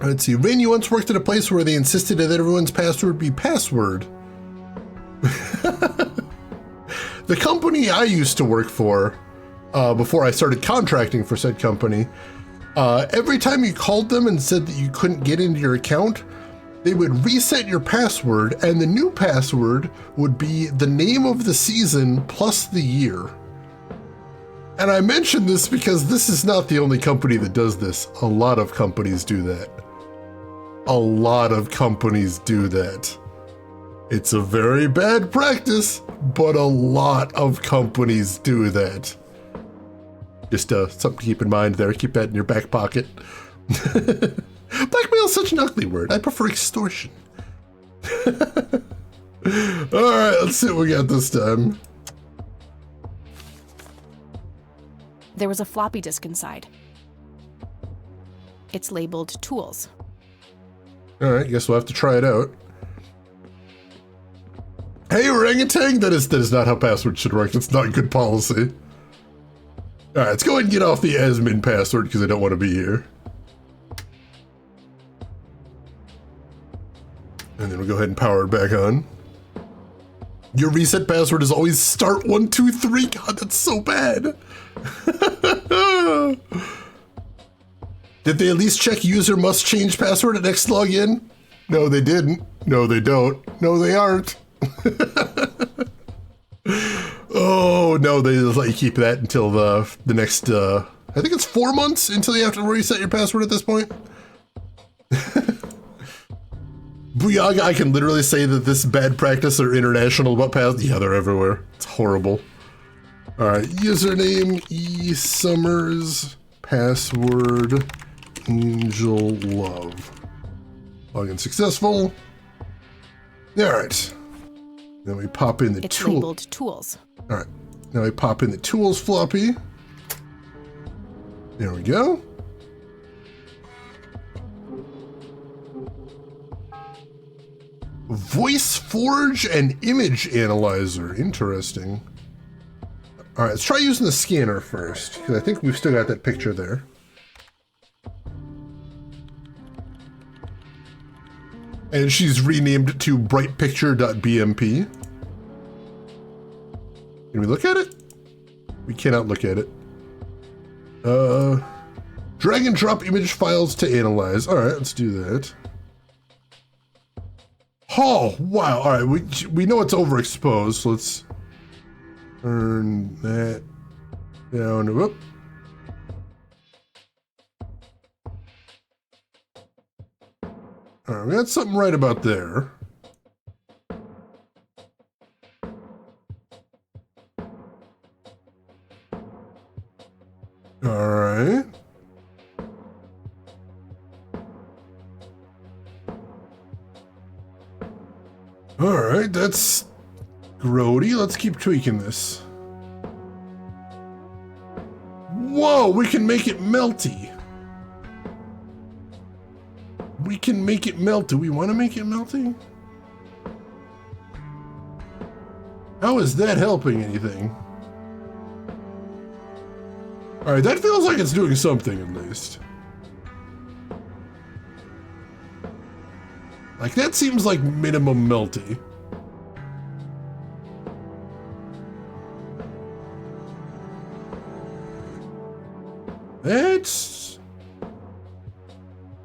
Let's see. Rainy once worked at a place where they insisted that everyone's password be password. The company I used to work for, before I started contracting for said company, every time you called them and said that you couldn't get into your account, they would reset your password, and the new password would be the name of the season plus the year. And I mention this because this is not the only company that does this. A lot of companies do that. A lot of companies do that. It's a very bad practice, but a lot of companies do that. Just something to keep in mind there. Keep that in your back pocket. Blackmail is such an ugly word. I prefer extortion. Alright, let's see what we got this time. There was a floppy disk inside. It's labeled Tools. Alright, guess we'll have to try it out. Hey, orangutan! That is not how passwords should work. It's not good policy. Alright, let's go ahead and get off the admin password because I don't want to be here. And then we'll go ahead and power it back on. Your reset password is always start123. God, that's so bad. Did they at least check user must change password at next login? No, they didn't. No, they don't. No, they aren't. Oh, no, they just let you keep that until the next, I think it's 4 months until you have to reset your password at this point. Booyaga, I can literally say that this bad practice are international about passwords. Yeah, they're everywhere. It's horrible. Alright, username E Summers, password Angel Love. Login successful. Alright. Then we pop in the It's labeled Tools. Alright. Now we pop in the Tools floppy. There we go. Voice Forge and Image Analyzer. Interesting. Alright, let's try using the scanner first, because I think we've still got that picture there. And she's renamed to brightpicture.bmp. Can we look at it? We cannot look at it. Drag and drop image files to analyze. Alright, let's do that. Oh, wow. Alright, we know it's overexposed, so let's turn that down. Whoop. Alright, we got something right about there. Alright. Alright, that's grody. Let's keep tweaking this. Whoa, we can make it melty. We can make it melt. Do we want to make it melty? How is that helping anything? Alright, that feels like it's doing something at least. Like, that seems like minimum melty. That's...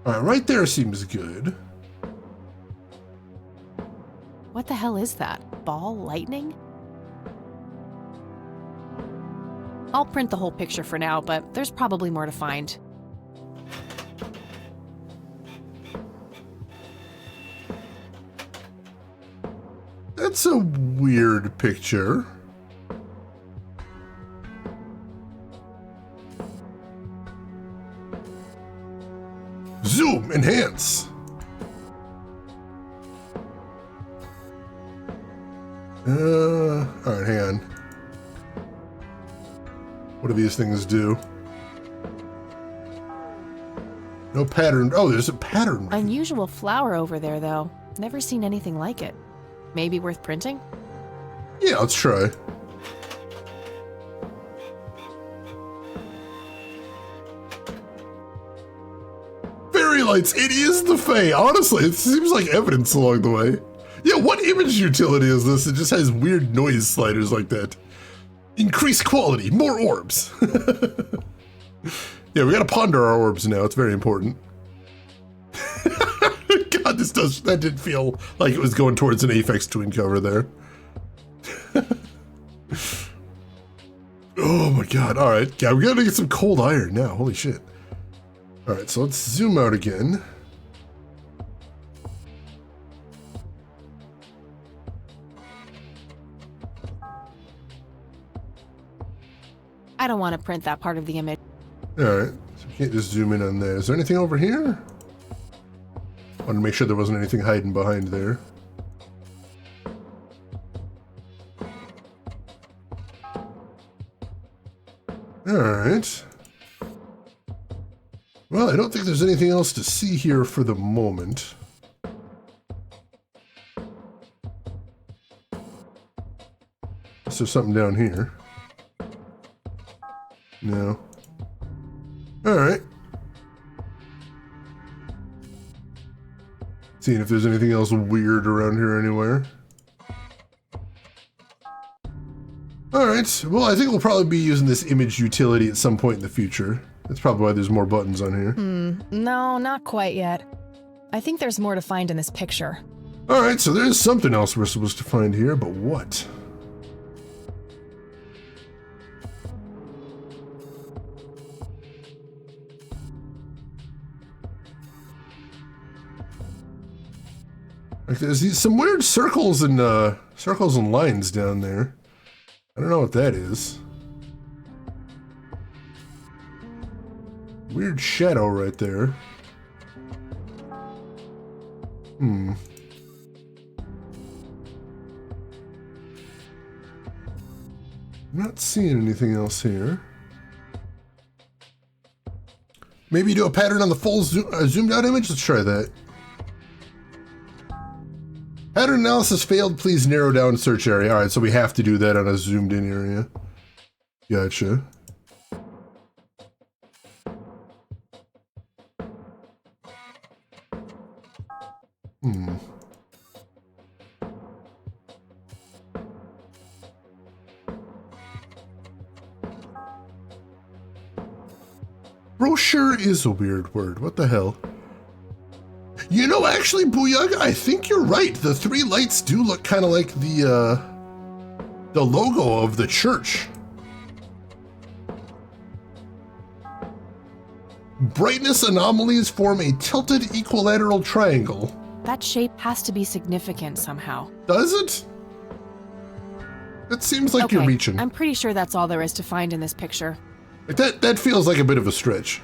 Alright, right there seems good. What the hell is that? Ball lightning? I'll print the whole picture for now, but there's probably more to find. That's a weird picture. Zoom, enhance. Alright, hang on. What do these things do? No pattern. Oh, there's a pattern. Unusual flower over there, though. Never seen anything like it. Maybe worth printing? Yeah, let's try. Fairy lights, it is the Fae. Honestly, it seems like evidence along the way. Yeah, what image utility is this? It just has weird noise sliders like that. Increased quality, more orbs. Yeah, we gotta ponder our orbs now. It's very important. God, that did feel like it was going towards an Aphex Twin cover there. Oh my god, alright. Yeah, we gotta get some cold iron now. Holy shit. Alright, so let's zoom out again. I don't want to print that part of the image. Alright, so we can't just zoom in on that. Is there anything over here? Wanted to make sure there wasn't anything hiding behind there. Alright. Well, I don't think there's anything else to see here for the moment. Is there something down here? No. Alright. Seeing if there's anything else weird around here anywhere. Alright, well I think we'll probably be using this image utility at some point in the future. That's probably why there's more buttons on here. No, not quite yet. I think there's more to find in this picture. Alright, so there's something else we're supposed to find here, but what? Like there's some weird circles and lines down there. I don't know what that is. Weird shadow right there. I'm not seeing anything else here. Maybe do a pattern on the full zoomed out image? Let's try that. Pattern analysis failed. Please narrow down search area. Alright, so we have to do that on a zoomed in area. Gotcha. Brochure is a weird word. What the hell? You know, actually, Booyaga, I think you're right. The three lights do look kind of like the logo of the church. Brightness anomalies form a tilted equilateral triangle. That shape has to be significant somehow. Does it? That seems like Okay, you're reaching. I'm pretty sure that's all there is to find in this picture. That feels like a bit of a stretch.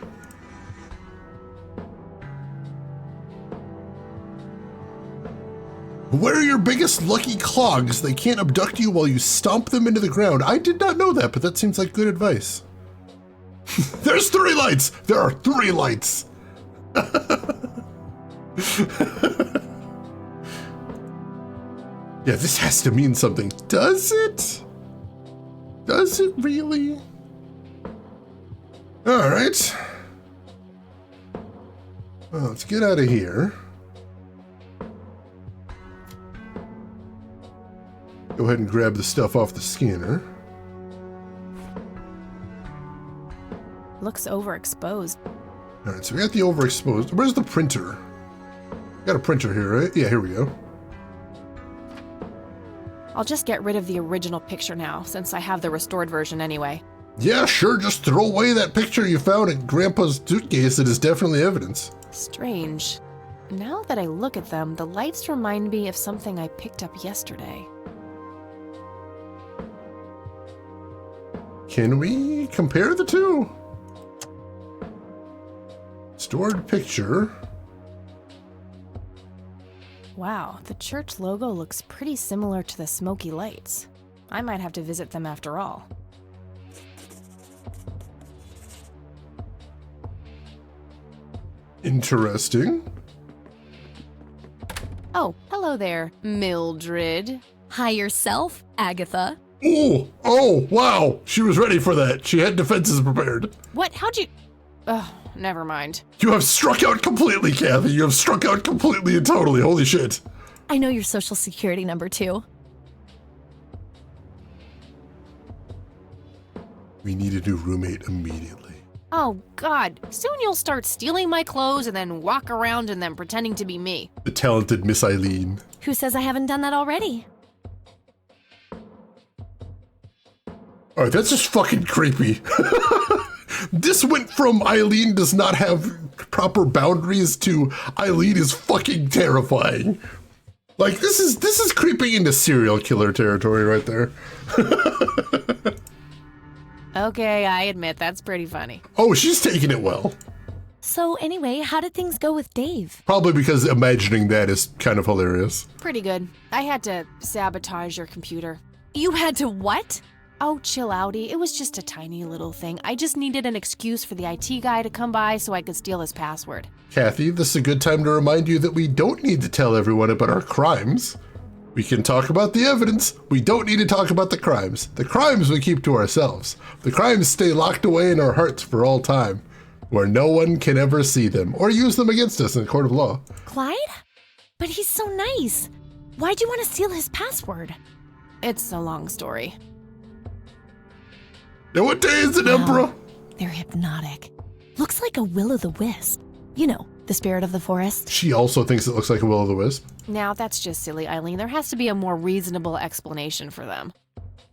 Where are your biggest lucky clogs? They can't abduct you while you stomp them into the ground. I did not know that, but that seems like good advice. There's 3 lights! There are 3 lights! Yeah, this has to mean something. Does it? Does it really? Alright. Well, let's get out of here. Go ahead and grab the stuff off the scanner. Looks overexposed. Alright, so we got the overexposed. Where's the printer? Got a printer here, right? Yeah, here we go. I'll just get rid of the original picture now, since I have the restored version anyway. Yeah, sure, just throw away that picture you found in Grandpa's suitcase. It is definitely evidence. Strange. Now that I look at them, the lights remind me of something I picked up yesterday. Can we compare the two? Stored picture. Wow, the church logo looks pretty similar to the smoky lights. I might have to visit them after all. Interesting. Oh, hello there, Mildred. Hi yourself, Agatha. Oh, wow. She was ready for that. She had defenses prepared. What? How'd you... Oh, never mind. You have struck out completely, Kathy. You have struck out completely and totally. Holy shit. I know your social security number too. We need a new roommate immediately. Oh, God. Soon you'll start stealing my clothes and then walk around in them pretending to be me. The talented Miss Eileen. Who says I haven't done that already? All right, that's just fucking creepy. This went from Eileen does not have proper boundaries to Eileen is fucking terrifying. Like, this is creeping into serial killer territory right there. Okay, I admit that's pretty funny. Oh, she's taking it well. So anyway, how did things go with Dave? Probably because imagining that is kind of hilarious. Pretty good. I had to sabotage your computer. You had to what? Oh, chill outy. It was just a tiny little thing. I just needed an excuse for the IT guy to come by so I could steal his password. Kathy, this is a good time to remind you that we don't need to tell everyone about our crimes. We can talk about the evidence. We don't need to talk about the crimes. The crimes we keep to ourselves. The crimes stay locked away in our hearts for all time, where no one can ever see them or use them against us in a court of law. Clyde? But he's so nice. Why'd you want to steal his password? It's a long story. Now what day is it, Emperor? They're hypnotic. Looks like a will-o'-the-wisp. You know, the spirit of the forest. She also thinks it looks like a will-o'-the-wisp. Now, that's just silly, Eileen. There has to be a more reasonable explanation for them.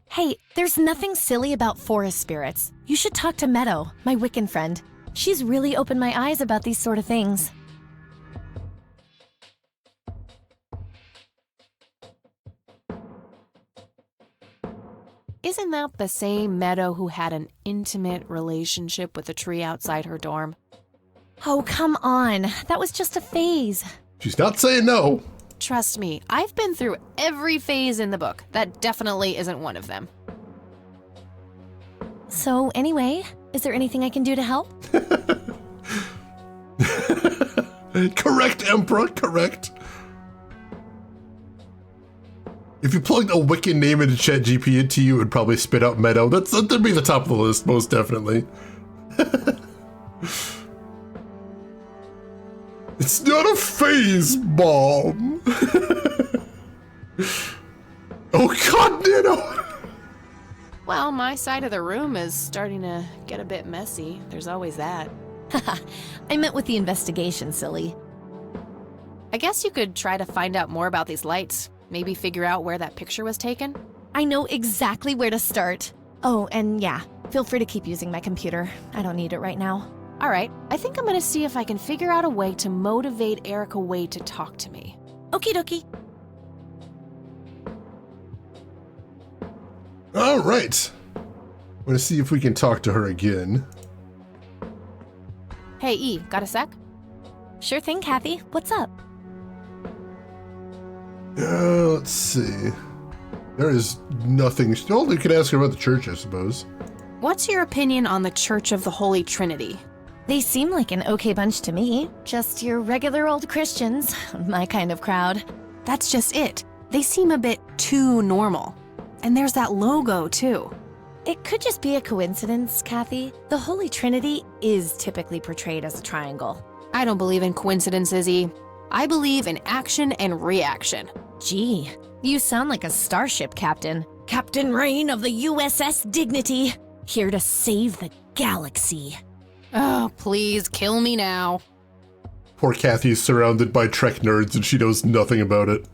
Hey, there's nothing silly about forest spirits. You should talk to Meadow, my Wiccan friend. She's really opened my eyes about these sort of things. Isn't that the same Meadow who had an intimate relationship with the tree outside her dorm? Oh, come on. That was just a phase. She's not saying no. Trust me, I've been through every phase in the book. That definitely isn't one of them. So anyway, is there anything I can do to help? Correct, Emperor, correct. If you plugged a Wiccan name into ChatGPT, it would probably spit out Meadow. That'd be the top of the list, most definitely. It's not a phase bomb. Oh God, Nano! Well, my side of the room is starting to get a bit messy. There's always that. I meant with the investigation, silly. I guess you could try to find out more about these lights. Maybe figure out where that picture was taken? I know exactly where to start. Oh, and yeah, feel free to keep using my computer. I don't need it right now. All right, I think I'm gonna see if I can figure out a way to motivate Erica Wade to talk to me. Okie dokie. All right. I'm gonna see if we can talk to her again. Hey, E, got a sec? Sure thing, Kathy. What's up? Let's see. There is nothing. Oh, you could ask her about the church, I suppose. What's your opinion on the Church of the Holy Trinity? They seem like an okay bunch to me. Just your regular old Christians. My kind of crowd. That's just it. They seem a bit too normal. And there's that logo, too. It could just be a coincidence, Kathy. The Holy Trinity is typically portrayed as a triangle. I don't believe in coincidences, E. I believe in action and reaction. Gee, you sound like a starship captain. Captain Rain of the USS Dignity, here to save the galaxy. Oh, please kill me now. Poor Kathy is surrounded by Trek nerds and she knows nothing about it.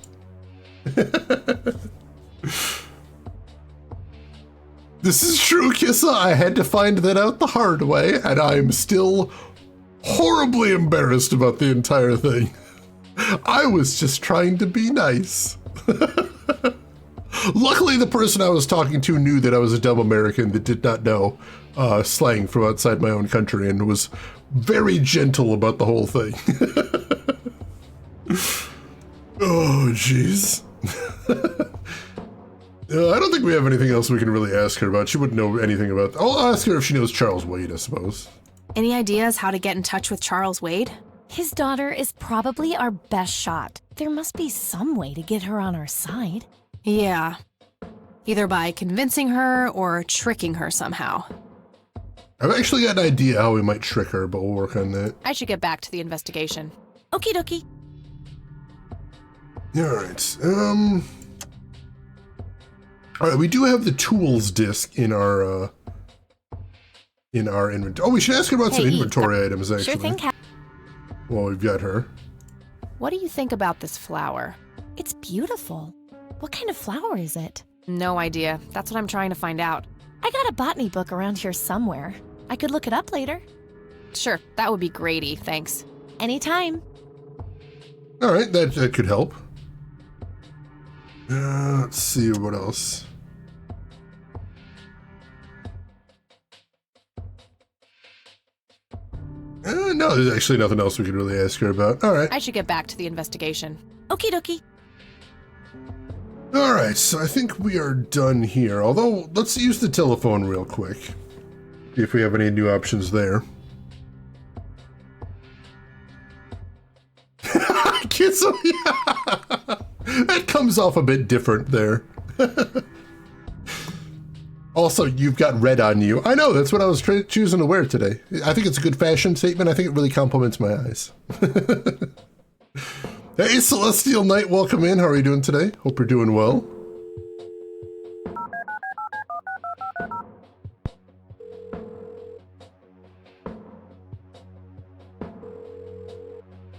This is true, Kissa. I had to find that out the hard way, and I'm still horribly embarrassed about the entire thing. I was just trying to be nice. Luckily, the person I was talking to knew that I was a dumb American that did not know slang from outside my own country and was very gentle about the whole thing. Oh, jeez. I don't think we have anything else we can really ask her about. She wouldn't know anything about... I'll ask her if she knows Charles Wade, I suppose. Any ideas how to get in touch with Charles Wade? His daughter is probably our best shot. There must be some way to get her on our side. Yeah. Either by convincing her or tricking her somehow. I've actually got an idea how we might trick her, but we'll work on that. I should get back to the investigation. Okie dokie. Alright, Alright, we do have the tools disc in our inventory. Oh, we should ask her about some inventory items, actually. Sure thing, Kat. Well, we've got her. What do you think about this flower? It's beautiful. What kind of flower is it? No idea. That's what I'm trying to find out. I got a botany book around here somewhere. I could look it up later. Sure, that would be Grady, thanks. Anytime. All right, that could help. Let's see what else. No, there's actually nothing else we could really ask her about. All right. I should get back to the investigation. Okie dokie. All right, so I think we are done here. Although, let's use the telephone real quick. See if we have any new options there. So, yeah. That comes off a bit different there. Also, you've got red on you. I know, that's what I was choosing to wear today. I think it's a good fashion statement. I think it really compliments my eyes. Hey, Celestial Knight, welcome in. How are you doing today? Hope you're doing well.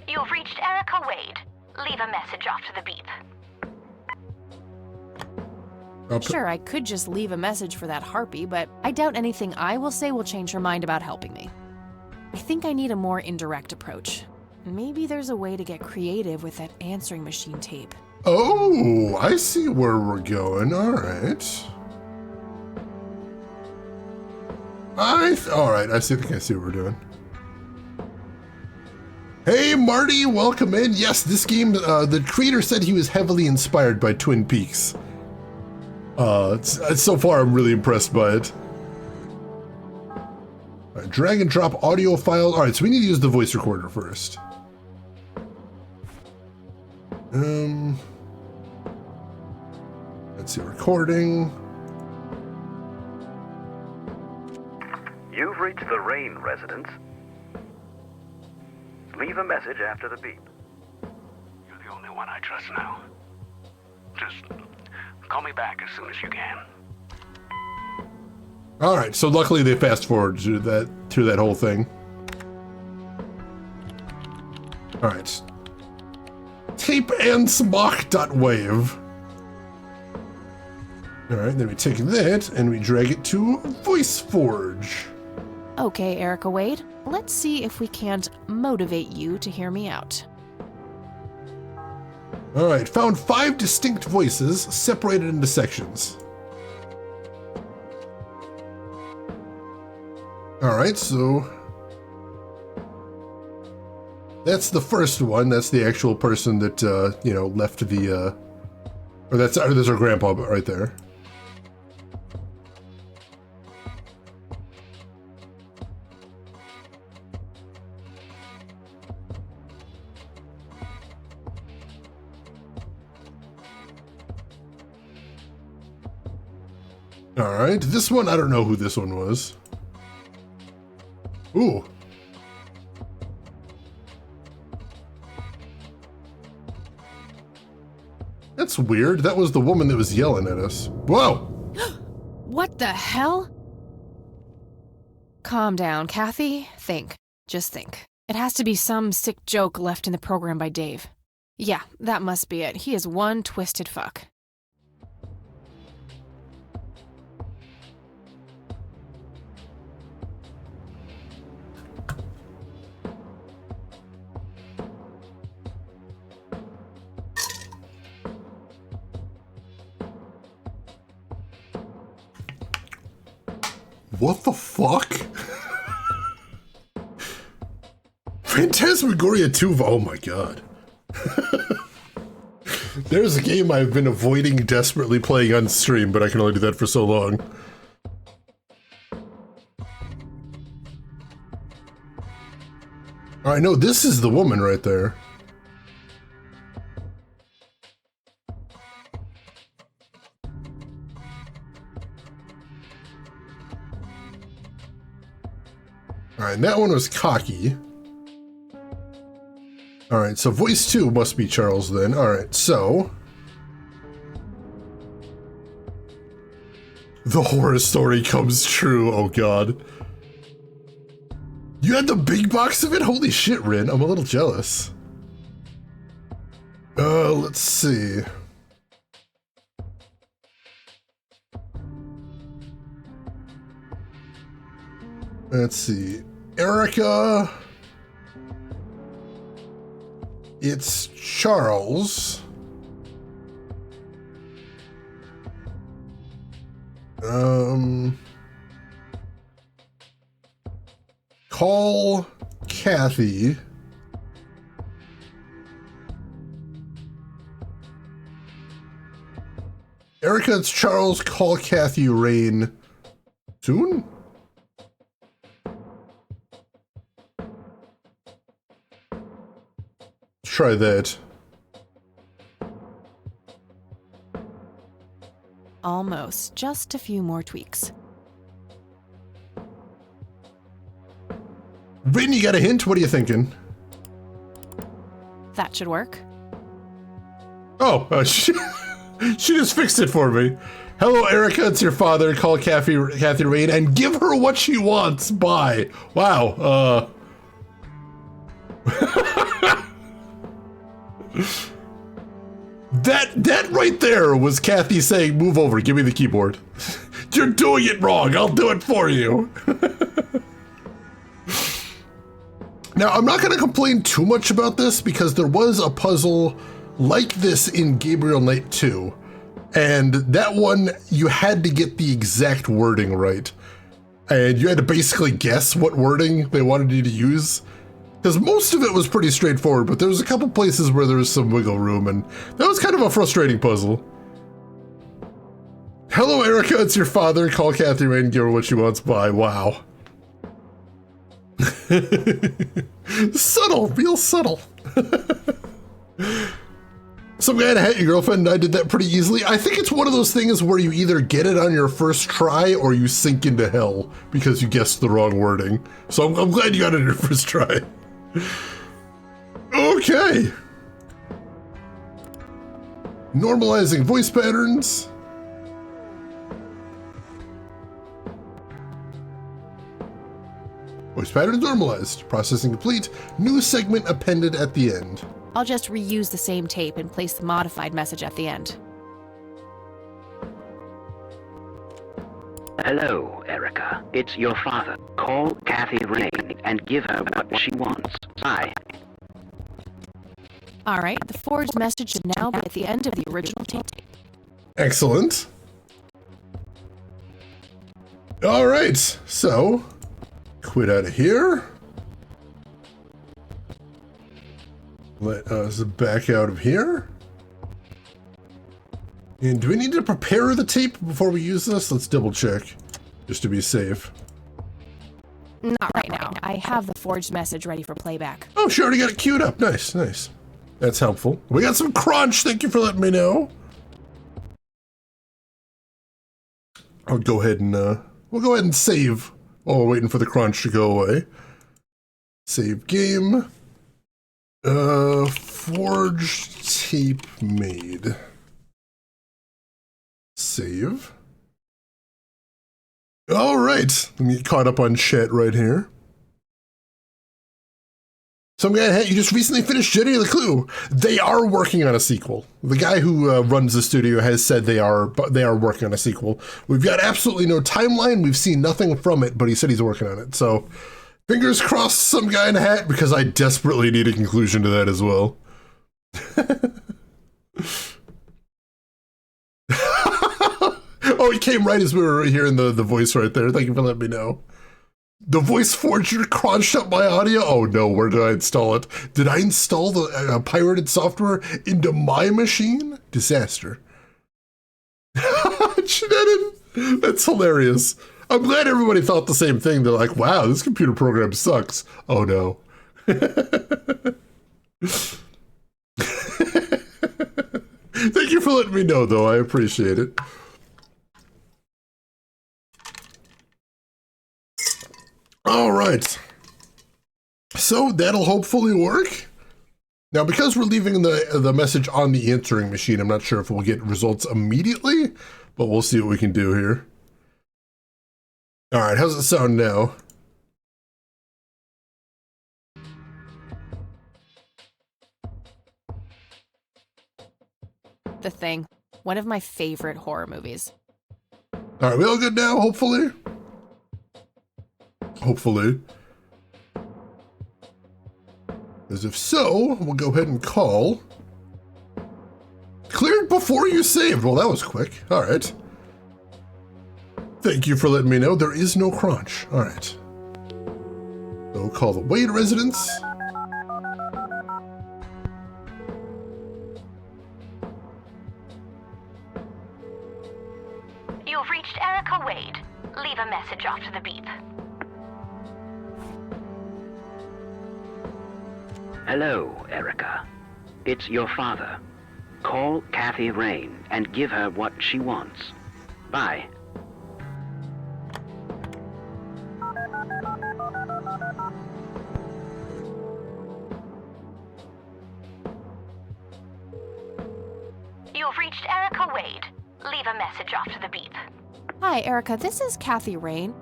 You've reached Erica Wade. Leave a message after the beep. Sure, I could just leave a message for that harpy, but I doubt anything I will say will change her mind about helping me. I think I need a more indirect approach. Maybe there's a way to get creative with that answering machine tape. Oh, I see where we're going. All right. All right, I think I see what we're doing. Hey, Marty, welcome in. Yes, this game, the creator said he was heavily inspired by Twin Peaks. So far, I'm really impressed by it. All right, drag and drop audio file. All right, so we need to use the voice recorder first. Let's see, recording. You've reached the Rain residence. Leave a message after the beep. You're the only one I trust now. Just call me back as soon as you can. All right, so luckily they fast forward through that whole thing. All right. Tape and smock.wave. All right, then we take that and we drag it to VoiceForge. Okay, Erica Wade, let's see if we can't motivate you to hear me out. All right, found 5 distinct voices separated into sections. All right, so that's the first one. That's the actual person that, left the, or there's our grandpa right there. All right, this one, I don't know who this one was. Ooh. That's weird. That was the woman that was yelling at us. Whoa! What the hell? Calm down, Kathy. Think. Just think. It has to be some sick joke left in the program by Dave. Yeah, that must be it. He is one twisted fuck. What the fuck? Phantasmagoria 2, oh my god. There's a game I've been avoiding desperately playing on stream, but I can only do that for so long. Alright, no, this is the woman right there. Alright, and that one was cocky. Alright, so voice 2 must be Charles then. Alright, so the horror story comes true, oh god. You had the big box of it? Holy shit, Rin, I'm a little jealous. Let's see. Let's see. Erica. It's Charles. Call Kathy. Erica, it's Charles. Call Kathy Rain soon? Try that. Almost. Just a few more tweaks. Rain, you got a hint? What are you thinking? That should work. Oh, she just fixed it for me. Hello, Erica, it's your father. Call Kathy Rain and give her what she wants. Bye. Wow. That right there was Kathy saying, move over, give me the keyboard. You're doing it wrong. I'll do it for you. Now, I'm not going to complain too much about this because there was a puzzle like this in Gabriel Knight 2. And that one, you had to get the exact wording right. And you had to basically guess what wording they wanted you to use. Because most of it was pretty straightforward, but there was a couple places where there was some wiggle room, and that was kind of a frustrating puzzle. Hello, Erica, it's your father. Call Kathy Rain and give her what she wants. Bye. Wow. Subtle, real subtle. Some guy in a hat, your girlfriend and I did that pretty easily. I think it's one of those things where you either get it on your first try or you sink into hell because you guessed the wrong wording. So I'm glad you got it on your first try. Okay. Normalizing voice patterns. Voice patterns normalized. Processing complete. New segment appended at the end. I'll just reuse the same tape and place the modified message at the end. Hello, Erica. It's your father. Call Kathy Rain and give her what she wants. Bye. All right, the forged message should now be at the end of the original tape. Excellent. All right, so quit out of here. Let us back out of here. And do we need to prepare the tape before we use this? Let's double check, just to be safe. Not right now. I have the forged message ready for playback. Oh, she already got it queued up. Nice, nice. That's helpful. We got some crunch. Thank you for letting me know. I'll go ahead and, we'll go ahead and save while we're waiting for the crunch to go away. Save game. Forged tape made. Save. All right, let me get caught up on chat right here. Some guy, hey, you just recently finished Jenny the Clue. They are working on a sequel. The guy who runs the studio has said they are working on a sequel. We've got absolutely no timeline. We've seen nothing from it, but he said he's working on it. So fingers crossed, some guy in a hat, because I desperately need a conclusion to that as well. Oh, it came right as we were hearing the voice right there. Thank you for letting me know. The voice forger crunched up my audio? Oh no, where did I install it? Did I install the pirated software into my machine? Disaster. That's hilarious. I'm glad everybody thought the same thing. They're like, wow, this computer program sucks. Oh no. Thank you for letting me know, though. I appreciate it. All right. So that'll hopefully work. Now, because we're leaving the message on the answering machine, I'm not sure if we'll get results immediately, but we'll see what we can do here. All right, how's it sound now? The Thing, one of my favorite horror movies. All right, we all good now, hopefully? hopefully. As if so, we'll go ahead and call. Cleared before you saved. Well, that was quick. All right. Thank you for letting me know there is no crunch. All right. So we'll call the Wade residence. You've reached Erica Wade. Leave a message after the beep. Hello, Erica. It's your father. Call Kathy Rain and give her what she wants. Bye. You've reached Erica Wade. Leave a message after the beep. Hi, Erica. This is Kathy Rain.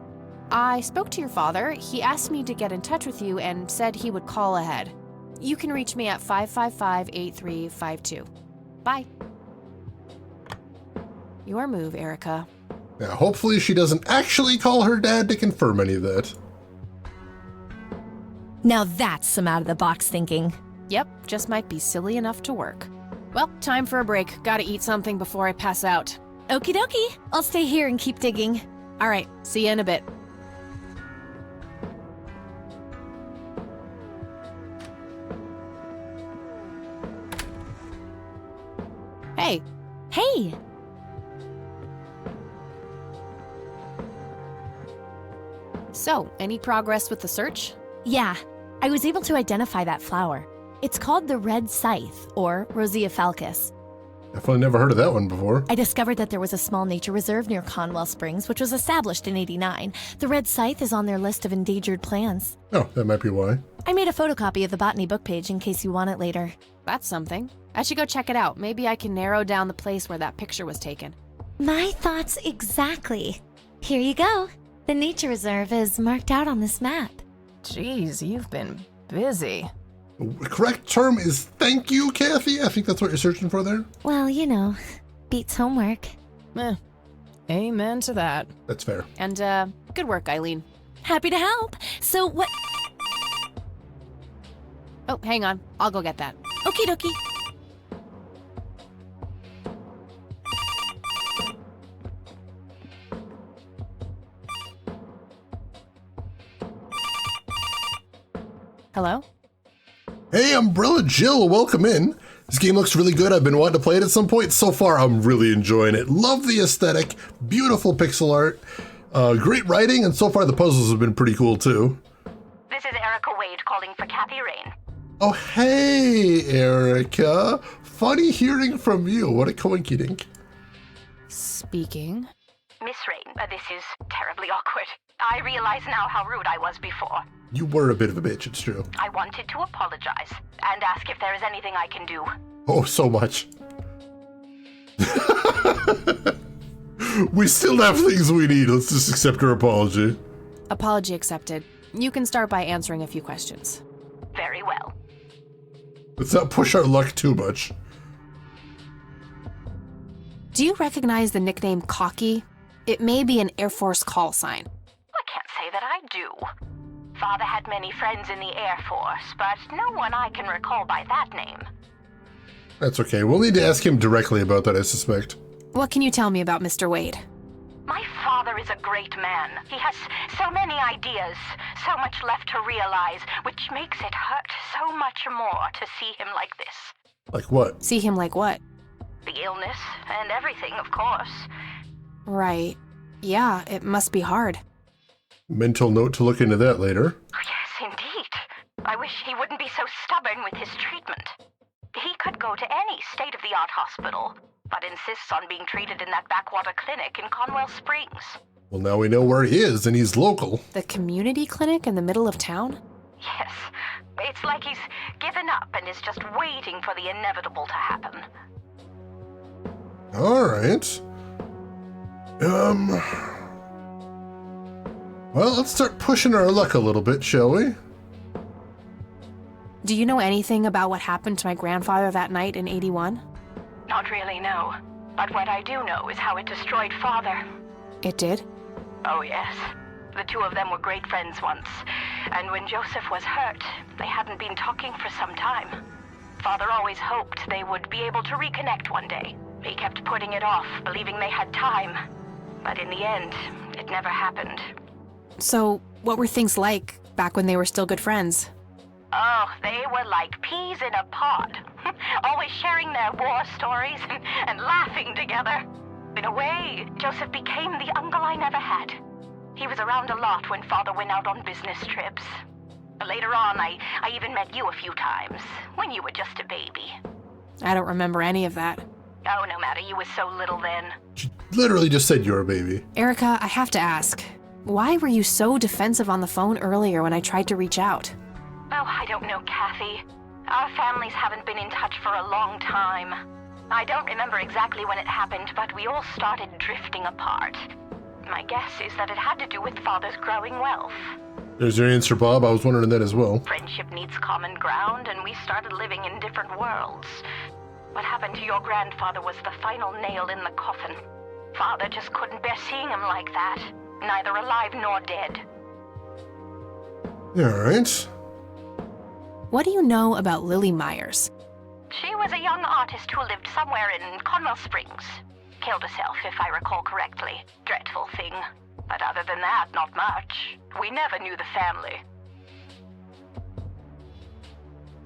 I spoke to your father. He asked me to get in touch with you and said he would call ahead. You can reach me at 555-8352. Bye. Your move, Erica. Now, hopefully she doesn't actually call her dad to confirm any of that. Now that's some out-of-the-box thinking. Yep, just might be silly enough to work. Well, time for a break. Gotta eat something before I pass out. Okie dokie. I'll stay here and keep digging. All right, see you in a bit. Hey. Hey! So, any progress with the search? Yeah, I was able to identify that flower. It's called the red scythe, or Rosea falcus. Definitely never heard of that one before. I discovered that there was a small nature reserve near Conwell Springs, which was established in '89. The red scythe is on their list of endangered plants. Oh, that might be why. I made a photocopy of the botany book page in case you want it later. That's something. I should go check it out. Maybe I can narrow down the place where that picture was taken. My thoughts exactly. Here you go. The nature reserve is marked out on this map. Jeez, you've been busy. The correct term is thank you, Kathy. I think that's what you're searching for there. Well, you know, beats homework. Amen to that. That's fair. And, good work, Eileen. Happy to help. So what? Oh, hang on. I'll go get that. Okie dokie. Hello? Hey, Umbrella Jill, welcome in. This game looks really good. I've been wanting to play it at some point. So far, I'm really enjoying it. Love the aesthetic, beautiful pixel art, great writing, and so far the puzzles have been pretty cool too. This is Erica Wade calling for Kathy Rain. Oh, hey, Erica. Funny hearing from you. What a coinkydink. Speaking. Miss Rain, this is terribly awkward. I realize now how rude I was before. You were a bit of a bitch, it's true. I wanted to apologize and ask if there is anything I can do. Oh, so much. We still have things we need. Let's just accept her apology. Apology accepted. You can start by answering a few questions. Very well. Let's not push our luck too much. Do you recognize the nickname Cocky? It may be an Air Force call sign. I can't say that I do. Father had many friends in the Air Force, but no one I can recall by that name. That's okay. We'll need to ask him directly about that, I suspect. What can you tell me about Mr. Wade? My father is a great man. He has so many ideas, so much left to realize, which makes it hurt so much more to see him like this. Like what? See him like what? The illness and everything, of course. Right. Yeah, it must be hard. Mental note to look into that later. Oh, yes, indeed. I wish he wouldn't be so stubborn with his treatment. He could go to any state-of-the-art hospital, but insists on being treated in that backwater clinic in Conwell Springs. Well, now we know where he is, and he's local. The community clinic in the middle of town? Yes. It's like he's given up and is just waiting for the inevitable to happen. All right. Well, let's start pushing our luck a little bit, shall we? Do you know anything about what happened to my grandfather that night in '81? Not really, no. But what I do know is how it destroyed Father. It did? Oh, yes. The two of them were great friends once, and when Joseph was hurt, they hadn't been talking for some time. Father always hoped they would be able to reconnect one day. He kept putting it off, believing they had time. But in the end, it never happened. So, what were things like back when they were still good friends? Oh, they were like peas in a pod. Always sharing their war stories and laughing together. In a way, Joseph became the uncle I never had. He was around a lot when Father went out on business trips. Later on, I even met you a few times, when you were just a baby. I don't remember any of that. Oh, no matter, you were so little then. She literally just said you're a baby. Erica, I have to ask, why were you so defensive on the phone earlier when I tried to reach out? Oh, I don't know, Kathy. Our families haven't been in touch for a long time. I don't remember exactly when it happened, but we all started drifting apart. My guess is that it had to do with Father's growing wealth. There's your answer, Bob. I was wondering that as well. Friendship needs common ground, and we started living in different worlds. What happened to your grandfather was the final nail in the coffin. Father just couldn't bear seeing him like that, neither alive nor dead. All right. What do you know about Lily Myers? She was a young artist who lived somewhere in Conwell Springs. Killed herself, if I recall correctly. Dreadful thing. But other than that, not much. We never knew the family.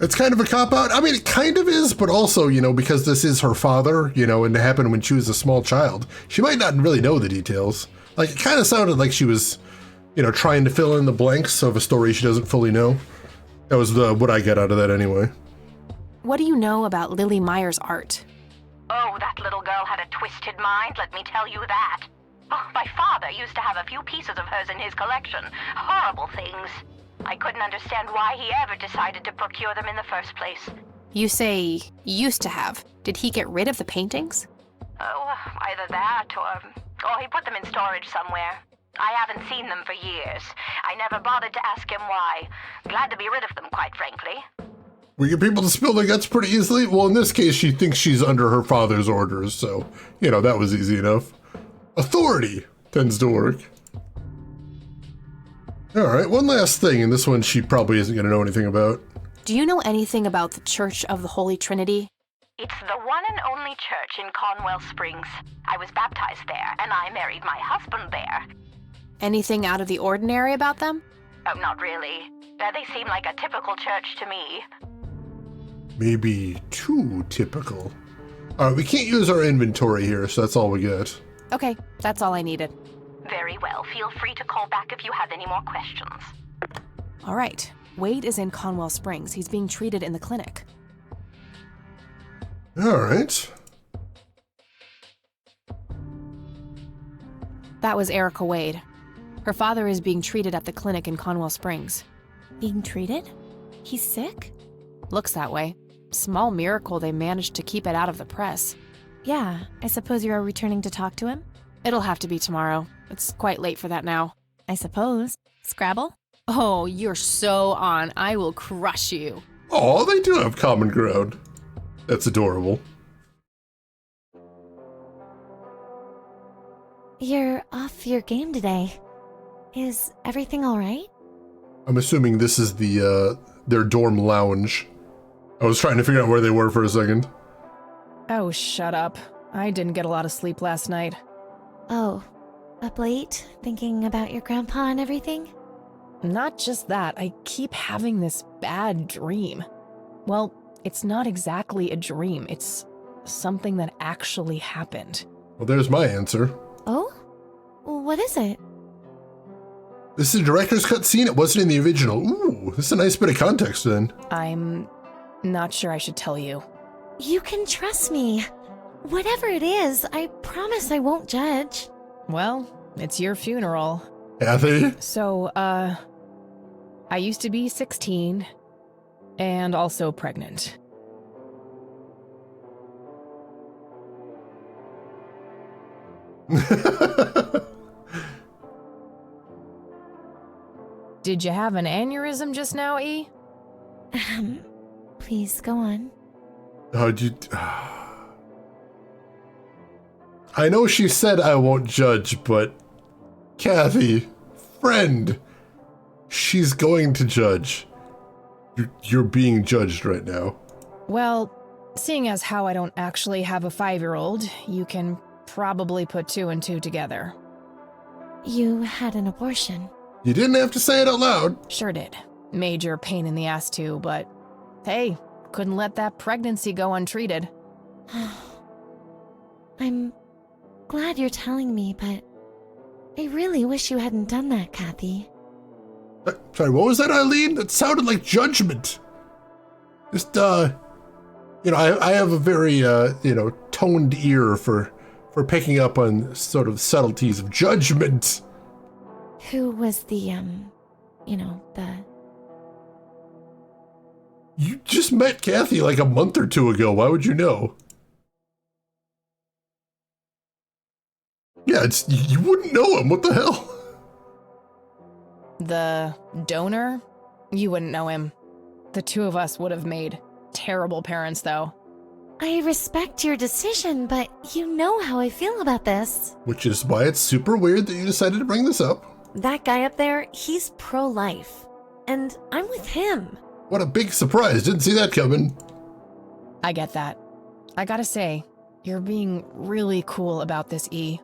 It's kind of a cop-out. I mean, it kind of is, but also, because this is her father, and it happened when she was a small child, she might not really know the details. Like, it kind of sounded like she was, trying to fill in the blanks of a story she doesn't fully know. That was what I got out of that anyway. What do you know about Lily Myers' art? Oh, that little girl had a twisted mind, let me tell you that. Oh, my father used to have a few pieces of hers in his collection. Horrible things. I couldn't understand why he ever decided to procure them in the first place. You say used to have. Did he get rid of the paintings? Oh, either that or he put them in storage somewhere. I haven't seen them for years. I never bothered to ask him why. Glad to be rid of them, quite frankly. We get people to spill their guts pretty easily. Well, in this case, she thinks she's under her father's orders, so, that was easy enough. Authority tends to work. All right, one last thing, and this one she probably isn't going to know anything about. Do you know anything about the Church of the Holy Trinity? It's the one and only church in Conwell Springs. I was baptized there, and I married my husband there. Anything out of the ordinary about them? Oh, not really. They seem like a typical church to me. Maybe too typical. All right, we can't use our inventory here, so that's all we get. Okay, that's all I needed. Very well. Feel free to call back if you have any more questions. All right. Wade is in Conwell Springs. He's being treated in the clinic. All right. That was Erica Wade. Her father is being treated at the clinic in Conwell Springs. Being treated? He's sick? Looks that way. Small miracle they managed to keep it out of the press. Yeah, I suppose you are returning to talk to him? It'll have to be tomorrow. It's quite late for that now. I suppose. Scrabble? Oh, you're so on. I will crush you. Oh, they do have common ground. That's adorable. You're off your game today. Is everything all right? I'm assuming this is their dorm lounge. I was trying to figure out where they were for a second. Oh, shut up. I didn't get a lot of sleep last night. Oh, up late, thinking about your grandpa and everything? Not just that, I keep having this bad dream. Well, it's not exactly a dream, it's something that actually happened. Well, there's my answer. Oh? What is it? This is a director's cut scene. It wasn't in the original. Ooh, this is a nice bit of context then. I'm not sure I should tell you. You can trust me. Whatever it is, I promise I won't judge. Well, it's your funeral. Kathy? So, I used to be 16 and also pregnant. Did you have an aneurysm just now, E? Please, go on. How'd you... I know she said I won't judge, but... Kathy, friend. She's going to judge. You're being judged right now. Well, seeing as how I don't actually have a 5-year-old, you can probably put 2 and 2 together. You had an abortion. You didn't have to say it out loud. Sure did. Major pain in the ass too, but hey, couldn't let that pregnancy go untreated. I'm glad you're telling me, but I really wish you hadn't done that, Kathy. Sorry, what was that, Eileen? That sounded like judgment. Just, I have a very, toned ear for picking up on sort of subtleties of judgment. Who was the... You just met Kathy like a month or 2 ago. Why would you know? Yeah, you wouldn't know him. What the hell? The donor? You wouldn't know him. The 2 of us would have made terrible parents, though. I respect your decision, but you know how I feel about this. Which is why it's super weird that you decided to bring this up. That guy up there, he's pro-life. And I'm with him. What a big surprise. Didn't see that coming. I get that. I gotta say, you're being really cool about this, E.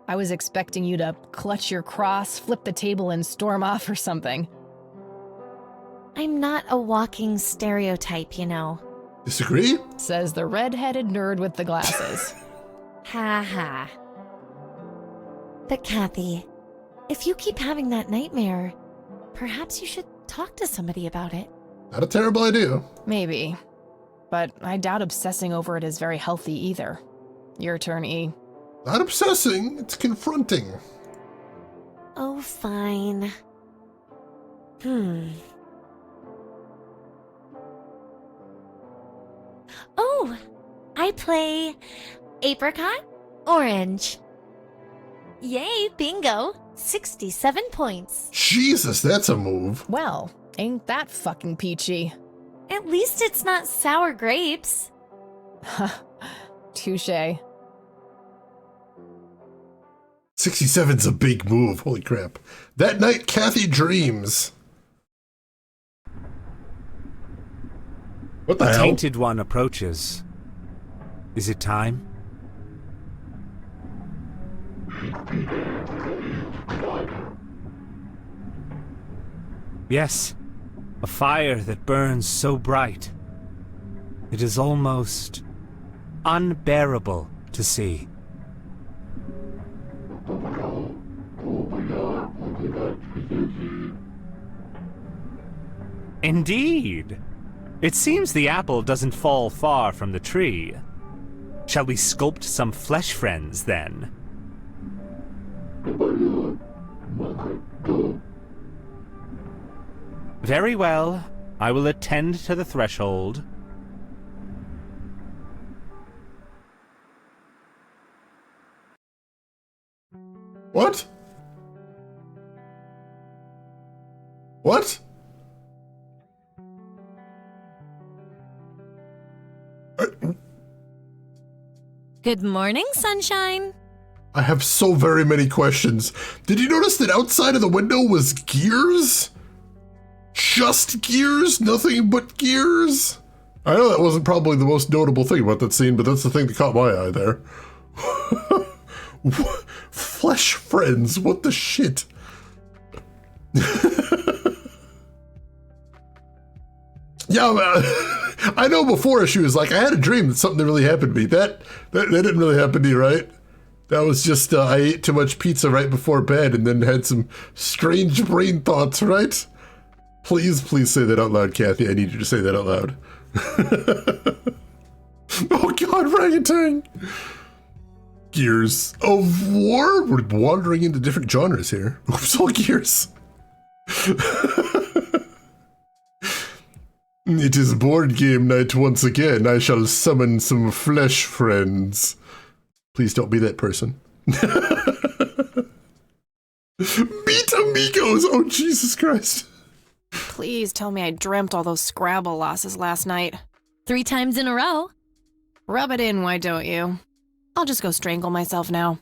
I was expecting you to clutch your cross, flip the table, and storm off or something. I'm not a walking stereotype, you know. Disagree? Says the red-headed nerd with the glasses. Ha ha. But Kathy, if you keep having that nightmare, perhaps you should talk to somebody about it. Not a terrible idea. Maybe. But I doubt obsessing over it is very healthy either. Your turn, E. Not obsessing, it's confronting. Oh, fine. Oh, I play apricot orange. Yay, bingo. 67 points. Jesus, that's a move. Well, ain't that fucking peachy. At least it's not sour grapes. Touché. 67's a big move. Holy crap. That night, Kathy dreams. What the hell? Tainted One approaches. Is it time? Yes, a fire that burns so bright. It is almost unbearable to see. Indeed. It seems the apple doesn't fall far from the tree. Shall we sculpt some flesh friends, then? Very well. I will attend to the threshold. What? What? Good morning, sunshine. I have so very many questions. Did you notice that outside of the window was gears? Just gears? Nothing but gears? I know that wasn't probably the most notable thing about that scene, but that's the thing that caught my eye there. Flesh friends, what the shit? Yeah, I know before she was like, I had a dream that something really happened to me. That didn't really happen to you, right? That was just, I ate too much pizza right before bed and then had some strange brain thoughts, right? Please say that out loud, Kathy. I need you to say that out loud. Oh God, orangutan! Gears of War? We're wandering into different genres here. Oops, all gears. It is board game night once again. I shall summon some flesh friends. Please don't be that person. Meet amigos! Oh, Jesus Christ. Please tell me I dreamt all those Scrabble losses last night. 3 times in a row. Rub it in, why don't you? I'll just go strangle myself now.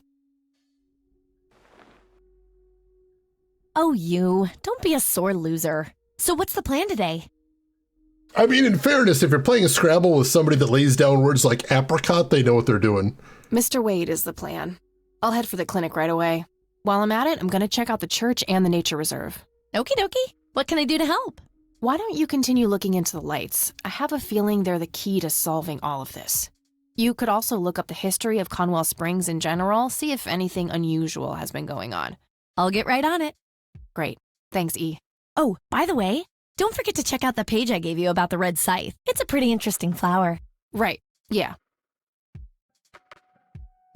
Oh, you. Don't be a sore loser. So what's the plan today? I mean, in fairness, if you're playing a Scrabble with somebody that lays down words like apricot, they know what they're doing. Mr. Wade is the plan. I'll head for the clinic right away. While I'm at it, I'm going to check out the church and the nature reserve. Okie dokie. What can I do to help? Why don't you continue looking into the lights? I have a feeling they're the key to solving all of this. You could also look up the history of Conwell Springs in general, see if anything unusual has been going on. I'll get right on it. Great. Thanks, E. Oh, by the way, don't forget to check out the page I gave you about the red scythe. It's a pretty interesting flower. Right. Yeah.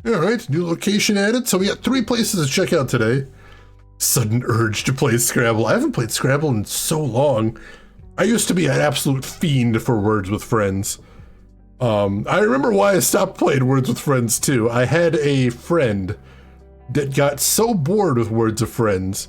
All right, new location added. So we got 3 places to check out today. Sudden urge to play Scrabble. I haven't played Scrabble in so long. I used to be an absolute fiend for Words with Friends. I remember why I stopped playing Words with Friends too. I had a friend that got so bored with Words of Friends.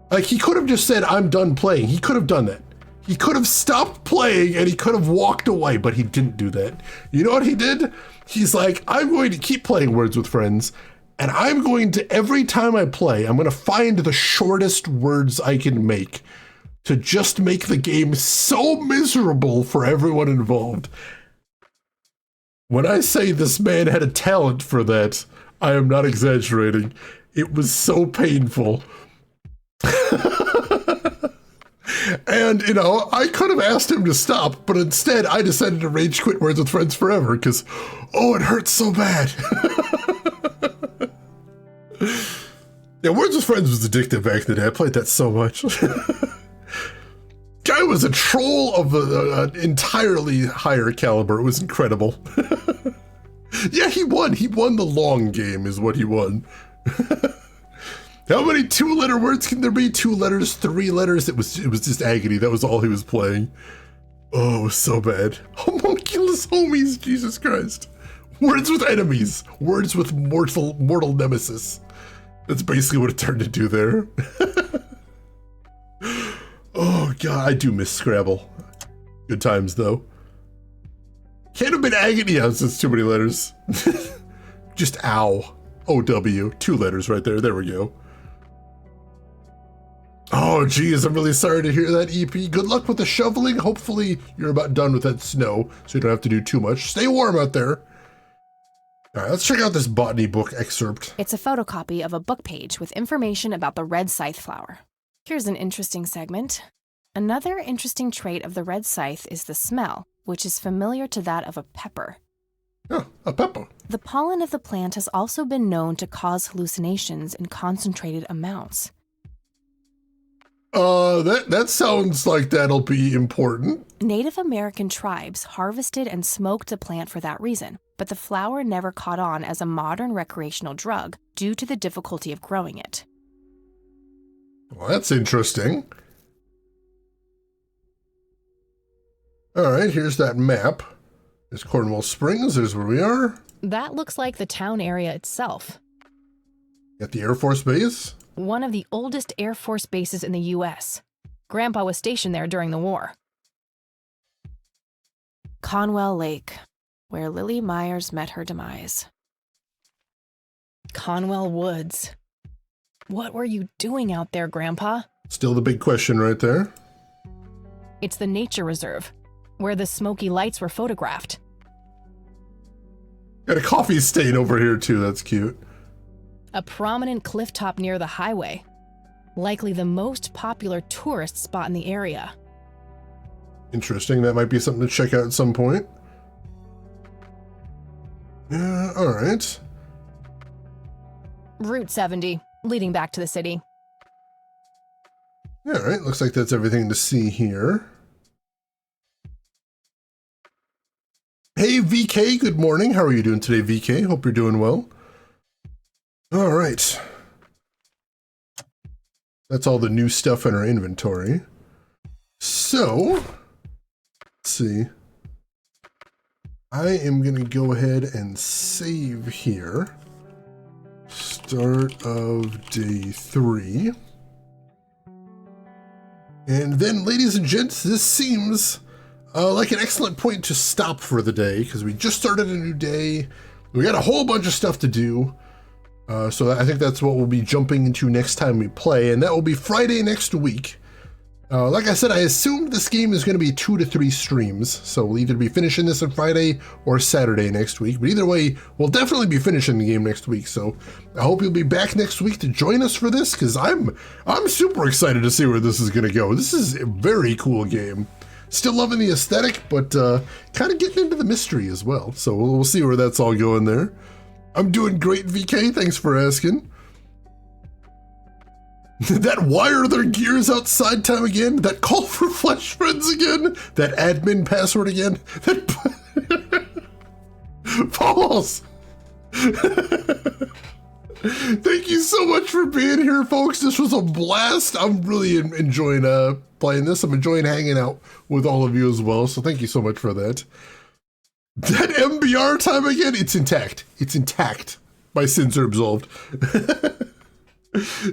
Like, he could have just said, I'm done playing. He could have done that. He could have stopped playing and he could have walked away, but he didn't do that. You know what he did? He's like, I'm going to keep playing Words with Friends, and I'm going to, every time I play, I'm going to find the shortest words I can make to just make the game so miserable for everyone involved. When I say this man had a talent for that, I am not exaggerating. It was so painful. And, you know, I could have asked him to stop, but instead I decided to rage quit Words with Friends forever because, oh, it hurts so bad. Yeah, Words with Friends was addictive back in the day. I played that so much. Guy was a troll of an entirely higher caliber. It was incredible. Yeah, he won. He won the long game is what he won. How many 2-letter words can there be? 2 letters, 3 letters? It was just agony. That was all he was playing. Oh, it was so bad. Homunculus homies, Jesus Christ. Words with enemies. Words with mortal nemesis. That's basically what it turned into there. Oh, God, I do miss Scrabble. Good times, though. Can't have been agony on since too many letters. Just ow. O-W. 2 letters right there. There we go. Oh, geez, I'm really sorry to hear that, EP. Good luck with the shoveling. Hopefully you're about done with that snow, so you don't have to do too much. Stay warm out there. All right, let's check out this botany book excerpt. It's a photocopy of a book page with information about the red scythe flower. Here's an interesting segment. Another interesting trait of the red scythe is the smell, which is familiar to that of a pepper. Oh, a pepper. The pollen of the plant has also been known to cause hallucinations in concentrated amounts. That sounds like that'll be important. Native American tribes harvested and smoked the plant for that reason, but the flower never caught on as a modern recreational drug due to the difficulty of growing it. Well, that's interesting. All right, here's that map. There's Cornwall Springs, there's where we are. That looks like the town area itself. Got the Air Force Base. One of the oldest Air Force bases in the U.S. Grandpa was stationed there during the war. Conwell Lake, where Lily Myers met her demise. Conwell Woods. What were you doing out there, Grandpa? Still the big question right there. It's the nature reserve, where the smoky lights were photographed. Got a coffee stain over here too, that's cute. A prominent cliff top near the highway. Likely the most popular tourist spot in the area. Interesting, that might be something to check out at some point. Yeah, all right. Route 70, leading back to the city. All right, looks like that's everything to see here. Hey, VK, good morning. How are you doing today, VK? Hope you're doing well. All right. That's all the new stuff in our inventory. So, let's see. I am going to go ahead and save here. Start of day 3. And then, ladies and gents, this seems like an excellent point to stop for the day, because we just started a new day. We got a whole bunch of stuff to do. So I think that's what we'll be jumping into next time we play, and that will be Friday next week. Like I said, I assumed this game is going to be 2 to 3 streams, so we'll either be finishing this on Friday or Saturday next week. But either way, we'll definitely be finishing the game next week. So I hope you'll be back next week to join us for this, because I'm super excited to see where this is going to go. This is a very cool game. Still loving the aesthetic, but kind of getting into the mystery as well. So we'll see where that's all going there. I'm doing great, VK. Thanks for asking. That wire their gears outside time again? That call for flesh friends again? That admin password again? That Pauls! Thank you so much for being here, folks. This was a blast. I'm really enjoying playing this. I'm enjoying hanging out with all of you as well, so thank you so much for that. That MBR time again? It's intact. It's intact. My sins are absolved.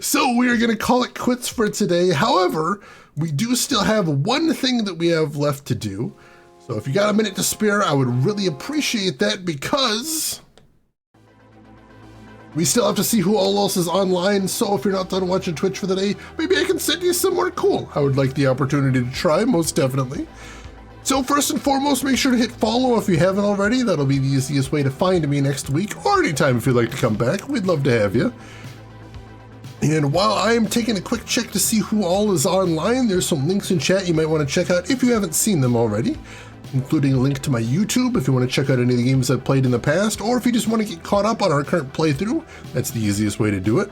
So we are going to call it quits for today. However, we do still have one thing that we have left to do. So if you got a minute to spare, I would really appreciate that, because we still have to see who all else is online. So if you're not done watching Twitch for the day, maybe I can send you somewhere cool. I would like the opportunity to try, most definitely. So first and foremost, make sure to hit follow if you haven't already. That'll be the easiest way to find me next week, or anytime if you'd like to come back. We'd love to have you. And while I am taking a quick check to see who all is online, there's some links in chat you might want to check out if you haven't seen them already, including a link to my YouTube if you want to check out any of the games I've played in the past, or if you just want to get caught up on our current playthrough, that's the easiest way to do it.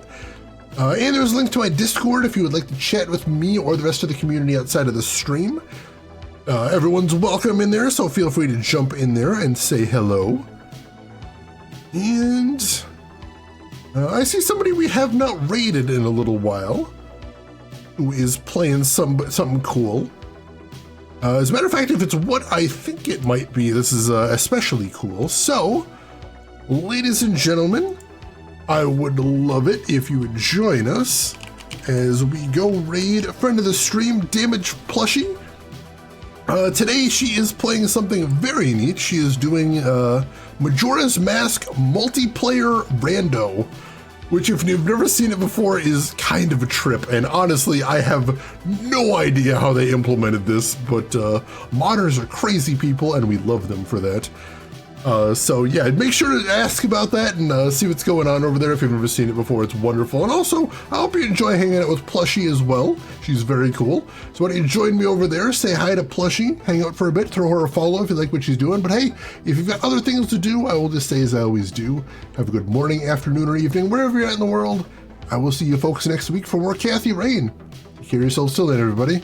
And there's a link to my Discord if you would like to chat with me or the rest of the community outside of the stream. Everyone's welcome in there, so feel free to jump in there and say hello. And I see somebody we have not raided in a little while, who is playing something cool. As a matter of fact, if it's what I think it might be, this is especially cool. So, ladies and gentlemen, I would love it if you would join us as we go raid a friend of the stream, Damage Plushie. Today she is playing something very neat. She is doing Majora's Mask multiplayer rando, which if you've never seen it before is kind of a trip. And honestly, I have no idea how they implemented this, but modders are crazy people and we love them for that. So yeah, make sure to ask about that and see what's going on over there if you've never seen it before. It's wonderful. And also, I hope you enjoy hanging out with Plushie as well. She's very cool. So why don't you join me over there, say hi to Plushie, hang out for a bit, throw her a follow if you like what she's doing. But hey, if you've got other things to do, I will just say as I always do, have a good morning, afternoon, or evening, wherever you're at in the world. I will see you folks next week for more Kathy Rain. Take care of yourselves till then, everybody.